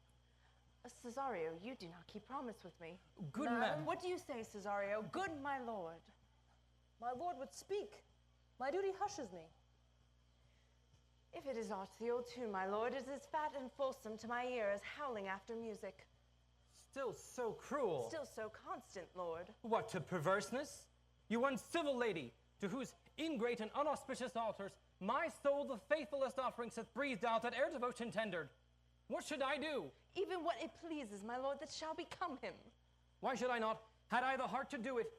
Cesario, you do not keep promise with me.
Good
Madam,
man.
What do you say, Cesario? Good my lord.
My lord would speak. My duty hushes me.
If it is aught the old tune, my lord, it is fat and fulsome to my ear as howling after music.
Still so cruel.
Still so constant, lord.
What, to perverseness? You uncivil lady, to whose ingrate and unauspicious altars my soul the faithfulest offerings hath breathed out that ere devotion tendered. What should I do?
Even what it pleases, my lord, that shall become him.
Why should I not, had I the heart to do it,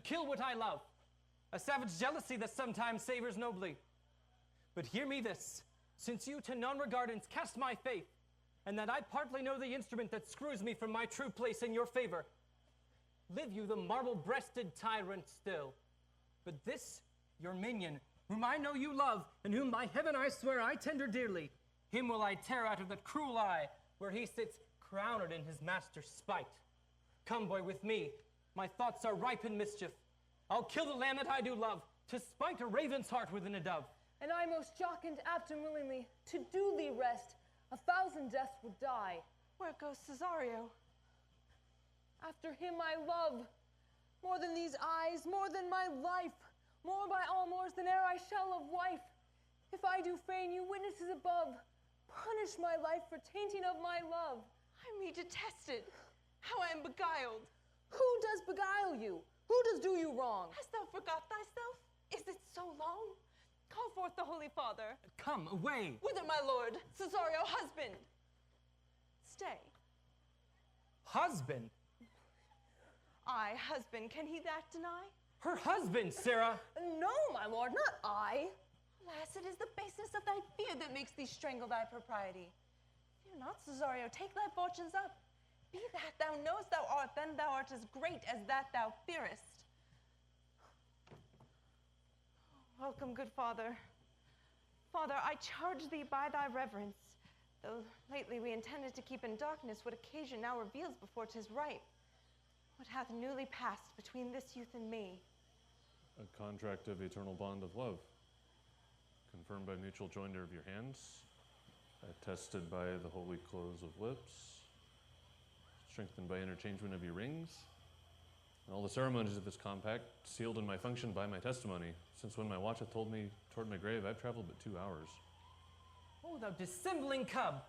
kill what I love? A savage jealousy that sometimes savors nobly. But hear me this, since you to non-regardance cast my faith, and that I partly know the instrument that screws me from my true place in your favor, live you the marble-breasted tyrant still. But this, your minion, whom I know you love, and whom by heaven I swear I tender dearly, him will I tear out of that cruel eye, where he sits crowned in his master's spite. Come, boy, with me. My thoughts are ripe in mischief. I'll kill the lamb that I do love, to spite a raven's heart within a dove.
And I most jocund apt and willingly, to do thee rest, 1,000 deaths would die.
Where goes Cesario?
After him I love, more than these eyes, more than my life, more by all mores than e'er I shall of wife. If I do feign, you witnesses above, punish my life for tainting of my love.
I me detested, how I am beguiled.
Who does beguile you? Who does do you wrong?
Hast thou forgot thyself? Is it so long? Call forth the Holy Father.
Come, away.
Whither, my lord? Cesario, husband. Stay.
Husband?
I, husband, can he that deny?
Her husband, Sarah.
No, my lord, not I.
Alas, it is the baseness of thy fear that makes thee strangle thy propriety. Fear not, Cesario, take thy fortunes up. Be that thou knowest thou art, then thou art as great as that thou fearest. Welcome, good father. Father, I charge thee by thy reverence, though lately we intended to keep in darkness what occasion now reveals before 'tis right. What hath newly passed between this youth and me?
A contract of eternal bond of love, confirmed by mutual joinder of your hands, attested by the holy close of lips, strengthened by interchangement of your rings, and all the ceremonies of this compact sealed in my function by my testimony, since when my watch hath told me toward my grave I've traveled but 2 hours.
Oh, thou dissembling cub!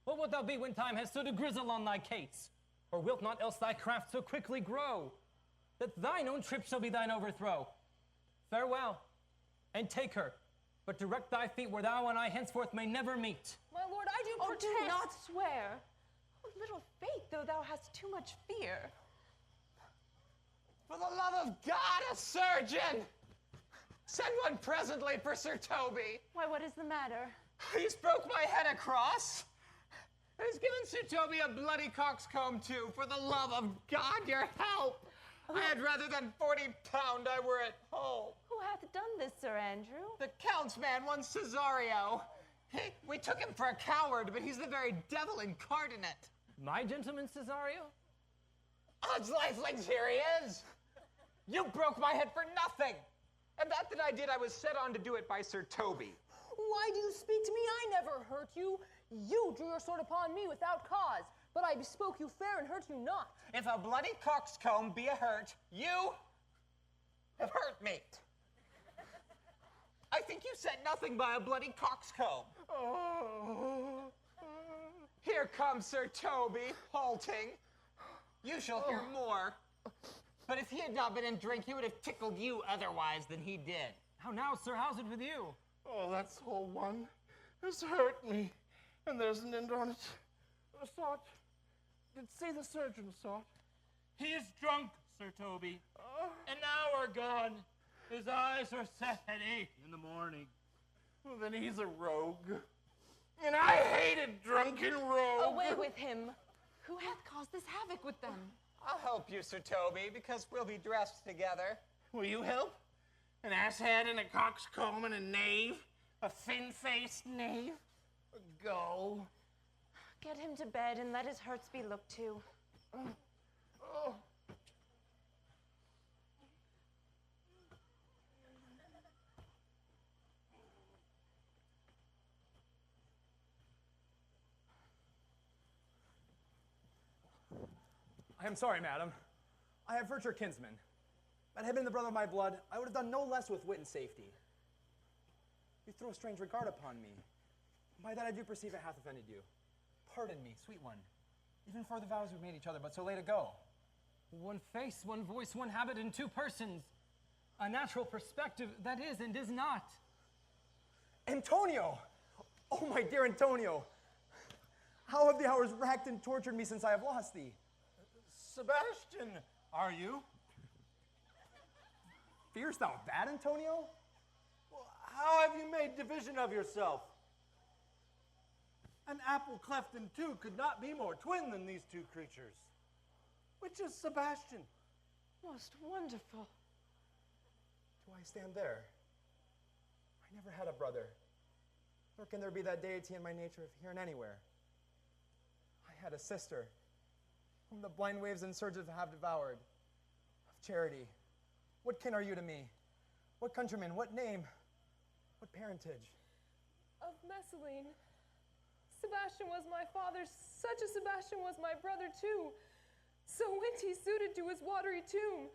What wilt thou be when time has so to grizzle on thy cates? Or wilt not else thy craft so quickly grow, that thine own trip shall be thine overthrow? Farewell, and take her, but direct thy feet where thou and I henceforth may never meet.
My lord, I do protest.
Do not swear. Oh, little faith, though thou hast too much fear.
For the love of God, a surgeon! Send one presently for Sir Toby.
Why, what is the matter?
He's broke my head across. Has given Sir Toby a bloody coxcomb too. For the love of God, your help! I had rather than 40 pound I were at home.
Who hath done this, Sir Andrew?
The Count's man, one Cesario. We took him for a coward, but he's the very devil incarnate.
My gentleman, Cesario?
Odds lifelings, here he is! You broke my head for nothing! And that I did, I was set on to do it by Sir Toby.
Why do you speak to me? I never hurt you. You drew your sword upon me without cause, but I bespoke you fair and hurt you not.
If a bloody coxcomb be a hurt, you have hurt me. I think you said nothing by a bloody coxcomb. Oh. Here comes Sir Toby, halting. You shall hear more. But if he had not been in drink, he would have tickled you otherwise than he did.
How now, sir? How's it with you?
Oh, that's whole one has hurt me, and there's an end on it. I saw it. Did see the surgeon saw it.
He is drunk, Sir Toby. An hour gone. His eyes are set at 8 in the morning.
Well, then he's a rogue. And I hated drunken rogues.
Away with him. Who hath caused this havoc with them?
I'll help you, Sir Toby, because we'll be dressed together.
Will you help? An asshead and a coxcomb and a knave? A thin-faced knave? Go.
Get him to bed and let his hurts be looked to.
Oh.
I am sorry, madam. I have hurt your kinsman. Had I been the brother of my blood, I would have done no less with wit and safety. You throw a strange regard upon me. By that I do perceive it hath offended you. Pardon me, sweet one. Even for the vows we've made each other but so late ago.
One face, one voice, one habit in two persons. A natural perspective that is and is not.
Antonio! Oh, my dear Antonio! How have the hours racked and tortured me since I have lost thee?
Sebastian, are you?
Fearest thou that, Antonio?
Well, how have you made division of yourself? An apple cleft in two could not be more twin than these two creatures. Which is Sebastian?
Most wonderful.
Do I stand there? I never had a brother. Nor can there be that deity in my nature of here and anywhere. I had a sister, whom the blind waves and surges have devoured. Of charity, what kin are you to me? What countryman, what name, what parentage?
Of Messalene. Sebastian was my father, such a Sebastian was my brother too. So went he suited to his watery tomb.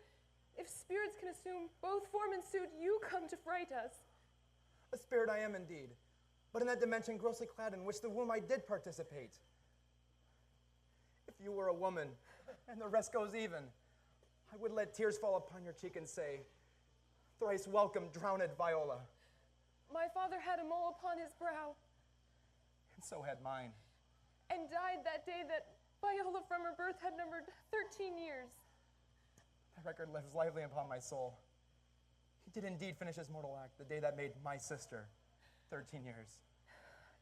If spirits can assume both form and suit, you come to fright us.
A spirit I am indeed, but in that dimension grossly clad in which the womb I did participate. If you were a woman, and the rest goes even, I would let tears fall upon your cheek and say, thrice welcome, drowned Viola.
My father had a mole upon his brow,
And so had mine.
and died that day that Viola from her birth had numbered 13 years.
That record lives lively upon my soul. He did indeed finish his mortal act the day that made my sister 13 years.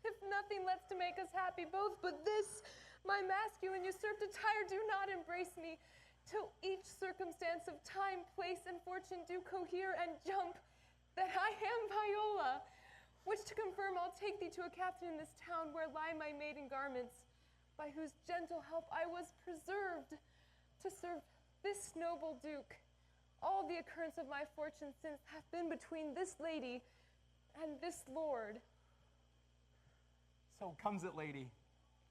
If nothing lets to make us happy both but this, my masculine usurped attire do not embrace me, till each circumstance of time, place, and fortune do cohere and jump, that I am Viola, which to confirm I'll take thee to a captain in this town where lie my maiden garments, by whose gentle help I was preserved to serve this noble duke. All the occurrence of my fortune since hath been between this lady and this lord.
So comes it, lady.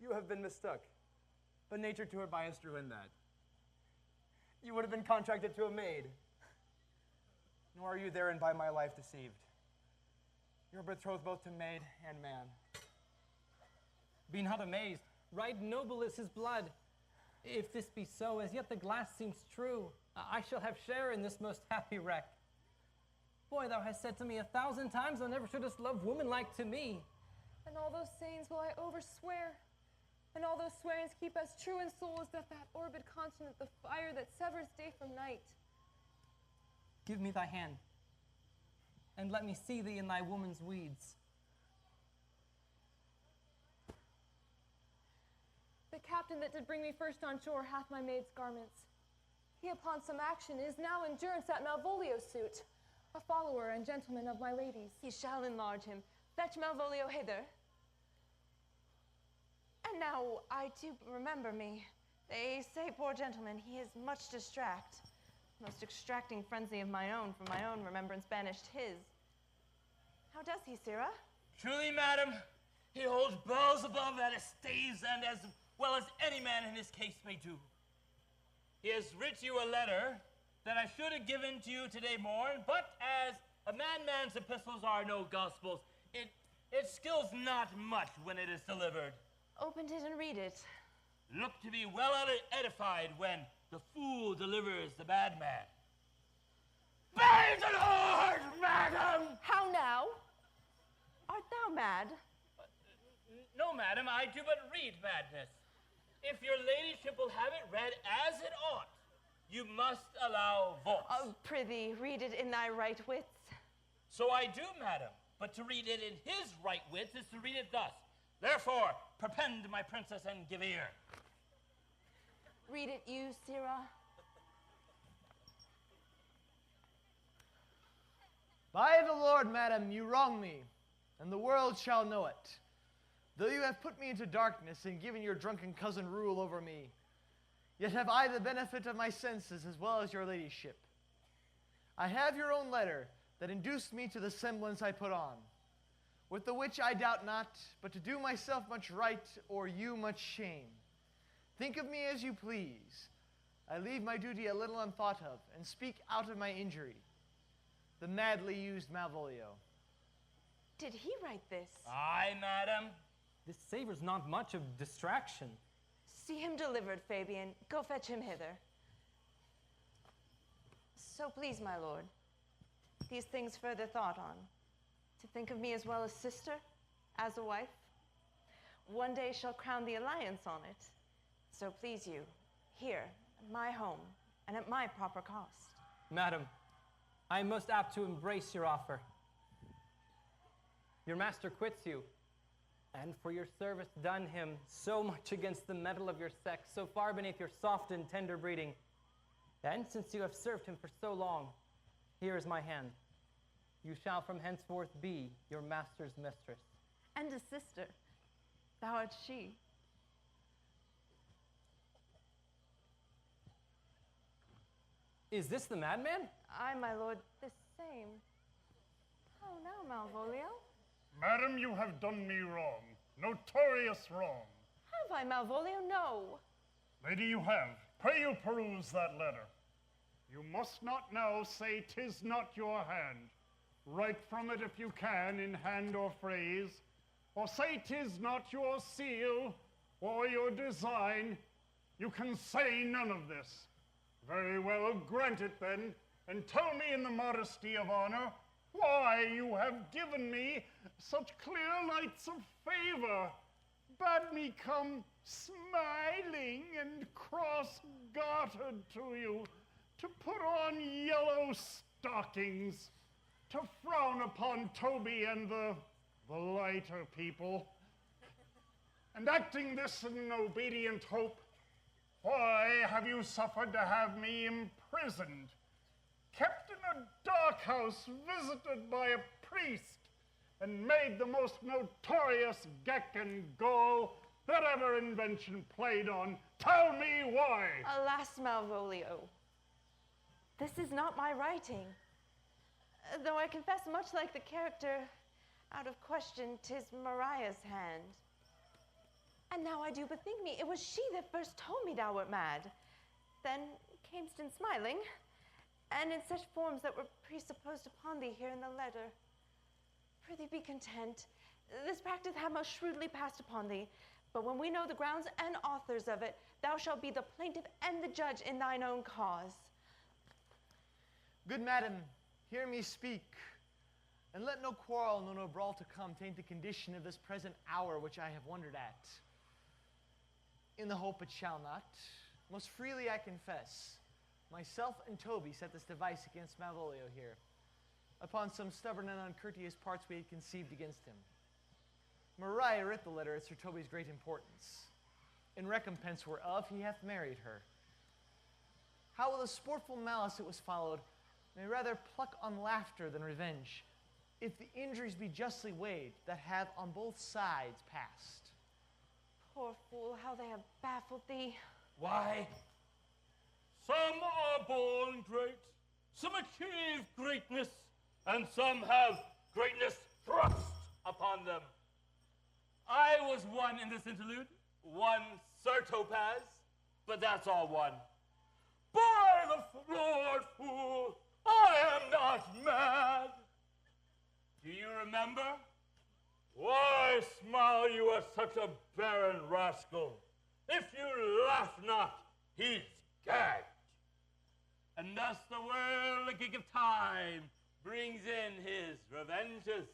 You have been mistook, but nature to her bias drew in that. You would have been contracted to a maid, nor are you therein by my life deceived. You're betrothed both to maid and man.
Be not amazed, right noble is his blood. If this be so, as yet the glass seems true. I shall have share in this most happy wreck. Boy, thou hast said to me 1,000 times thou never shouldest love woman like to me.
And all those sayings will I overswear, and all those swearings keep as true in soul as doth that orbed continent the fire that severs day from night.
Give me thy hand, and let me see thee in thy woman's weeds.
captain that did bring me first on shore hath my maid's garments. He upon some action is now in durance at Malvolio's suit, a follower and gentleman of my lady's.
He shall enlarge him. Fetch Malvolio hither. And now I do remember me. They say, poor gentleman, he is much distract. Most extracting frenzy of my own, for my own remembrance banished his. How does he, Sarah?
Truly, madam, he holds balls above at his stays, and as well as any man in his case may do. He has writ you a letter that I should have given to you today morn, but as a man's epistles are no gospels, it skills not much when it is delivered.
Open it and read it.
Look to be well edified when the fool delivers the bad man. By the Lord, madam!
How now? Art thou mad?
No, madam, I do but read madness. If your ladyship will have it read as it ought, you must allow voice.
Oh, prithee, read it in thy right wits.
So I do, madam, but to read it in his right wits is to read it thus. Therefore, perpend my princess and give ear.
Read it you, Sarah.
By the Lord, madam, you wrong me, and the world shall know it. Though you have put me into darkness and given your drunken cousin rule over me, yet have I the benefit of my senses as well as your ladyship. I have your own letter that induced me to the semblance I put on, with the which I doubt not, but to do myself much right or you much shame. Think of me as you please. I leave my duty a little unthought of, and speak out of my injury. The madly used Malvolio.
Did he write this?
Aye, madam.
This savors not much of distraction.
See him delivered, Fabian. Go fetch him hither. So please, my lord, these things further thought on. To think of me as well as sister, as a wife. One day shall crown the alliance on it. So please you, here, at my home, and at my proper cost.
Madam, I am most apt to embrace your offer. Your master quits you, and for your service done him so much against the mettle of your sex, so far beneath your soft and tender breeding, and since you have served him for so long, here is my hand. You shall from henceforth be your master's mistress.
And a sister. Thou art she.
Is this the madman?
Aye, my lord, this same. How now, Malvolio?
Madam, you have done me wrong. Notorious wrong.
Have I, Malvolio? No.
Lady, you have. Pray you peruse that letter. You must not now say 'tis not your hand. Write from it if you can in hand or phrase, or say 'tis not your seal or your design. You can say none of this. Very well, grant it then, and tell me in the modesty of honor why you have given me such clear lights of favor, bade me come smiling and cross-gartered to you, to put on yellow stockings, to frown upon Toby and the lighter people. And acting this in obedient hope, why have you suffered to have me imprisoned, kept in a dark house, visited by a priest, and made the most notorious geck and go that ever invention played on? Tell me why!
Alas, Malvolio, this is not my writing. Though I confess much like the character out of question, 'tis Maria's hand. And now I do bethink me, it was she that first told me thou wert mad. Then camest in smiling, and in such forms that were presupposed upon thee here in the letter. Prithee be content. This practice hath most shrewdly passed upon thee, but when we know the grounds and authors of it, thou shalt be the plaintiff and the judge in thine own cause.
Good madam, hear me speak, and let no quarrel nor no brawl to come taint the condition of this present hour which I have wondered at. In the hope it shall not, most freely I confess, myself and Toby set this device against Malvolio here, upon some stubborn and uncourteous parts we had conceived against him. Maria writ the letter at Sir Toby's great importance. in recompense whereof he hath married her. How with a sportful malice it was followed, may rather pluck on laughter than revenge, if the injuries be justly weighed that have on both sides passed.
Poor fool, how they have baffled thee.
Why, some are born great, some achieve greatness, and some have greatness thrust upon them. I was one in this interlude, one Sir Topaz, but that's all one. By the Lord, fool, I am not mad. Do you remember? Why smile you at such a barren rascal? If you laugh not, he's gagged. And thus the whirligig of time brings in his revenges.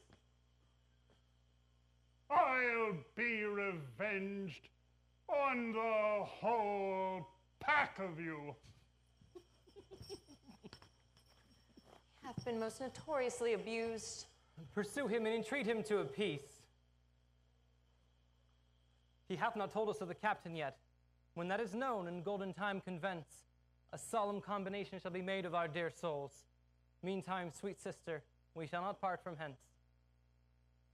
I'll be revenged on the whole pack of you.
Hath been most notoriously abused.
Pursue him and entreat him to a peace. He hath not told us of the captain yet. When that is known and golden time convents, a solemn combination shall be made of our dear souls. Meantime, sweet sister, we shall not part from hence.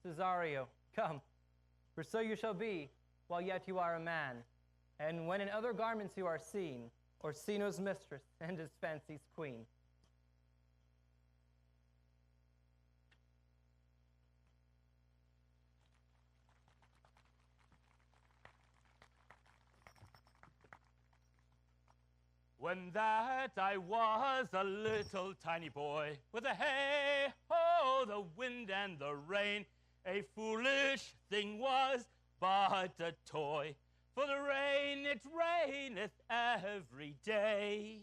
Cesario, come, for so you shall be, while yet you are a man. And when in other garments you are seen, Orsino's mistress and his fancy's queen.
When that I was a little tiny boy, with a hey-ho, the wind and the rain, a foolish thing was but a toy, for the rain it raineth every day.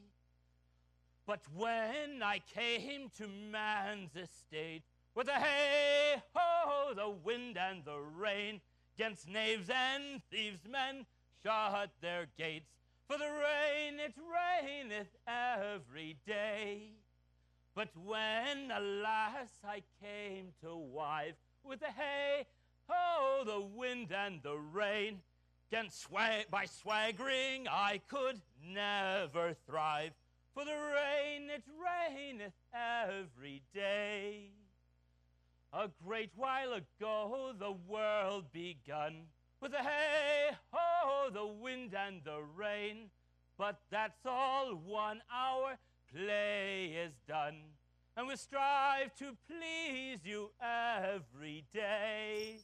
But when I came to man's estate, with a hey-ho, the wind and the rain, 'gainst knaves and thieves men shut their gates, for the rain it raineth every day. But when, alas, I came to wive, with a hey-ho, the wind and the rain, 'gainst by swaggering I could never thrive, for the rain it raineth every day. A great while ago the world begun, with a hey-ho, the wind and the rain, but that's all 1 hour, play is done, and we strive to please you every day.